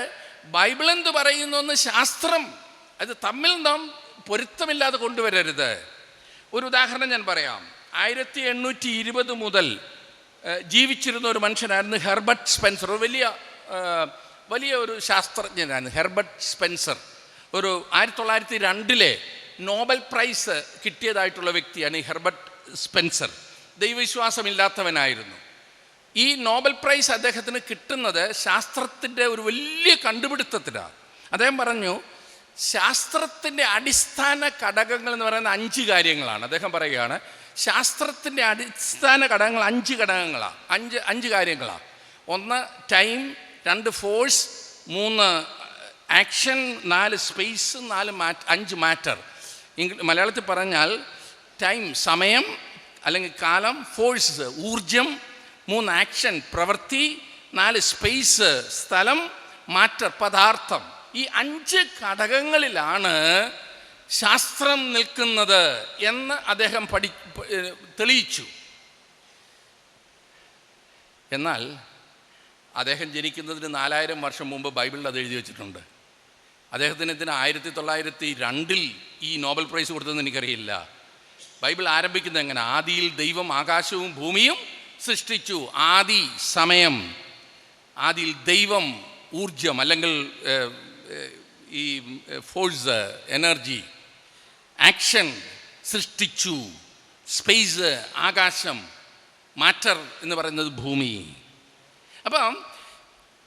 ബൈബിൾ എന്തു പറയുന്നു എന്ന് ശാസ്ത്രം അത് തമ്മിൽ നാം പൊരുത്തമില്ലാതെ കൊണ്ടുവരരുത്. ഒരു ഉദാഹരണം ഞാൻ പറയാം. 1820 മുതൽ ജീവിച്ചിരുന്ന ഒരു മനുഷ്യനായിരുന്നു ഹെർബർട്ട് സ്പെൻസർ. ഒരു വലിയ ഒരു ശാസ്ത്രജ്ഞനായിരുന്നു ഹെർബർട്ട് സ്പെൻസർ. ഒരു 1902 നോബൽ പ്രൈസ് കിട്ടിയതായിട്ടുള്ള വ്യക്തിയാണ് ഈ ഹെർബർട്ട് സ്പെൻസർ. ദൈവവിശ്വാസമില്ലാത്തവനായിരുന്നു. ഈ നോബൽ പ്രൈസ് അദ്ദേഹത്തിന് കിട്ടുന്നത് ശാസ്ത്രത്തിൻ്റെ ഒരു വലിയ കണ്ടുപിടുത്തത്തിലാണ്. അദ്ദേഹം പറഞ്ഞു, ശാസ്ത്രത്തിൻ്റെ അടിസ്ഥാന ഘടകങ്ങൾ എന്ന് പറയുന്ന 5 കാര്യങ്ങളാണ്. അദ്ദേഹം പറയുകയാണ്, ശാസ്ത്രത്തിൻ്റെ അടിസ്ഥാന ഘടകങ്ങൾ 5 ഘടകങ്ങളാണ്, 5 കാര്യങ്ങളാണ്. 1 time, 2 force, 3 action, 4 space, 5 matter. മലയാളത്തിൽ പറഞ്ഞാൽ ടൈം സമയം അല്ലെങ്കിൽ കാലം, ഫോഴ്സ് ഊർജം, 3 ആക്ഷൻ പ്രവൃത്തി, 4 സ്പേസ് സ്ഥലം, മാറ്റർ പദാർത്ഥം. ഈ 5 ഘടകങ്ങളിലാണ് ശാസ്ത്രം നിൽക്കുന്നത് എന്ന് അദ്ദേഹം തെളിയിച്ചു. എന്നാൽ അദ്ദേഹം ജനിക്കുന്നതിന് 4000 വർഷം മുമ്പ് ബൈബിളിൽ അത് എഴുതി വെച്ചിട്ടുണ്ട്. അദ്ദേഹത്തിന് 1902 ഈ നോബൽ പ്രൈസ് കൊടുത്തതെന്ന് എനിക്കറിയില്ല. ബൈബിൾ ആരംഭിക്കുന്നത് എങ്ങനെ? ആദിയിൽ ദൈവം ആകാശവും ഭൂമിയും സൃഷ്ടിച്ചു. ആദി സമയം, ആദിയിൽ ദൈവം ഊർജം അല്ലെങ്കിൽ ഈ ഫോഴ്സ് എനർജി, ആക്ഷൻ സൃഷ്ടിച്ചു, സ്പേസ് ആകാശം, മാറ്റർ എന്ന് പറയുന്നത് ഭൂമി. അപ്പം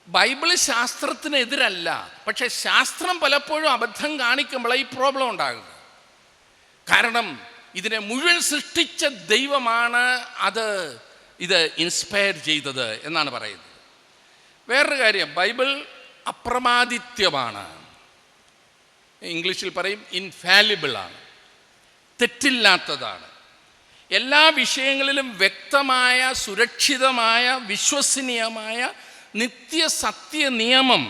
ബൈബിള് ശാസ്ത്രത്തിനെതിരല്ല, പക്ഷെ ശാസ്ത്രം പലപ്പോഴും അബദ്ധം കാണിക്കുമ്പോഴാണ് ഈ പ്രോബ്ലം ഉണ്ടാകുന്നത്. കാരണം ഇതിനെ മുഴുവൻ സൃഷ്ടിച്ച ദൈവമാണ് ഇത് ഇൻസ്പയർ ചെയ്തത് എന്നാണ് പറയുന്നത്. വേറൊരു കാര്യം, ബൈബിൾ അപ്രമാദിത്യമാണ്. ഇംഗ്ലീഷിൽ പറയും ഇൻഫാലിബിളാണ്, തെറ്റില്ലാത്തതാണ്. എല്ലാ വിഷയങ്ങളിലും വ്യക്തമായ, സുരക്ഷിതമായ, വിശ്വസനീയമായ നിത്യസത്യ നിയമം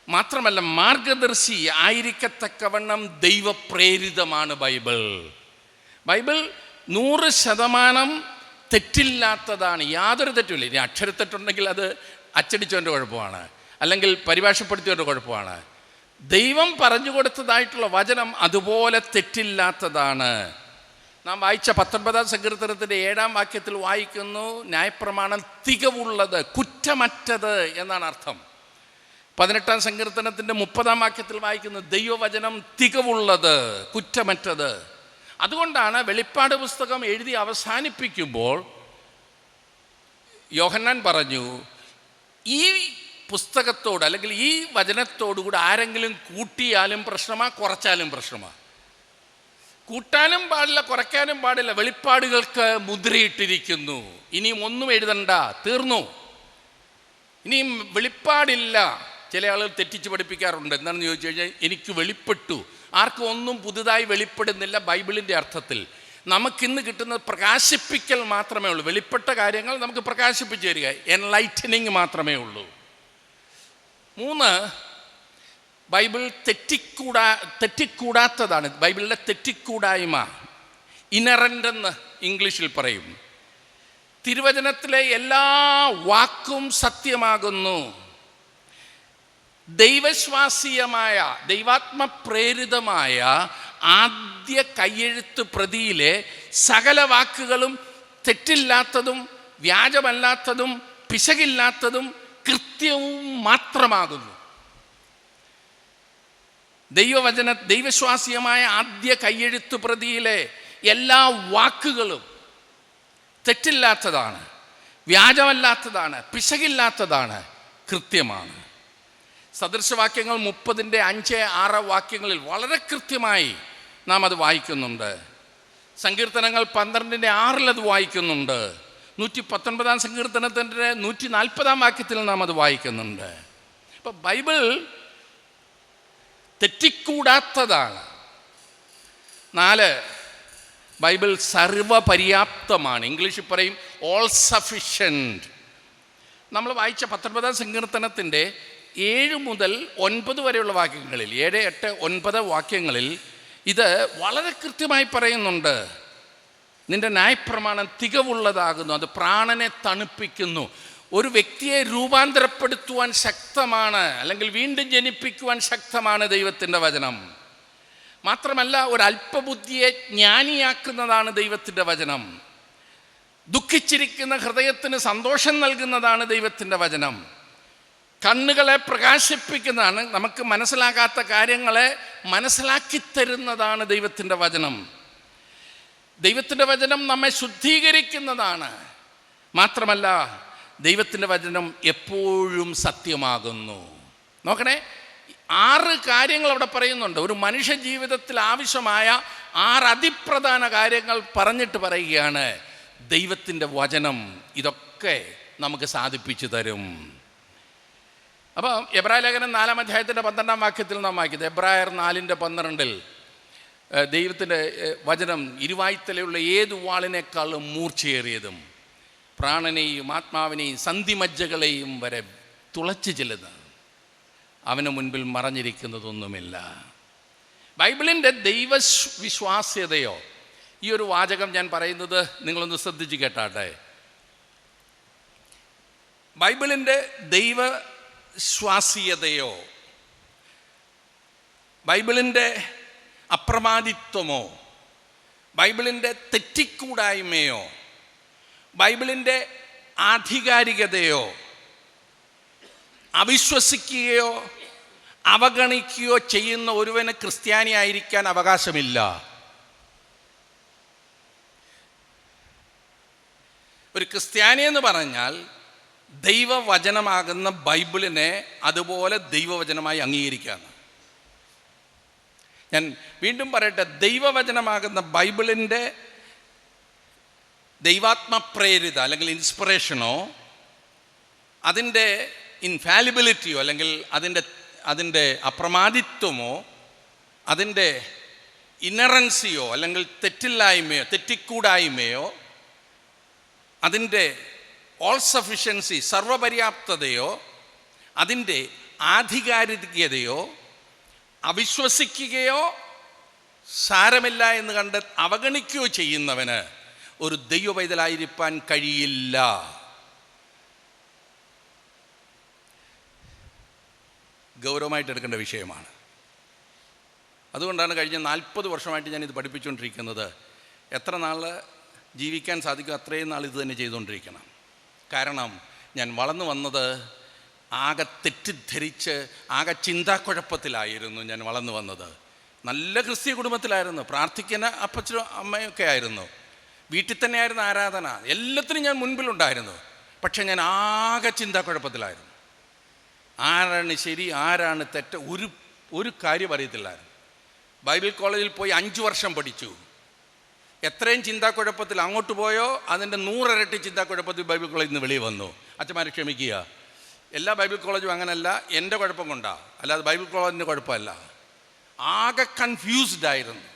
മാത്രമല്ല മാർഗദർശി ആയിരിക്കത്തക്കവണ്ണം ദൈവപ്രേരിതമാണ് ബൈബിൾ. ബൈബിൾ 100% തെറ്റില്ലാത്തതാണ്, യാതൊരു തെറ്റുമില്ല. ഇനി അക്ഷരത്തെറ്റുണ്ടെങ്കിൽ അത് അച്ചടിച്ചവൻ്റെ കുഴപ്പമാണ്, അല്ലെങ്കിൽ പരിഭാഷപ്പെടുത്തിയവൻ്റെ കുഴപ്പമാണ്. ദൈവം പറഞ്ഞു കൊടുത്തതായിട്ടുള്ള വചനം അതുപോലെ തെറ്റില്ലാത്തതാണ്. നാം വായിച്ച 19-ാം സങ്കീർത്തനത്തിൻ്റെ 7-ാം വാക്യത്തിൽ വായിക്കുന്നു, ന്യായപ്രമാണം തികവുള്ളത്, കുറ്റമറ്റത് എന്നാണ് അർത്ഥം. 18-ാം സങ്കീർത്തനത്തിൻ്റെ 30-ാം വാക്യത്തിൽ വായിക്കുന്നു, ദൈവവചനം തികവുള്ളത്, കുറ്റമറ്റത്. അതുകൊണ്ടാണ് വെളിപ്പാട് പുസ്തകം എഴുതി അവസാനിപ്പിക്കുമ്പോൾ യോഹന്നാൻ പറഞ്ഞു, ഈ പുസ്തകത്തോട് അല്ലെങ്കിൽ ഈ വചനത്തോടുകൂടി ആരെങ്കിലും കൂട്ടിയാലും പ്രശ്നമാണ്, കുറച്ചാലും പ്രശ്നമാണ്. കൂട്ടാനും പാടില്ല, കുറയ്ക്കാനും പാടില്ല. വെളിപ്പാടുകൾക്ക് മുദ്രയിട്ടിരിക്കുന്നു. ഇനിയും ഒന്നും എഴുതണ്ട, തീർന്നു. ഇനിയും വെളിപ്പാടില്ല. ചില ആളുകൾ തെറ്റിച്ച് പഠിപ്പിക്കാറുണ്ട്. എന്താണെന്ന് ചോദിച്ചു കഴിഞ്ഞാൽ, എനിക്ക് വെളിപ്പെട്ടു. ആർക്കും ഒന്നും പുതുതായി വെളിപ്പെടുന്നില്ല ബൈബിളിൻ്റെ അർത്ഥത്തിൽ. നമുക്കിന്ന് കിട്ടുന്നത് പ്രകാശിപ്പിക്കൽ മാത്രമേ ഉള്ളൂ. വെളിപ്പെട്ട കാര്യങ്ങൾ നമുക്ക് പ്രകാശിപ്പിച്ചു തരിക, എൻലൈറ്റനിങ് മാത്രമേ ഉള്ളൂ. 3, ബൈബിൾ തെറ്റിക്കൂടാത്തതാണ്. ബൈബിളിലെ തെറ്റിക്കൂടായ്മ ഇനറൻ്റ് എന്ന് ഇംഗ്ലീഷിൽ പറയും. തിരുവചനത്തിലെ എല്ലാ വാക്കും സത്യമാകുന്നു. ദൈവശ്വാസീയമായ, ദൈവാത്മപ്രേരിതമായ ആദ്യ കയ്യെഴുത്ത് പ്രതിയിലെ സകല വാക്കുകളും തെറ്റില്ലാത്തതും വ്യാജമല്ലാത്തതും പിശകില്ലാത്തതും കൃത്യവും മാത്രമാകുന്നു. ദൈവശ്വാസീയമായ ആദ്യ കയ്യെഴുത്ത് പ്രതിയിലെ എല്ലാ വാക്കുകളും തെറ്റില്ലാത്തതാണ്, വ്യാജമല്ലാത്തതാണ്, പിശകില്ലാത്തതാണ്, കൃത്യമാണ്. സദൃശവാക്യങ്ങൾ 30-ന്റെ 5-6 വാക്യങ്ങളിൽ വളരെ കൃത്യമായി നാം അത് വായിക്കുന്നുണ്ട്. സങ്കീർത്തനങ്ങൾ 12-ന്റെ 6 അത് വായിക്കുന്നുണ്ട്. 119-ാം സങ്കീർത്തനത്തിൻ്റെ 140-ാം വാക്യത്തിൽ നാം അത് വായിക്കുന്നുണ്ട്. ഇപ്പം ബൈബിൾ തെറ്റിക്കൂടാത്തതാണ്. 4, ബൈബിൾ സർവപര്യാപ്തമാണ്. ഇംഗ്ലീഷിൽ പറയും ഓൾ സഫിഷ്യൻറ്റ്. നമ്മൾ വായിച്ച 19-ാം സങ്കീർത്തനത്തിൻ്റെ 7 മുതൽ 9 വരെയുള്ള വാക്യങ്ങളിൽ, 7, 8, 9 വാക്യങ്ങളിൽ ഇത് വളരെ കൃത്യമായി പറയുന്നുണ്ട്. നിന്റെ ന്യായപ്രമാണം തികവുള്ളതാകുന്നു, അത് പ്രാണനെ തണുപ്പിക്കുന്നു. ഒരു വ്യക്തിയെ രൂപാന്തരപ്പെടുത്തുവാൻ ശക്തമാണ്, അല്ലെങ്കിൽ വീണ്ടും ജനിപ്പിക്കുവാൻ ശക്തമാണ് ദൈവത്തിൻ്റെ വചനം. മാത്രമല്ല, ഒരു അല്പബുദ്ധിയെ ജ്ഞാനിയാക്കുന്നതാണ് ദൈവത്തിൻ്റെ വചനം. ദുഃഖിച്ചിരിക്കുന്ന ഹൃദയത്തിന് സന്തോഷം നൽകുന്നതാണ് ദൈവത്തിൻ്റെ വചനം. കണ്ണുകളെ പ്രകാശിപ്പിക്കുന്നതാണ്, നമുക്ക് മനസ്സിലാകാത്ത കാര്യങ്ങളെ മനസ്സിലാക്കി തരുന്നതാണ് ദൈവത്തിൻ്റെ വചനം. ദൈവത്തിൻ്റെ വചനം നമ്മെ ശുദ്ധീകരിക്കുന്നതാണ്. മാത്രമല്ല, ദൈവത്തിൻ്റെ വചനം എപ്പോഴും സത്യമാകുന്നു. നോക്കണേ, 6 കാര്യങ്ങൾ അവിടെ പറയുന്നുണ്ട്. ഒരു മനുഷ്യ ജീവിതത്തിൽ ആവശ്യമായ 6 അതിപ്രധാന കാര്യങ്ങൾ പറഞ്ഞിട്ട് പറയുകയാണ്, ദൈവത്തിൻ്റെ വചനം ഇതൊക്കെ നമുക്ക് സാധിപ്പിച്ചു തരും. അപ്പോൾ എബ്രായ ലേഖനം 4-ാം അധ്യായത്തിൻ്റെ 12-ാം വാക്യത്തിൽ നാം വായിക്കുന്നത്, എബ്രായർ 4:12 ദൈവത്തിൻ്റെ വചനം ഇരുവായ്ത്തലയുള്ള ഏതു വാളിനേക്കാളും മൂർച്ചയേറിയതും പ്രാണനെയും ആത്മാവിനെയും സന്ധിമജ്ജകളെയും വരെ തുളച്ചു ചെല്ലുന്നത്, അവന് മുൻപിൽ മറഞ്ഞിരിക്കുന്നതൊന്നുമില്ല. ബൈബിളിൻ്റെ ദൈവവിശ്വാസ്യതയോ, ഈ ഒരു വാചകം ഞാൻ പറയുന്നത് നിങ്ങളൊന്ന് ശ്രദ്ധിച്ച് കേട്ടാട്ടെ. ബൈബിളിൻ്റെ ദൈവശ്വാസീയതയോ, ബൈബിളിൻ്റെ അപ്രമാദിത്വമോ, ബൈബിളിൻ്റെ തെറ്റിക്കൂടായ്മയോ, ബൈബിളിൻ്റെ ആധികാരികതയോ അവിശ്വസിക്കുകയോ അവഗണിക്കുകയോ ചെയ്യുന്ന ഒരുവന് ക്രിസ്ത്യാനിയായിരിക്കാൻ അവകാശമില്ല. ഒരു ക്രിസ്ത്യാനി എന്ന് പറഞ്ഞാൽ ദൈവവചനമാകുന്ന ബൈബിളിനെ അതുപോലെ ദൈവവചനമായി അംഗീകരിക്കുകയാണ്. ഞാൻ വീണ്ടും പറയട്ടെ, ദൈവവചനമാകുന്ന ബൈബിളിൻ്റെ ദൈവാത്മപ്രേരിത അല്ലെങ്കിൽ ഇൻസ്പിറേഷനോ, അതിൻ്റെ ഇൻഫാലിബിലിറ്റിയോ അല്ലെങ്കിൽ അതിൻ്റെ അപ്രമാദിത്വമോ, അതിൻ്റെ ഇനറൻസിയോ അല്ലെങ്കിൽ തെറ്റില്ലായ്മയോ തെറ്റിക്കൂടായ്മയോ, അതിൻ്റെ ഓൾ സഫിഷ്യൻസി സർവപര്യാപ്തതയോ, അതിൻ്റെ ആധികാരികതയോ അവിശ്വസിക്കുകയോ സാരമില്ല എന്ന് കണ്ട് അവഗണിക്കുകയോ ചെയ്യുന്നവന് ഒരു ദൈവപൈതലായിരിക്കാൻ കഴിയില്ല. ഗൗരവമായിട്ട് എടുക്കേണ്ട വിഷയമാണ്. അതുകൊണ്ടാണ് കഴിഞ്ഞ 40 വർഷമായിട്ട് ഞാനിത് പഠിപ്പിച്ചുകൊണ്ടിരിക്കുന്നത്. എത്ര നാൾ ജീവിക്കാൻ സാധിക്കും അത്രയും നാൾ ഇത് തന്നെ ചെയ്തുകൊണ്ടിരിക്കണം. കാരണം ഞാൻ വളർന്നു വന്നത് ആകെ തെറ്റിദ്ധരിച്ച് ആകെ ചിന്താക്കുഴപ്പത്തിലായിരുന്നു ഞാൻ വളർന്നു വന്നത്. നല്ല ക്രിസ്തീയ കുടുംബത്തിലായിരുന്നു, പ്രാർത്ഥിക്കുന്ന അപ്പച്ചനും അമ്മയൊക്കെ ആയിരുന്നു, വീട്ടിൽ തന്നെയായിരുന്നു ആരാധന, എല്ലാത്തിനും ഞാൻ മുൻപിലുണ്ടായിരുന്നു. പക്ഷെ ഞാൻ ആകെ ചിന്താക്കുഴപ്പത്തിലായിരുന്നു. ആരാണ് ശരി ആരാണ് തെറ്റ് ഒരു കാര്യം അറിയത്തില്ലായിരുന്നു. ബൈബിൾ കോളേജിൽ പോയി 5 വർഷം പഠിച്ചു. എത്രയും ചിന്താക്കുഴപ്പത്തിൽ അങ്ങോട്ട് പോയോ അതിൻ്റെ 100 ഇരട്ടി ചിന്താക്കുഴപ്പത്തിൽ ബൈബിൾ കോളേജിൽ നിന്ന് വെളിയിൽ വന്നു. അച്ഛന്മാരെ ക്ഷമിക്കുക, എല്ലാ ബൈബിൾ കോളേജും അങ്ങനല്ല, എൻ്റെ കുഴപ്പം കൊണ്ടാണ്, അല്ലാതെ ബൈബിൾ കോളേജിൻ്റെ കുഴപ്പമല്ല. ആകെ കൺഫ്യൂസ്ഡ് ആയിരുന്നു.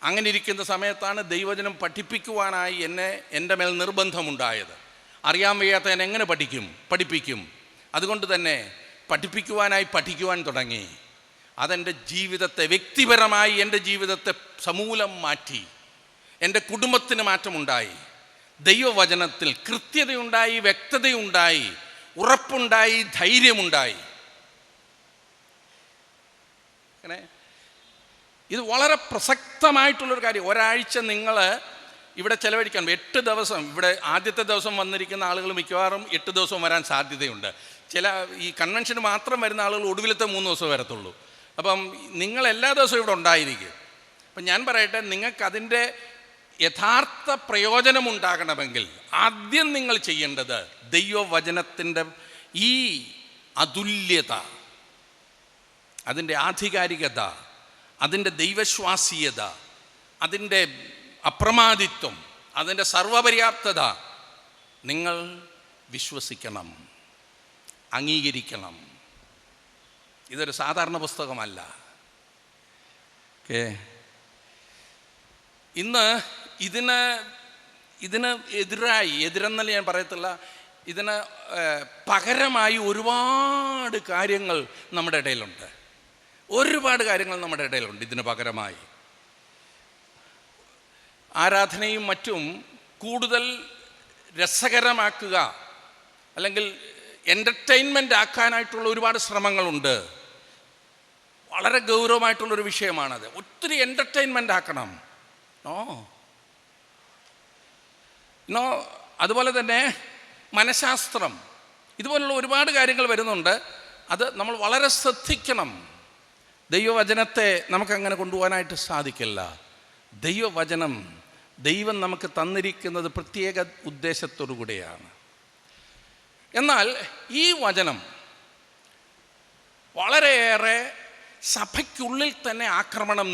അങ്ങനെ ഇരിക്കുന്ന സമയത്താണ് ദൈവവചനം പഠിപ്പിക്കുവാനായി എൻ്റെ മേൽ നിർബന്ധമുണ്ടായത്. അറിയാൻ വയ്യാത്ത ഞാൻ എങ്ങനെ പഠിപ്പിക്കും? അതുകൊണ്ട് തന്നെ പഠിക്കുവാൻ തുടങ്ങി. അതെൻ്റെ ജീവിതത്തെ, വ്യക്തിപരമായി എൻ്റെ ജീവിതത്തെ സമൂലം മാറ്റി. എൻ്റെ കുടുംബത്തിന് മാറ്റമുണ്ടായി. ദൈവവചനത്തിൽ കൃത്യതയുണ്ടായി, വ്യക്തതയുണ്ടായി, ഉറപ്പുണ്ടായി, ധൈര്യമുണ്ടായി. അങ്ങനെ ഇത് വളരെ പ്രസക്തമായിട്ടുള്ളൊരു കാര്യം. ഒരാഴ്ച നിങ്ങൾ ഇവിടെ ചെലവഴിക്കാൻ 8 ദിവസം, ഇവിടെ ആദ്യത്തെ ദിവസം വന്നിരിക്കുന്ന ആളുകൾ മിക്കവാറും 8 ദിവസം വരാൻ സാധ്യതയുണ്ട്. ഈ കൺവെൻഷന് മാത്രം വരുന്ന ആളുകൾ ഒടുവിലത്തെ 3 ദിവസം വരത്തുള്ളൂ. അപ്പം നിങ്ങൾ എല്ലാ ദിവസവും ഇവിടെ ഉണ്ടായിരിക്കും. അപ്പം ഞാൻ പറയട്ടെ, നിങ്ങൾക്കതിൻ്റെ യഥാർത്ഥ പ്രയോജനമുണ്ടാകണമെങ്കിൽ ആദ്യം നിങ്ങൾ ചെയ്യേണ്ടത് ദൈവവചനത്തിൻ്റെ ഈ അതുല്യത, അതിൻ്റെ ആധികാരികത, അതിൻ്റെ ദൈവശ്വാസീയത, അതിൻ്റെ അപ്രമാദിത്വം, അതിൻ്റെ സർവപര്യാപ്തത നിങ്ങൾ വിശ്വസിക്കണം, അംഗീകരിക്കണം. ഇതൊരു സാധാരണ പുസ്തകമല്ല. ഇന്ന് ഇതിന് എതിരെന്നല്ല ഞാൻ പറയത്തില്ല, ഇതിന് പകരമായി ഒരുപാട് കാര്യങ്ങൾ നമ്മുടെ ഇടയിലുണ്ട്. ഇതിന് പകരമായി ആരാധനയും മറ്റും കൂടുതൽ രസകരമാക്കുക അല്ലെങ്കിൽ എൻ്റർടൈൻമെൻ്റ് ആക്കാനായിട്ടുള്ള ഒരുപാട് ശ്രമങ്ങളുണ്ട്. വളരെ ഗൗരവമായിട്ടുള്ളൊരു വിഷയമാണത്. ഒത്തിരി എൻ്റർടൈൻമെൻ്റ് ആക്കണം. അതുപോലെ തന്നെ മനഃശാസ്ത്രം, ഇതുപോലുള്ള ഒരുപാട് കാര്യങ്ങൾ വരുന്നുണ്ട്. അത് നമ്മൾ വളരെ ശ്രദ്ധിക്കണം. ദൈവവചനത്തെ നമുക്കങ്ങനെ കൊണ്ടുപോകാനായിട്ട് സാധിക്കില്ല. ദൈവവചനം ദൈവം നമുക്ക് തന്നിരിക്കുന്നത് പ്രത്യേക ഉദ്ദേശത്തോടു കൂടിയാണ്. എന്നാൽ ഈ വചനം വളരെയേറെ സഭയ്ക്കുള്ളിൽ തന്നെ ആക്രമണം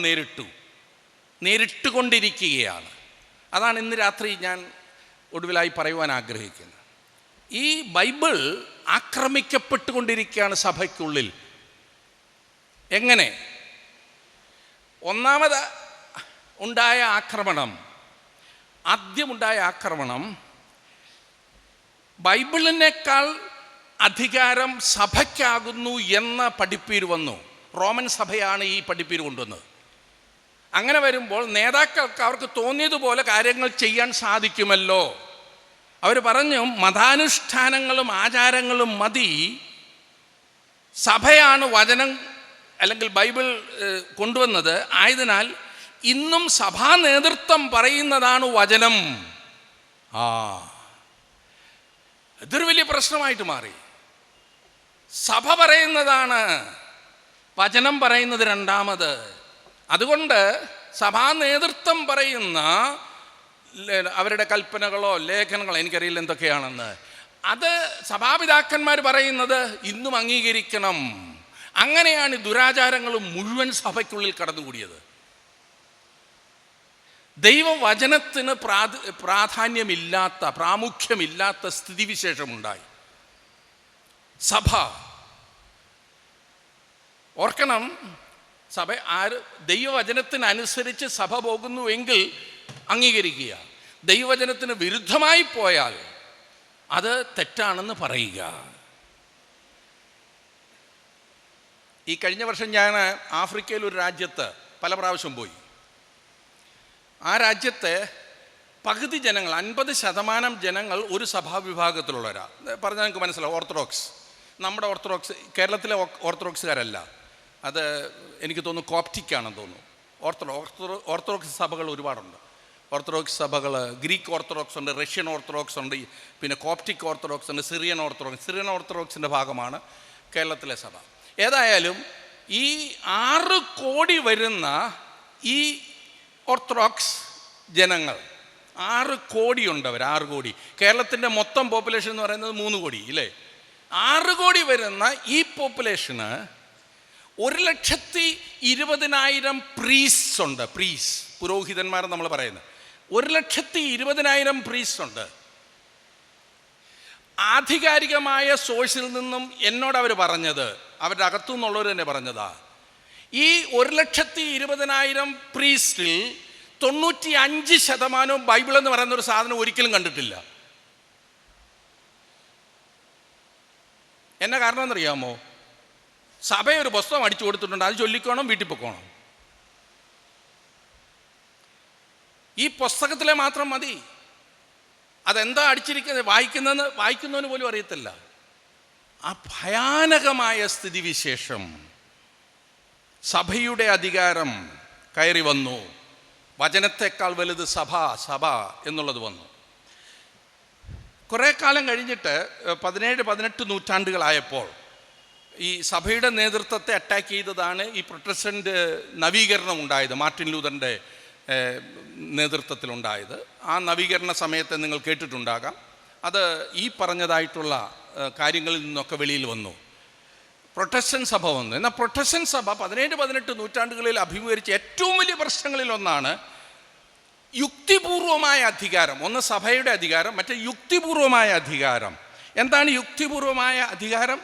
നേരിട്ടുകൊണ്ടിരിക്കുകയാണ്. അതാണ് ഇന്ന് രാത്രി ഞാൻ ഒടുവിലായി പറയുവാൻ ആഗ്രഹിക്കുന്നത്. ഈ ബൈബിൾ ആക്രമിക്കപ്പെട്ടുകൊണ്ടിരിക്കുകയാണ് സഭയ്ക്കുള്ളിൽ. എങ്ങനെ? ഒന്നാമത് ആദ്യമുണ്ടായ ആക്രമണം ബൈബിളിനേക്കാൾ അധികാരം സഭയ്ക്കാകുന്നു എന്ന പഠിപ്പീര് വന്നു. റോമൻ സഭയാണ് ഈ പഠിപ്പീര് കൊണ്ടുവന്നത്. അങ്ങനെ വരുമ്പോൾ നേതാക്കൾക്ക് അവർക്ക് തോന്നിയതുപോലെ കാര്യങ്ങൾ ചെയ്യാൻ സാധിക്കുമല്ലോ. അവർ പറഞ്ഞു, മതാനുഷ്ഠാനങ്ങളും ആചാരങ്ങളും മതി, സഭയാണ് വചനം അല്ലെങ്കിൽ ബൈബിൾ കൊണ്ടുവന്നത്. ആയതിനാൽ ഇന്നും സഭാ നേതൃത്വം പറയുന്നതാണ് വചനം. ഇതൊരു വലിയ പ്രശ്നമായിട്ട് മാറി. സഭ പറയുന്നതാണ്, വചനം പറയുന്നത് രണ്ടാമത്. അതുകൊണ്ട് സഭാ നേതൃത്വം പറയുന്ന അവരുടെ കൽപ്പനകളോ ലേഖനങ്ങളോ, എനിക്കറിയില്ല എന്തൊക്കെയാണെന്ന്, അത് സഭാപിതാക്കന്മാർ പറയുന്നത് ഇന്നും അംഗീകരിക്കണം. അങ്ങനെയാണ് ദുരാചാരങ്ങളും മുഴുവൻ സഭയ്ക്കുള്ളിൽ കടന്നുകൂടിയത്. ദൈവവചനത്തിന് പ്രാമുഖ്യമില്ലാത്ത സ്ഥിതിവിശേഷമുണ്ടായി. സഭ ഓർക്കണം, ദൈവവചനത്തിനനുസരിച്ച് സഭ പോകുന്നുവെങ്കിൽ അംഗീകരിക്കുക. ദൈവവചനത്തിന് വിരുദ്ധമായി പോയാൽ അത് തെറ്റാണെന്ന് പറയുക. ഈ കഴിഞ്ഞ വർഷം ഞാൻ ആഫ്രിക്കയിൽ ഒരു രാജ്യത്ത് പല പ്രാവശ്യം പോയി. ആ രാജ്യത്തെ പകുതി ജനങ്ങൾ, 50% ജനങ്ങൾ ഒരു സഭാവിഭാഗത്തിലുള്ളവരാണ്. പറഞ്ഞാൽ നിങ്ങൾക്ക് മനസ്സിലാവും. ഓർത്തഡോക്സ്, നമ്മുടെ ഓർത്തഡോക്സ്, കേരളത്തിലെ ഓർത്തഡോക്സുകാരല്ല, അത് എനിക്ക് തോന്നുന്നു കോപ്റ്റിക്കാണെന്ന് തോന്നുന്നു. ഓർത്തഡോക്സ് സഭകൾ ഒരുപാടുണ്ട്. ഓർത്തഡോക്സ് സഭകൾ ഗ്രീക്ക് ഓർത്തഡോക്സ് ഉണ്ട്, റഷ്യൻ ഓർത്തഡോക്സ് ഉണ്ട്, പിന്നെ കോപ്റ്റിക് ഓർത്തഡോക്സ് ഉണ്ട്, സിറിയൻ ഓർത്തഡോക്സിൻ്റെ ഭാഗമാണ് കേരളത്തിലെ സഭ. ഏതായാലും ഈ 6 കോടി വരുന്ന ഈ ഓർത്തഡോക്സ് ജനങ്ങൾ, 6 കോടിയുണ്ട്. 6 കോടി. കേരളത്തിൻ്റെ മൊത്തം പോപ്പുലേഷൻ എന്ന് പറയുന്നത് 3 കോടി ഇല്ലേ? 6 കോടി വരുന്ന ഈ പോപ്പുലേഷന് 1,20,000 പ്രീസ്റ്റ് ഉണ്ട്. പുരോഹിതന്മാർ നമ്മൾ പറയുന്നത് 1,20,000 പ്രീസ്റ്റ് ഉണ്ട്. ആധികാരികമായ സോഴ്സിൽ നിന്നും എന്നോട് അവർ പറഞ്ഞത്, അവരുടെ അകത്തു നിന്നുള്ളവർ തന്നെ പറഞ്ഞതാ, ഈ 1,20,000 പ്രീസ്റ്റിൽ 95% ബൈബിൾ എന്ന് പറയുന്ന ഒരു സാധനം ഒരിക്കലും കണ്ടിട്ടില്ല. എന്നാ കാരണം എന്നറിയാമോ? സഭ ഒരു പുസ്തകം അടിച്ചു കൊടുത്തിട്ടുണ്ട്, അത് ചൊല്ലിക്കോണം, വീട്ടിൽ പൊക്കോണം. ഈ പുസ്തകത്തിലെ മാത്രം മതി. അതെന്താ അടിച്ചിരിക്കുന്നത്, വായിക്കുന്നവന് പോലും അറിയത്തില്ല. ആ ഭയാനകമായ സ്ഥിതിവിശേഷം, സഭയുടെ അധികാരം കയറി വന്നു. വചനത്തെക്കാൾ വലുത് സഭ എന്നുള്ളത് വന്നു. കുറേ കാലം കഴിഞ്ഞിട്ട് 17-18 നൂറ്റാണ്ടുകളായപ്പോൾ ഈ സഭയുടെ നേതൃത്വത്തെ അറ്റാക്ക് ചെയ്തതാണ് ഈ പ്രൊട്ടസ്റ്റൻ്റ് നവീകരണം ഉണ്ടായത്, മാർട്ടിൻ ലൂതറിൻ്റെ നേതൃത്വത്തിലുണ്ടായത്. ആ നവീകരണ സമയത്ത് നിങ്ങൾ കേട്ടിട്ടുണ്ടാകാം. അത് ഈ പറഞ്ഞതായിട്ടുള്ള കാര്യങ്ങളിൽ നിന്നൊക്കെ വെളിയിൽ വന്നു. പ്രൊട്ടസ്റ്റൻ്റ് സഭ വന്നു. എന്നാൽ പ്രൊട്ടസ്റ്റൻ്റ് സഭ 17-18 നൂറ്റാണ്ടുകളിൽ അഭിമുഖീകരിച്ച ഏറ്റവും വലിയ പ്രശ്നങ്ങളിലൊന്നാണ് യുക്തിപൂർവമായ അധികാരം. ഒന്ന് സഭയുടെ അധികാരം, മറ്റേ യുക്തിപൂർവമായ അധികാരം. എന്താണ് യുക്തിപൂർവമായ അധികാരം?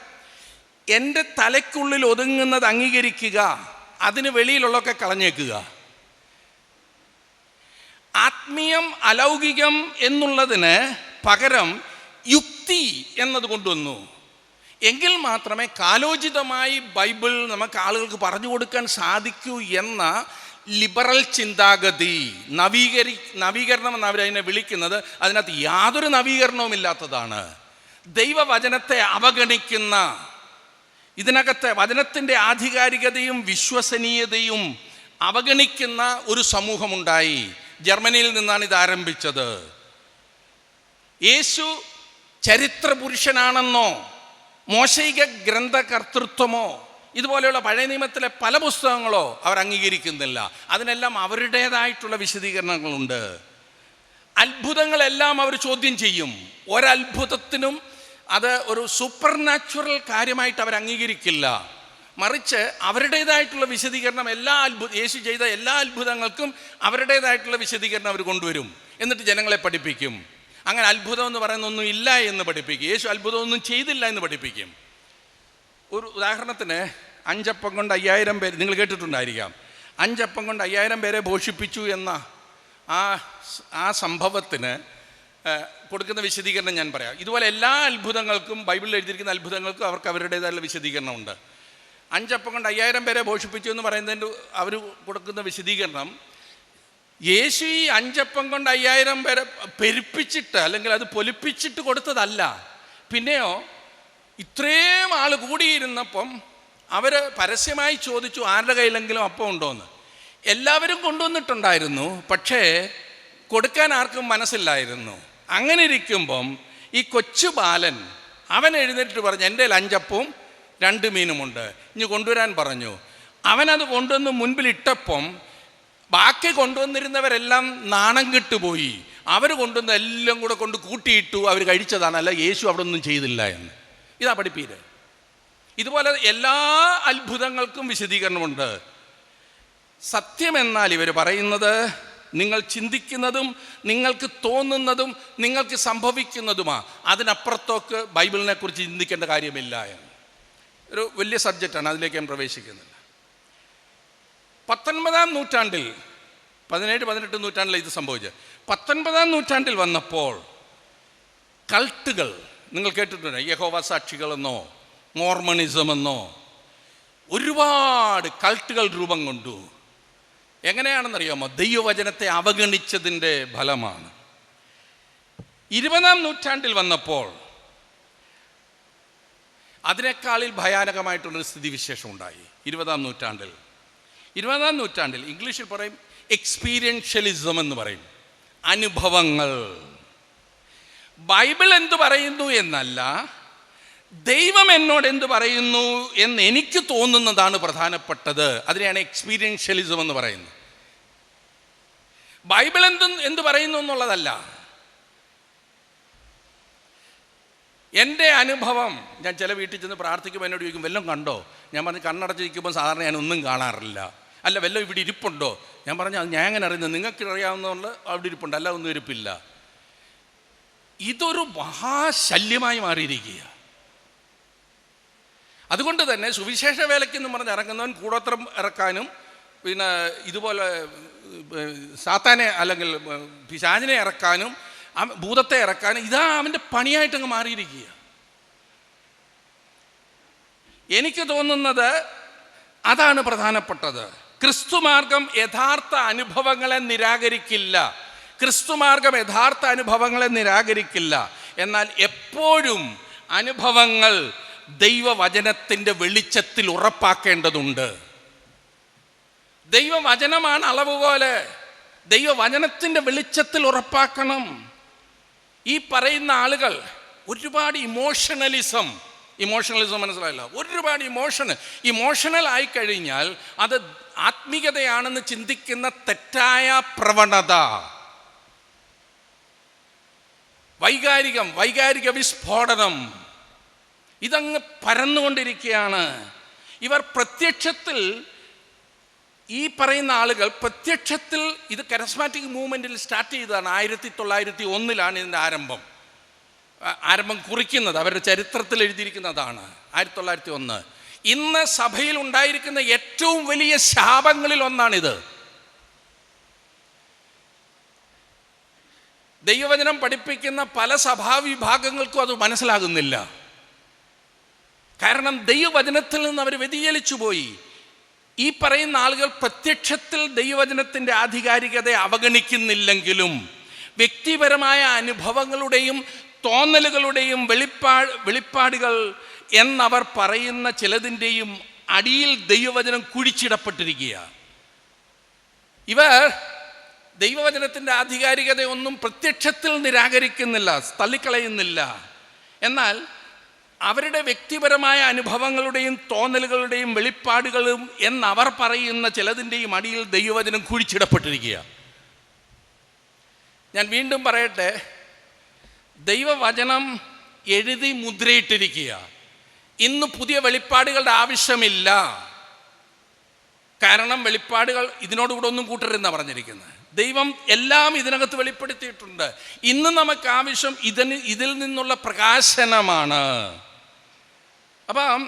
എൻ്റെ തലയ്ക്കുള്ളിൽ ഒതുങ്ങുന്നത് അംഗീകരിക്കുക, അതിന് വെളിയിലുള്ളതൊക്കെ കളഞ്ഞേക്കുക. ആത്മീയം അലൗകികം എന്നുള്ളതിന് പകരം യുക്തി എന്നത് കൊണ്ടുവന്നു. എങ്കിൽ മാത്രമേ കാലോചിതമായി ബൈബിൾ നമുക്ക് ആളുകൾക്ക് പറഞ്ഞു കൊടുക്കാൻ സാധിക്കൂ എന്ന ലിബറൽ ചിന്താഗതി, നവീകരണം എന്ന് അവരതിനെ വിളിക്കുന്നത്, അതിനകത്ത് യാതൊരു നവീകരണവും ഇല്ലാത്തതാണ്. ദൈവവചനത്തെ അവഗണിക്കുന്ന, ഇതിനകത്തെ വചനത്തിൻ്റെ ആധികാരികതയും വിശ്വസനീയതയും അവഗണിക്കുന്ന ഒരു സമൂഹമുണ്ടായി. ജർമ്മനിയിൽ നിന്നാണ് ഇത് ആരംഭിച്ചത്. യേശു ചരിത്ര പുരുഷനാണെന്നോ മോശയിക ഗ്രന്ഥകർത്തൃത്വമോ ഇതുപോലെയുള്ള പഴയ നിയമത്തിലെ പല പുസ്തകങ്ങളോ അവർ അംഗീകരിക്കുന്നില്ല. അതിനെല്ലാം അവരുടേതായിട്ടുള്ള വിശദീകരണങ്ങളുണ്ട്. അത്ഭുതങ്ങളെല്ലാം അവർ ചോദ്യം ചെയ്യും. ഒരത്ഭുതത്തിനും അത് ഒരു സൂപ്പർ നാച്ചുറൽ കാര്യമായിട്ട് അവർ അംഗീകരിക്കില്ല. മറിച്ച് അവരുടേതായിട്ടുള്ള വിശദീകരണം യേശു ചെയ്ത എല്ലാ അത്ഭുതങ്ങൾക്കും അവരുടേതായിട്ടുള്ള വിശദീകരണം അവർ കൊണ്ടുവരും. എന്നിട്ട് ജനങ്ങളെ പഠിപ്പിക്കും. അങ്ങനെ അത്ഭുതം എന്ന് പറയുന്നൊന്നും ഇല്ല എന്ന് പഠിപ്പിക്കും. യേശു അത്ഭുതമൊന്നും ചെയ്തില്ല എന്ന് പഠിപ്പിക്കും. ഒരു ഉദാഹരണത്തിന് 5 അപ്പം കൊണ്ട് 5000 പേര്, നിങ്ങൾ കേട്ടിട്ടുണ്ടായിരിക്കാം, 5 അപ്പം കൊണ്ട് 5000 പേരെ പോഷിപ്പിച്ചു എന്ന ആ സംഭവത്തിന് കൊടുക്കുന്ന വിശദീകരണം ഞാൻ പറയാം. ഇതുപോലെ എല്ലാ അത്ഭുതങ്ങൾക്കും, ബൈബിളിൽ എഴുതിയിരിക്കുന്ന അത്ഭുതങ്ങൾക്കും അവർക്ക് അവരുടേതായുള്ള വിശദീകരണമുണ്ട്. 5 അപ്പം കൊണ്ട് 5000 പേരെ പോഷിപ്പിച്ചു എന്ന് പറയുന്നതിൻ്റെ അവർ കൊടുക്കുന്ന വിശദീകരണം, യേശു ഈ 5 അപ്പം കൊണ്ട് 5000 പേരെ പെരുപ്പിച്ചിട്ട് അല്ലെങ്കിൽ അത് പൊലിപ്പിച്ചിട്ട് കൊടുത്തതല്ല. പിന്നെയോ ഇത്രയും ആൾ കൂടിയിരുന്നപ്പം അവർ പരസ്യമായി ചോദിച്ചു ആരുടെ കയ്യിലെങ്കിലും അപ്പം ഉണ്ടോയെന്ന്. എല്ലാവരും കൊണ്ടുവന്നിട്ടുണ്ടായിരുന്നു, പക്ഷേ കൊടുക്കാൻ ആർക്കും മനസ്സില്ലായിരുന്നു. അങ്ങനെ ഇരിക്കുമ്പം ഈ കൊച്ചു ബാലൻ അവൻ എഴുന്നേറ്റ് പറഞ്ഞു, എൻ്റെ 5 അപ്പവും 2 മീനുമുണ്ട്, ഇനി കൊണ്ടുവരാൻ പറഞ്ഞു. അവനത് കൊണ്ടുവന്ന് മുൻപിലിട്ടപ്പം ബാക്കി കൊണ്ടുവന്നിരുന്നവരെല്ലാം നാണം കെട്ടുപോയി. അവർ കൊണ്ടുവന്ന എല്ലാം കൂടെ കൊണ്ട് കൂട്ടിയിട്ടു, അവർ കഴിച്ചതാണ്, അല്ല യേശു അവിടെ ഒന്നും ചെയ്തില്ല എന്ന്. ഇതാ പഠിപ്പീര്. ഇതുപോലെ എല്ലാ അത്ഭുതങ്ങൾക്കും വിശദീകരണമുണ്ട്. സത്യമെന്നാൽ ഇവർ പറയുന്നത് നിങ്ങൾ ചിന്തിക്കുന്നതും നിങ്ങൾക്ക് തോന്നുന്നതും നിങ്ങൾക്ക് സംഭവിക്കുന്നതുമാണ്. അതിനപ്പുറത്തേക്ക് ബൈബിളിനെ കുറിച്ച് ചിന്തിക്കേണ്ട കാര്യമില്ല എന്ന്. ഒരു വലിയ സബ്ജക്റ്റാണ്, അതിലേക്ക് ഞാൻ പ്രവേശിക്കുന്നില്ല. 19-ാം നൂറ്റാണ്ടിൽ, 17-18 നൂറ്റാണ്ടിൽ ഇത് സംഭവിച്ചത്. 19-ാം നൂറ്റാണ്ടിൽ വന്നപ്പോൾ കൾട്ടുകൾ, നിങ്ങൾ കേട്ടിട്ടുണ്ട്, യഹോവ സാക്ഷികളെന്നോ മോർമണിസം എന്നോ ഒരുപാട് കൾട്ടുകൾ രൂപം കൊണ്ടു. എങ്ങനെയാണെന്നറിയാമോ? ദൈവവചനത്തെ അവഗണിച്ചതിൻ്റെ ഫലമാണ്. 20-ാം നൂറ്റാണ്ടിൽ വന്നപ്പോൾ അതിനേക്കാളിൽ ഭയാനകമായിട്ടുള്ളൊരു സ്ഥിതിവിശേഷം ഉണ്ടായി. 20-ാം നൂറ്റാണ്ടിൽ ഇംഗ്ലീഷിൽ പറയും എക്സ്പീരിയൻഷ്യലിസം എന്ന് പറയും, അനുഭവങ്ങൾ. ബൈബിൾ എന്തു പറയുന്നു എന്നല്ല, ദൈവം എന്നോട് എന്ത് പറയുന്നു എന്ന് എനിക്ക് തോന്നുന്നതാണ് പ്രധാനപ്പെട്ടത്. അതിനെയാണ് എക്സ്പീരിയൻഷ്യലിസം എന്ന് പറയുന്നത്. ബൈബിൾ എന്ത് പറയുന്നു എന്നുള്ളതല്ല. എൻ്റെ അനുഭവം, ഞാൻ ചില വീട്ടിൽ ചെന്ന് പ്രാർത്ഥിക്കുമ്പോൾ എന്നോട് ചോദിക്കും വല്ലതും കണ്ടോ? ഞാൻ പറഞ്ഞു കണ്ണടച്ചിരിക്കുമ്പോൾ സാധാരണ ഞാൻ ഒന്നും കാണാറില്ല. അല്ല വല്ലതും ഇവിടെ ഇരിപ്പുണ്ടോ? ഞാൻ പറഞ്ഞു അത് ഞാൻ എങ്ങനെ അറിയുന്നത്? നിങ്ങൾക്ക് അറിയാവുന്നതുകൊണ്ട് അവിടെ ഇരിപ്പുണ്ട്, അല്ല ഒന്നും ഇരിപ്പില്ല. ഇതൊരു മഹാശല്യമായി മാറിയിരിക്കുക. അതുകൊണ്ട് തന്നെ സുവിശേഷ വേലയ്ക്കെന്ന് പറഞ്ഞ് ഇറങ്ങുന്നവൻ കൂടോത്രം ഇറക്കാനും പിന്നെ ഇതുപോലെ സാത്താനെ അല്ലെങ്കിൽ പിശാചിനെ ഇറക്കാനും ഭൂതത്തെ ഇറക്കാനും ഇതാ അവൻ്റെ പണിയായിട്ടങ്ങ് മാറിയിരിക്കുക. എനിക്ക് തോന്നുന്നത് അതാണ് പ്രധാനപ്പെട്ടത്. ക്രിസ്തുമാർഗം യഥാർത്ഥ അനുഭവങ്ങളെ നിരാകരിക്കില്ല. എന്നാൽ എപ്പോഴും അനുഭവങ്ങൾ ദൈവവചനത്തിൻ്റെ വെളിച്ചത്തിൽ ഉറപ്പാക്കേണ്ടതുണ്ട്. ദൈവവചനമാണ് അളവ് പോലെ. ദൈവവചനത്തിൻ്റെ വെളിച്ചത്തിൽ ഉറപ്പാക്കണം. ഈ പറയുന്ന ആളുകൾ ഒരുപാട് ഇമോഷണലിസം മനസ്സിലായില്ല, ഒരുപാട് ഇമോഷണൽ ആയിക്കഴിഞ്ഞാൽ അത് ആത്മീയതയാണെന്ന് ചിന്തിക്കുന്ന തെറ്റായ പ്രവണത, വൈകാരിക വിസ്ഫോടനം, ഇതങ്ങ് പരന്നുകൊണ്ടിരിക്കുകയാണ്. ഇവർ പ്രത്യക്ഷത്തിൽ, ഈ പറയുന്ന ആളുകൾ പ്രത്യക്ഷത്തിൽ ഇത് കരസ്മാറ്റിക് മൂവ്മെൻറ്റിൽ സ്റ്റാർട്ട് ചെയ്തതാണ്. 1901 ഇതിൻ്റെ ആരംഭം കുറിക്കുന്നത്. അവരുടെ ചരിത്രത്തിൽ എഴുതിയിരിക്കുന്നതാണ് 1901. ഇന്ന് സഭയിൽ ഉണ്ടായിരിക്കുന്ന ഏറ്റവും വലിയ ശാപങ്ങളിൽ ഒന്നാണിത്. ദൈവവചനം പഠിപ്പിക്കുന്ന പല സഭാവിഭാഗങ്ങൾക്കും അത് മനസ്സിലാകുന്നില്ല. കാരണം ദൈവവചനത്തിൽ നിന്ന് അവർ വ്യതിചലിച്ചു പോയി. ഈ പറയുന്ന ആളുകൾ പ്രത്യക്ഷത്തിൽ ദൈവവചനത്തിൻ്റെ ആധികാരികതയെ അവഗണിക്കുന്നില്ലെങ്കിലും വ്യക്തിപരമായ അനുഭവങ്ങളുടെയും തോന്നലുകളുടെയും വെളിപ്പാടുകൾ എന്നവർ പറയുന്ന ചിലതിൻ്റെയും അടിയിൽ ദൈവവചനം കുഴിച്ചിടപ്പെട്ടിരിക്കുക. ഇവർ ദൈവവചനത്തിൻ്റെ ആധികാരികതയൊന്നും പ്രത്യക്ഷത്തിൽ നിരാകരിക്കുന്നില്ല, തള്ളിക്കളയുന്നില്ല. എന്നാൽ അവരുടെ വ്യക്തിപരമായ അനുഭവങ്ങളുടെയും തോന്നലുകളുടെയും വെളിപ്പാടുകളും എന്നവർ പറയുന്ന ചിലതിൻ്റെയും അടിയിൽ ദൈവവചനം കുഴിച്ചിടപ്പെട്ടിരിക്കുക. ഞാൻ വീണ്ടും പറയട്ടെ, ദൈവവചനം എഴുതി മുദ്രയിട്ടിരിക്കുക. ഇന്ന് പുതിയ വെളിപ്പാടുകളുടെ ആവശ്യമില്ല. കാരണം വെളിപ്പാടുകൾ ഇതിനോടുകൂടെ ഒന്നും കൂട്ടരുതെന്നാണ് പറഞ്ഞിരിക്കുന്നത്. ദൈവം എല്ലാം ഇതിനകത്ത് വെളിപ്പെടുത്തിയിട്ടുണ്ട്. ഇന്ന് നമുക്ക് ആവശ്യം ഇതിൽ നിന്നുള്ള പ്രകാശനമാണ്. അപ്പം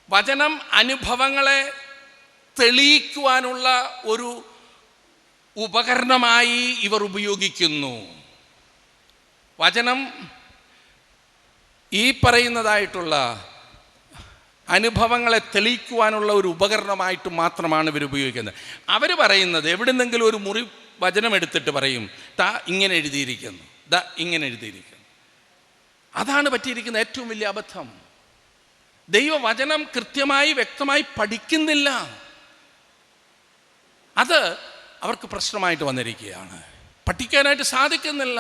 വചനം അനുഭവങ്ങളെ തെളിയിക്കുവാനുള്ള ഒരു ഉപകരണമായി ഇവർ ഉപയോഗിക്കുന്നു. വചനം ഈ പറയുന്നതായിട്ടുള്ള അനുഭവങ്ങളെ തെളിയിക്കുവാനുള്ള ഒരു ഉപകരണമായിട്ട് മാത്രമാണ് ഇവർ ഉപയോഗിക്കുന്നത്. അവർ പറയുന്നത് എവിടുന്നെങ്കിലും ഒരു മുറി വചനം എടുത്തിട്ട് പറയും, ദാ ഇങ്ങനെ എഴുതിയിരിക്കുന്നു, ദാ ഇങ്ങനെ എഴുതിയിരിക്കുന്നു. അതാണ് പറ്റിയിരിക്കുന്ന ഏറ്റവും വലിയ അബദ്ധം. ദൈവവചനം കൃത്യമായി വ്യക്തമായി പഠിക്കുന്നില്ല. അത് അവർക്ക് പ്രശ്നമായിട്ട് വന്നിരിക്കുകയാണ്. പഠിക്കാനായിട്ട് സാധിക്കുന്നില്ല.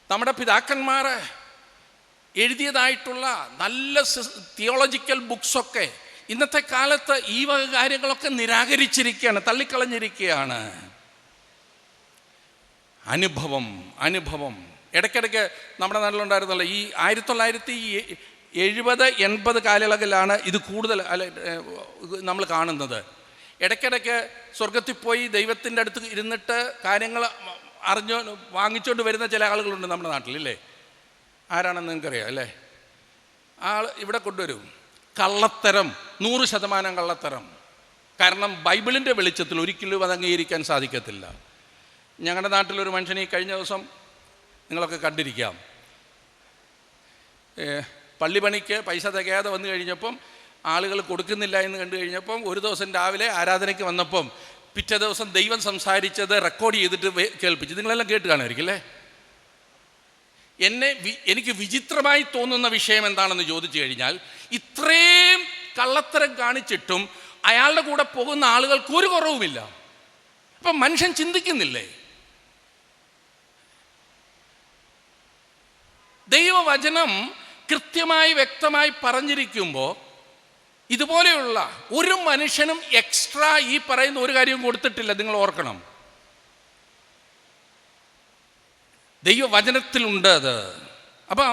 നമ്മുടെ പിതാക്കന്മാർ എഴുതിയതായിട്ടുള്ള നല്ല തിയോളജിക്കൽ ബുക്സൊക്കെ ഇന്നത്തെ കാലത്ത് ഈ വക കാര്യങ്ങളൊക്കെ നിരാകരിച്ചിരിക്കുകയാണ്, തള്ളിക്കളഞ്ഞിരിക്കുകയാണ്. അനുഭവം ഇടയ്ക്കിടയ്ക്ക് നമ്മുടെ നാട്ടിലുണ്ടായിരുന്നല്ലോ. ഈ 1970-80 കാലയളവിലാണ് ഇത് കൂടുതൽ നമ്മൾ കാണുന്നത്. ഇടയ്ക്കിടയ്ക്ക് സ്വർഗത്തിൽ പോയി ദൈവത്തിൻ്റെ അടുത്ത് ഇരുന്നിട്ട് കാര്യങ്ങൾ വാങ്ങിച്ചുകൊണ്ട് വരുന്ന ചില ആളുകളുണ്ട് നമ്മുടെ നാട്ടിലില്ലേ. ആരാണെന്ന് നിങ്ങൾക്കറിയാം അല്ലേ? ആൾ ഇവിടെ കൊണ്ടുവരും. കള്ളത്തരം, 100% കള്ളത്തരം. കാരണം ബൈബിളിൻ്റെ വെളിച്ചത്തിൽ ഒരിക്കലും അത് അംഗീകരിക്കാൻ സാധിക്കത്തില്ല. ഞങ്ങളുടെ നാട്ടിലൊരു മനുഷ്യനെ ഈ കഴിഞ്ഞ ദിവസം നിങ്ങളൊക്കെ കണ്ടിരിക്കാം. പള്ളിപ്പണിക്ക് പൈസ തികയാതെ വന്നു കഴിഞ്ഞപ്പം ആളുകൾ കൊടുക്കുന്നില്ല എന്ന് കണ്ടു കഴിഞ്ഞപ്പം ഒരു ദിവസം രാവിലെ ആരാധനയ്ക്ക് വന്നപ്പം പിറ്റേ ദിവസം ദൈവം സംസാരിച്ചത് റെക്കോർഡ് ചെയ്തിട്ട് കേൾപ്പിച്ചു. നിങ്ങളെല്ലാം കേട്ട് കാണുമായിരിക്കും അല്ലേ? എനിക്ക് വിചിത്രമായി തോന്നുന്ന വിഷയം എന്താണെന്ന് ചോദിച്ചു കഴിഞ്ഞാൽ, ഇത്രയും കള്ളത്തരം കാണിച്ചിട്ടും അയാളുടെ കൂടെ പോകുന്ന ആളുകൾക്ക് ഒരു കുറവുമില്ല. അപ്പം മനുഷ്യൻ ചിന്തിക്കുന്നില്ലേ? ദൈവവചനം കൃത്യമായി വ്യക്തമായി പറഞ്ഞിരിക്കുമ്പോൾ ഇതുപോലെയുള്ള ഒരു മനുഷ്യനും എക്സ്ട്രാ ഈ പറയുന്ന ഒരു കാര്യവും കൊടുത്തിട്ടില്ല. നിങ്ങൾ ഓർക്കണം, ദൈവവചനത്തിലുണ്ട് അത്. അപ്പം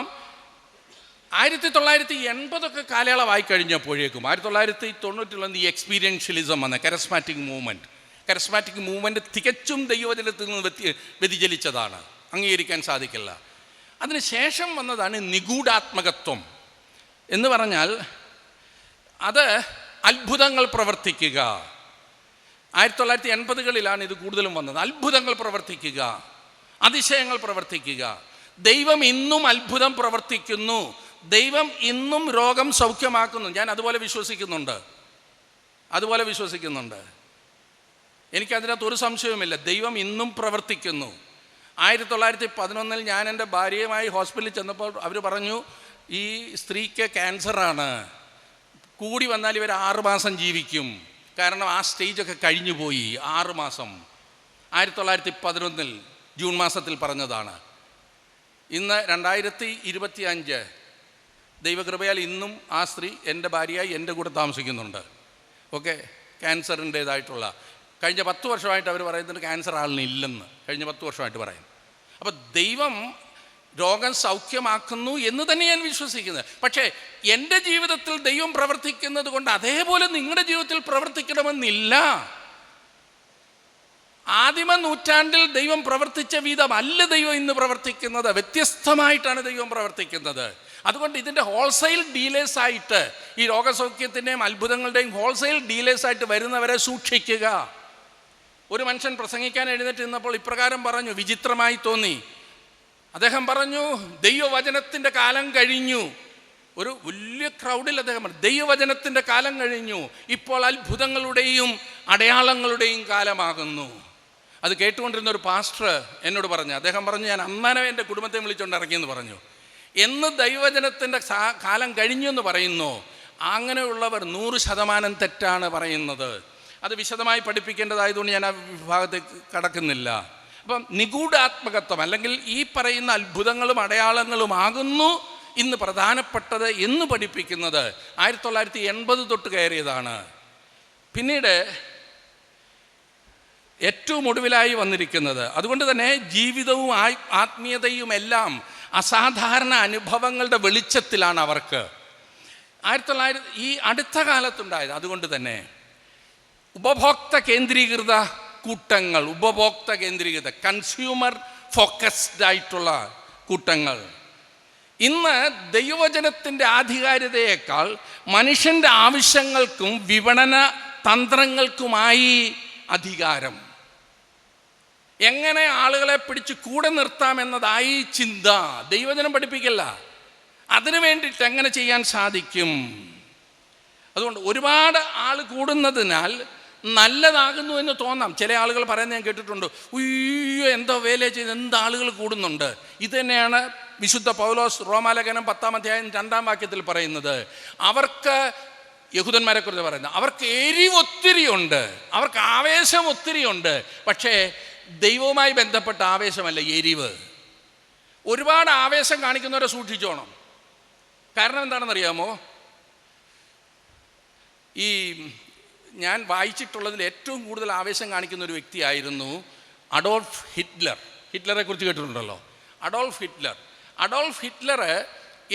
1980 കാലയളവായി കഴിഞ്ഞപ്പോഴേക്കും 1990 ഈ എക്സ്പീരിയൻഷ്യലിസം വന്ന കരസ്മാറ്റിക് മൂവ്മെൻറ്റ് തികച്ചും ദൈവവചനത്തിൽ നിന്ന് വ്യതിചലിച്ചതാണ്, അംഗീകരിക്കാൻ സാധിക്കില്ല. അതിനുശേഷം വന്നതാണ് നിഗൂഢാത്മകത്വം എന്ന് പറഞ്ഞാൽ അത് അത്ഭുതങ്ങൾ പ്രവർത്തിക്കുക. 1980-കളിലാണ് ഇത് കൂടുതലും വന്നത്. അത്ഭുതങ്ങൾ പ്രവർത്തിക്കുക, അതിശയങ്ങൾ പ്രവർത്തിക്കുക. ദൈവം ഇന്നും അത്ഭുതം പ്രവർത്തിക്കുന്നു, ദൈവം ഇന്നും രോഗം സൗഖ്യമാക്കുന്നു. ഞാൻ അതുപോലെ വിശ്വസിക്കുന്നുണ്ട്. എനിക്കതിനകത്ത് ഒരു സംശയവുമില്ല. ദൈവം ഇന്നും പ്രവർത്തിക്കുന്നു. 1911 ഞാൻ എൻ്റെ ഭാര്യയുമായി ഹോസ്പിറ്റലിൽ ചെന്നപ്പോൾ അവർ പറഞ്ഞു, ഈ സ്ത്രീക്ക് ക്യാൻസറാണ്, കൂടി വന്നാൽ ഇവർ 6 മാസം ജീവിക്കും. കാരണം ആ സ്റ്റേജൊക്കെ കഴിഞ്ഞു പോയി. 6 മാസം 1911 ജൂൺ മാസത്തിൽ പറഞ്ഞതാണ്. ഇന്ന് 2025 ദൈവകൃപയാൽ ഇന്നും ആ സ്ത്രീ എൻ്റെ ഭാര്യയായി എൻ്റെ കൂടെ താമസിക്കുന്നുണ്ട്. ഓക്കെ, ക്യാൻസറിൻ്റേതായിട്ടുള്ള കഴിഞ്ഞ 10 വർഷമായിട്ട് അവർ പറയുന്നുണ്ട് ക്യാൻസർ ആളിനില്ലെന്ന്. കഴിഞ്ഞ 10 വർഷമായിട്ട് പറയും. അപ്പോൾ ദൈവം രോഗം സൗഖ്യമാക്കുന്നു എന്ന് തന്നെ ഞാൻ വിശ്വസിക്കുന്നത്. പക്ഷേ എൻ്റെ ജീവിതത്തിൽ ദൈവം പ്രവർത്തിക്കുന്നത് കൊണ്ട് അതേപോലെ നിങ്ങളുടെ ജീവിതത്തിൽ പ്രവർത്തിക്കണമെന്നില്ല. ആദിമ നൂറ്റാണ്ടിൽ ദൈവം പ്രവർത്തിച്ച വിധമല്ല ദൈവം ഇന്ന് പ്രവർത്തിക്കുന്നത്. വ്യത്യസ്തമായിട്ടാണ് ദൈവം പ്രവർത്തിക്കുന്നത്. അതുകൊണ്ട് ഇതിൻ്റെ ഹോൾസെയിൽ ഡീലേഴ്സായിട്ട്, ഈ രോഗസൗഖ്യത്തിൻ്റെയും അത്ഭുതങ്ങളുടെയും ഹോൾസെയിൽ ഡീലേഴ്സായിട്ട് വരുന്നവരെ സൂക്ഷിക്കുക. ഒരു മനുഷ്യൻ പ്രസംഗിക്കാൻ എഴുന്നേറ്റ് നിന്നപ്പോൾ ഇപ്രകാരം പറഞ്ഞു, വിചിത്രമായി തോന്നി. അദ്ദേഹം പറഞ്ഞു, ദൈവവചനത്തിൻ്റെ കാലം കഴിഞ്ഞു. ഒരു വലിയ ക്രൗഡിൽ അദ്ദേഹം പറഞ്ഞു, ദൈവവചനത്തിൻ്റെ കാലം കഴിഞ്ഞു, ഇപ്പോൾ അത്ഭുതങ്ങളുടെയും അടയാളങ്ങളുടെയും കാലമാകുന്നു. അത് കേട്ടുകൊണ്ടിരുന്ന ഒരു പാസ്റ്റർ എന്നോട് പറഞ്ഞു, അദ്ദേഹം പറഞ്ഞു, ഞാൻ അന്നേരം എൻ്റെ കുടുംബത്തെ വിളിച്ചുകൊണ്ട് ഇറങ്ങിയെന്ന് പറഞ്ഞു. എന്ന് ദൈവവചനത്തിൻ്റെ കാലം കഴിഞ്ഞു എന്ന് പറയുന്നു, അങ്ങനെയുള്ളവർ 100% തെറ്റാണ് പറയുന്നത്. അത് വിശദമായി പഠിപ്പിക്കേണ്ടതായതുകൊണ്ട് ഞാൻ ആ വിഭാഗത്തേക്ക് കടക്കുന്നില്ല. അപ്പം നിഗൂഢാത്മകത്വം അല്ലെങ്കിൽ ഈ പറയുന്ന അത്ഭുതങ്ങളും അടയാളങ്ങളുമാകുന്നു ഇന്ന് പ്രധാനപ്പെട്ടത് എന്ന് പഠിപ്പിക്കുന്നത് 1980 തൊട്ട് കയറിയതാണ്. പിന്നീട് ഏറ്റവും ഒടുവിലായി വന്നിരിക്കുന്നത്, അതുകൊണ്ട് തന്നെ ജീവിതവും ആത്മീയതയും എല്ലാം അസാധാരണ അനുഭവങ്ങളുടെ വെളിച്ചത്തിലാണ് അവർക്ക്. 1900 ഈ അടുത്ത കാലത്തുണ്ടായത്. അതുകൊണ്ട് തന്നെ ഉപഭോക്തൃ കേന്ദ്രീകൃത കൂട്ടങ്ങൾ, ഉപഭോക്തൃ കേന്ദ്രീകൃത കൺസ്യൂമർ ഫോക്കസ്ഡ് ആയിട്ടുള്ള കൂട്ടങ്ങൾ ഇന്ന് ദൈവവചനത്തിൻ്റെ ആധികാരികതയേക്കാൾ മനുഷ്യൻ്റെ ആവശ്യങ്ങൾക്കും വിപണന തന്ത്രങ്ങൾക്കുമായി അധികാരം. എങ്ങനെ ആളുകളെ പിടിച്ച് കൂടെ നിർത്താമെന്നതായി ചിന്ത. ദൈവവചനം പഠിപ്പിക്കില്ല. അതിനു വേണ്ടിയിട്ട് എങ്ങനെ ചെയ്യാൻ സാധിക്കും? അതുകൊണ്ട് ഒരുപാട് ആൾ കൂടുന്നതിനാൽ നല്ലതാകുന്നു എന്ന് തോന്നാം. ചില ആളുകൾ പറയുന്നത് ഞാൻ കേട്ടിട്ടുണ്ട്, ഉയ്യോ എന്തോ വേല ചെയ്ത് എന്താളുകൾ കൂടുന്നുണ്ട്. ഇത് തന്നെയാണ് വിശുദ്ധ പൗലോസ് റോമാലേഖനം 10-ാം അധ്യായം 2-ാം വാക്യത്തിൽ പറയുന്നത്. അവർക്ക്, യഹൂദന്മാരെ കുറിച്ച് പറയുന്നത്, അവർക്ക് എരിവ് ഒത്തിരിയുണ്ട്, അവർക്ക് ആവേശം ഒത്തിരിയുണ്ട്. പക്ഷേ ദൈവവുമായി ബന്ധപ്പെട്ട ആവേശമല്ല, എരിവ്. ഒരുപാട് ആവേശം കാണിക്കുന്നവരെ സൂക്ഷിച്ചോണം. കാരണം എന്താണെന്നറിയാമോ? ഈ ഞാൻ വായിച്ചിട്ടുള്ളതിൽ ഏറ്റവും കൂടുതൽ ആവേശം കാണിക്കുന്ന ഒരു വ്യക്തിയായിരുന്നു അഡോൾഫ് ഹിറ്റ്ലർ. ഹിറ്റ്ലറെ കുറിച്ച് കേട്ടിട്ടുണ്ടല്ലോ. അഡോൾഫ് ഹിറ്റ്ലർ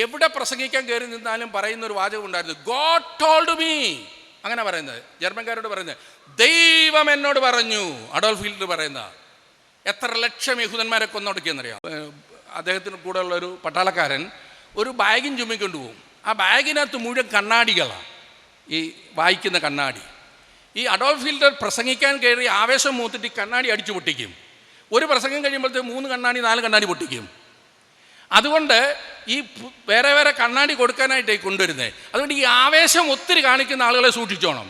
എവിടെ പ്രസംഗിക്കാൻ കയറി നിന്നാലും പറയുന്ന ഒരു വാചകം ഉണ്ടായിരുന്നു, ഗോഡ് ടോൾഡ് മീ. അങ്ങനെ പറയുന്നത്, ജർമ്മൻകാരോട് പറയുന്നത്, ദൈവം എന്നോട് പറഞ്ഞു. അഡോൾഫ് ഹിറ്റ്ലർ പറയുന്ന എത്ര ലക്ഷം യഹൂദന്മാരെ കൊന്നൊടുക്കിയെന്നറിയാം. അദ്ദേഹത്തിന് കൂടെ ഉള്ളൊരു പട്ടാളക്കാരൻ ഒരു ബാഗും ചുമ്മിക്കൊണ്ട് പോകും. ആ ബാഗിനകത്ത് മുഴുവൻ കണ്ണാടികളാണ്, ഈ വായിക്കുന്ന കണ്ണാടി. ഈ അഡോൾഫ് ഹിറ്റ്ലർ പ്രസംഗിക്കാൻ കയറി ആവേശം മൂത്തിട്ട് കണ്ണാടി അടിച്ചു പൊട്ടിക്കും. ഒരു പ്രസംഗം കഴിയുമ്പോഴത്തേക്ക് 3 കണ്ണാടി 4 കണ്ണാടി പൊട്ടിക്കും. അതുകൊണ്ട് ഈ വേറെ വേറെ കണ്ണാടി കൊടുക്കാനായിട്ടായി കൊണ്ടുവരുന്നത്. അതുകൊണ്ട് ഈ ആവേശം ഒത്തിരി കാണിക്കുന്ന ആളുകളെ സൂക്ഷിച്ചോണം.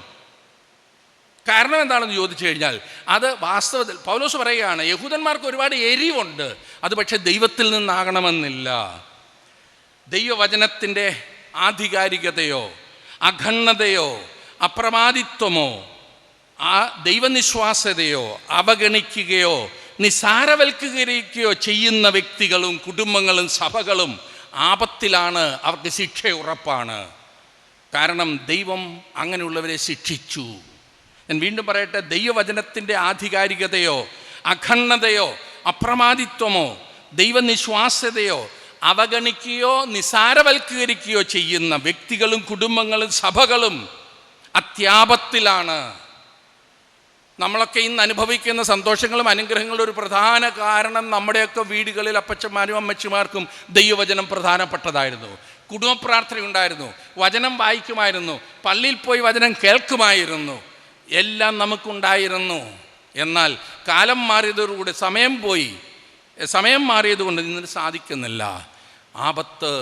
കാരണം എന്താണെന്ന് ചോദിച്ചു കഴിഞ്ഞാൽ അത് വാസ്തവത്തിൽ പൗലോസ് പറയുകയാണ്, യഹൂദന്മാർക്ക് ഒരുപാട് എരിവുണ്ട്, അത് പക്ഷേ ദൈവത്തിൽ നിന്നാകണമെന്നില്ല. ദൈവവചനത്തിൻ്റെ ആധികാരികതയോ അഖണ്ഡതയോ അപ്രമാദിത്വമോ ആ ദൈവനിശ്വാസ്യതയോ അവഗണിക്കുകയോ നിസാരവൽക്കരിക്കുകയോ ചെയ്യുന്ന വ്യക്തികളും കുടുംബങ്ങളും സഭകളും ആപത്തിലാണ്. അവർക്ക് ശിക്ഷ ഉറപ്പാണ്. കാരണം ദൈവം അങ്ങനെയുള്ളവരെ ശിക്ഷിച്ചു. ഞാൻ വീണ്ടും പറയട്ടെ, ദൈവവചനത്തിൻ്റെ ആധികാരികതയോ അഖണ്ഡതയോ അപ്രമാദിത്വമോ ദൈവനിശ്വാസ്യതയോ അവഗണിക്കുകയോ നിസാരവൽക്കരിക്കുകയോ ചെയ്യുന്ന വ്യക്തികളും കുടുംബങ്ങളും സഭകളും അത്യാപത്തിലാണ്. നമ്മളൊക്കെ ഇന്ന് അനുഭവിക്കുന്ന സന്തോഷങ്ങളും അനുഗ്രഹങ്ങളും ഒരു പ്രധാന കാരണം നമ്മുടെയൊക്കെ വീടുകളിൽ അപ്പച്ചന്മാരും അമ്മച്ചിമാർക്കും ദൈവവചനം പ്രധാനപ്പെട്ടതായിരുന്നു. കുടുംബ പ്രാർത്ഥന ഉണ്ടായിരുന്നു, വചനം വായിക്കുമായിരുന്നു, പള്ളിയിൽ പോയി വചനം കേൾക്കുമായിരുന്നു, എല്ലാം നമുക്കുണ്ടായിരുന്നു. എന്നാൽ കാലം മാറിയതോടുകൂടി സമയം മാറിയതുകൊണ്ട് ഇതിന് സാധിക്കുന്നില്ല. ആപത്ത്.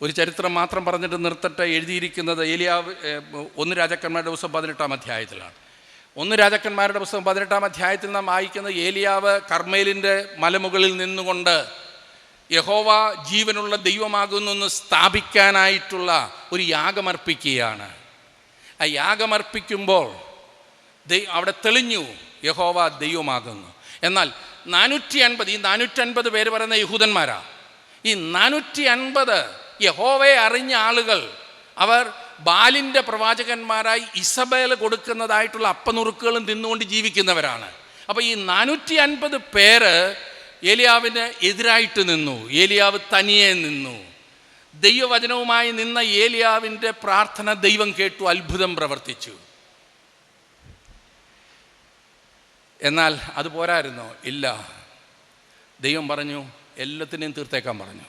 ഒരു ചരിത്രം മാത്രം പറഞ്ഞിട്ട് നിർത്തട്ടെ. എഴുതിയിരിക്കുന്നത് ഏലിയാവ് 1 രാജാക്കന്മാരുടെ പുസ്തകം 18-ാം അധ്യായത്തിലാണ്. 1 രാജാക്കന്മാരുടെ പുസ്തകം 18-ാം അധ്യായത്തിൽ നാം വായിക്കുന്നത് ഏലിയാവ് കർമ്മേലിൻ്റെ മലമുകളിൽ നിന്നുകൊണ്ട് യഹോവ ജീവനുള്ള ദൈവമാകുന്നു സ്ഥാപിക്കാനായിട്ടുള്ള ഒരു യാഗമർപ്പിക്കുകയാണ്. ആ യാഗമർപ്പിക്കുമ്പോൾ അവിടെ തെളിഞ്ഞു യഹോവ ദൈവമാകുന്നു. എന്നാൽ 450 പേര് പറയുന്ന യഹൂദന്മാരാ. ഈ 450 യഹോവയെ അറിഞ്ഞ ആളുകൾ അവർ ബാലിൻ്റെ പ്രവാചകന്മാരായി ഇസബേൽ കൊടുക്കുന്നതായിട്ടുള്ള അപ്പനുറുക്കുകളും തിന്നുകൊണ്ട് ജീവിക്കുന്നവരാണ്. അപ്പോൾ ഈ 450 പേര് ഏലിയാവിന് എതിരായിട്ട് നിന്നു. ഏലിയാവ് തനിയെ നിന്നു. ദൈവവചനവുമായി നിന്ന ഏലിയാവിൻ്റെ പ്രാർത്ഥന ദൈവം കേട്ടു, അത്ഭുതം പ്രവർത്തിച്ചു. എന്നാൽ അത് പോരായിരുന്നോ? ഇല്ല. ദൈവം പറഞ്ഞു എല്ലാത്തിനെയും തീർത്തേക്കാൻ പറഞ്ഞു.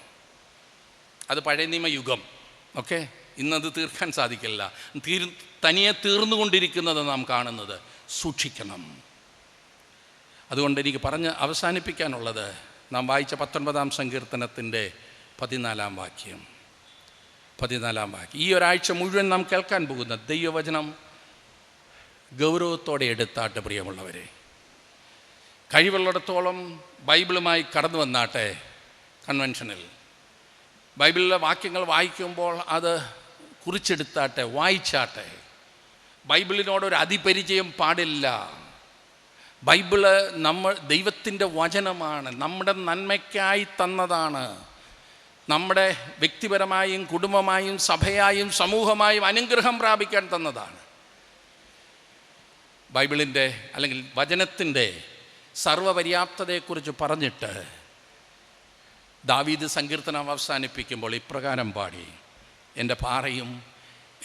അത് പഴയ നിയമ യുഗം. ഓക്കെ, ഇന്നത് തീർക്കാൻ സാധിക്കില്ല. തനിയെ തീർന്നുകൊണ്ടിരിക്കുന്നത് നാം കാണുന്നത്. സൂക്ഷിക്കണം. അതുകൊണ്ട് എനിക്ക് പറഞ്ഞ് അവസാനിപ്പിക്കാനുള്ളത് നാം വായിച്ച 19-ാം സങ്കീർത്തനത്തിൻ്റെ 14-ാം വാക്യം. ഈ ഒരാഴ്ച മുഴുവൻ നാം കേൾക്കാൻ പോകുന്ന ദൈവവചനം ഗൗരവത്തോടെ എടുത്താട്ടെ പ്രിയമുള്ളവരെ. കഴിവുള്ളിടത്തോളം ബൈബിളുമായി കടന്നു വന്നാട്ടെ. കൺവെൻഷനിൽ ബൈബിളിലെ വാക്യങ്ങൾ വായിക്കുമ്പോൾ അത് കുറിച്ചെടുത്താട്ടെ, വായിച്ചാട്ടെ. ബൈബിളിനോടൊരു അതിപരിചയം പാടില്ല. ബൈബിള് ദൈവത്തിൻ്റെ വചനമാണ്, നമ്മുടെ നന്മയ്ക്കായി തന്നതാണ്. നമ്മുടെ വ്യക്തിപരമായും കുടുംബമായും സഭയായും സമൂഹമായും അനുഗ്രഹം പ്രാപിക്കാൻ തന്നതാണ്. ബൈബിളിൻ്റെ അല്ലെങ്കിൽ വചനത്തിൻ്റെ സർവപര്യാപ്തതയെക്കുറിച്ച് പറഞ്ഞിട്ട് ദാവീദ് സങ്കീർത്തനം അവസാനിപ്പിക്കുമ്പോൾ ഇപ്രകാരം പാടി: എൻ്റെ പാറയും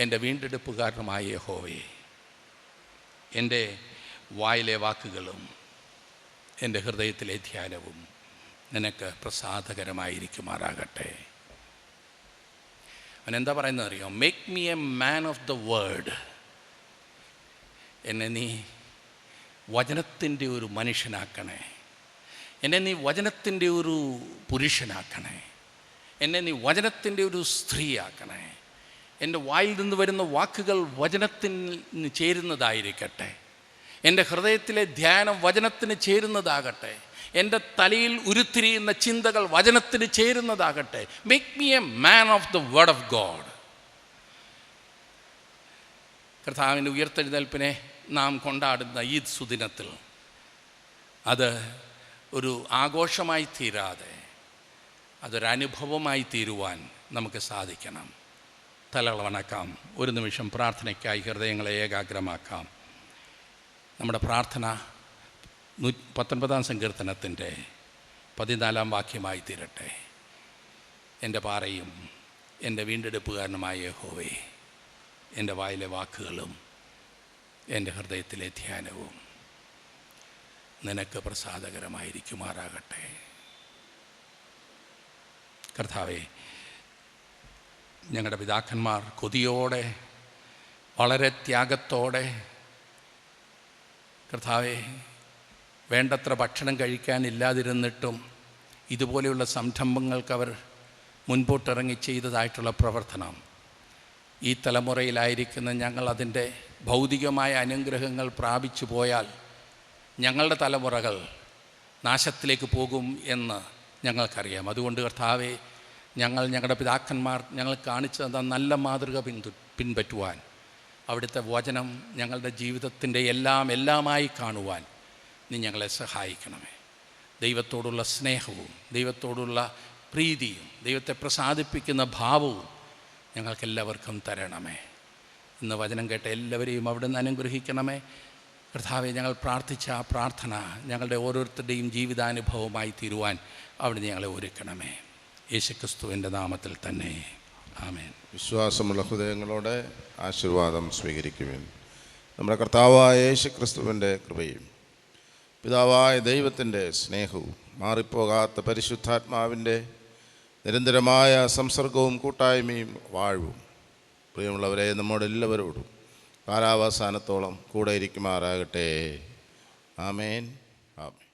എൻ്റെ വീണ്ടെടുപ്പുകാരനുമായ യഹോവേ, എൻ്റെ വായിലെ വാക്കുകളും എൻ്റെ ഹൃദയത്തിലെ ധ്യാനവും നിനക്ക് പ്രസാദകരമായിരിക്കുമാറാകട്ടെ. അവനെന്താ പറയുന്നത് അറിയോ? Make me a man of the word. എന്നെ നീ വചനത്തിൻ്റെ ഒരു മനുഷ്യനാക്കണേ. എന്നെ നീ വചനത്തിൻ്റെ ഒരു പുരുഷനാക്കണേ. എന്നെ നീ വചനത്തിൻ്റെ ഒരു സ്ത്രീയാക്കണേ. എൻ്റെ വായിൽ നിന്ന് വരുന്ന വാക്കുകൾ വചനത്തിന് ചേരുന്നതായിരിക്കട്ടെ. എൻ്റെ ഹൃദയത്തിലെ ധ്യാനം വചനത്തിന് ചേരുന്നതാകട്ടെ. എൻ്റെ തലയിൽ ഉരുത്തിരിയുന്ന ചിന്തകൾ വചനത്തിന് ചേരുന്നതാകട്ടെ. Make me a man of the word of God. കർത്താവിൻ്റെ ഉയർത്തെഴുന്നേൽപ്പിനെ നാം കൊണ്ടാടുന്ന ഈ സുദിനത്തിൽ അത് ഒരു ആഘോഷമായി തീരാതെ അതൊരനുഭവമായി തീരുവാൻ നമുക്ക് സാധിക്കണം. തലകൾ വണക്കാം. ഒരു നിമിഷം പ്രാർത്ഥനയ്ക്കായി ഹൃദയങ്ങളെ ഏകാഗ്രമാക്കാം. നമ്മുടെ പ്രാർത്ഥന 19-ാം സങ്കീർത്തനത്തിൻ്റെ 14-ാം വാക്യമായി തീരട്ടെ. എൻ്റെ പാറയും എൻ്റെ വീണ്ടെടുപ്പുകാരനുമായ യഹോവേ, എൻ്റെ വായിലെ വാക്കുകളും എൻ്റെ ഹൃദയത്തിലെ ധ്യാനവും നിനക്ക് പ്രസാദകരമായിരിക്കുമാറാകട്ടെ. കർത്താവേ, ഞങ്ങളുടെ പിതാക്കന്മാർ കൊതിയോടെ, വളരെ ത്യാഗത്തോടെ, കർത്താവേ, വേണ്ടത്ര ഭക്ഷണം കഴിക്കാനില്ലാതിരുന്നിട്ടും ഇതുപോലെയുള്ള സംരംഭങ്ങൾക്ക് അവർ മുൻപോട്ടിറങ്ങി ചെയ്തതായിട്ടുള്ള പ്രവർത്തനം ഈ തലമുറയിലായിരിക്കുന്ന ഞങ്ങൾ അതിൻ്റെ ഭൗതികമായ അനുഗ്രഹങ്ങൾ പ്രാപിച്ചു പോയാൽ ഞങ്ങളുടെ തലമുറകൾ നാശത്തിലേക്ക് പോകും എന്ന് ഞങ്ങൾക്കറിയാം. അതുകൊണ്ട് കർത്താവേ, ഞങ്ങളുടെ പിതാക്കന്മാർ ഞങ്ങൾ കാണിച്ചു തന്ന നല്ല മാതൃക പിൻപറ്റുവാൻ, അവിടുത്തെ വചനം ഞങ്ങളുടെ ജീവിതത്തിൻ്റെ എല്ലാമായി കാണുവാൻ നീ ഞങ്ങളെ സഹായിക്കണമേ. ദൈവത്തോടുള്ള സ്നേഹവും ദൈവത്തോടുള്ള പ്രീതിയും ദൈവത്തെ പ്രസാദിപ്പിക്കുന്ന ഭാവവും ഞങ്ങൾക്കെല്ലാവർക്കും തരണമേ. ഇന്ന് വചനം കേട്ട എല്ലാവരെയും അവിടുന്ന് അനുഗ്രഹിക്കണമേ. കർത്താവെ, ഞങ്ങൾ പ്രാർത്ഥിച്ച ആ പ്രാർത്ഥന ഞങ്ങളുടെ ഓരോരുത്തരുടെയും ജീവിതാനുഭവമായി തീരുവാൻ അവിടുന്ന് ഞങ്ങളെ ഒരുക്കണമേ. യേശുക്രിസ്തുവിൻ്റെ നാമത്തിൽ തന്നെ, ആമേൻ. വിശ്വാസമുള്ള ഹൃദയങ്ങളോടെ ആശീർവാദം സ്വീകരിക്കുവിൻ. നമ്മുടെ കർത്താവായ യേശുക്രിസ്തുവിൻ്റെ കൃപയും പിതാവായ ദൈവത്തിൻ്റെ സ്നേഹവും മാറിപ്പോകാത്ത പരിശുദ്ധാത്മാവിൻ്റെ നിരന്തരമായ സംസർഗവും കൂട്ടായ്മയും വാഴ്വും പ്രിയമുള്ളവരെ നമ്മോടെല്ലാവരോടും കാലാവസാനത്തോളം കൂടെ ഇരിക്കുമാറാകട്ടെ. ആമേൻ, ആമേൻ.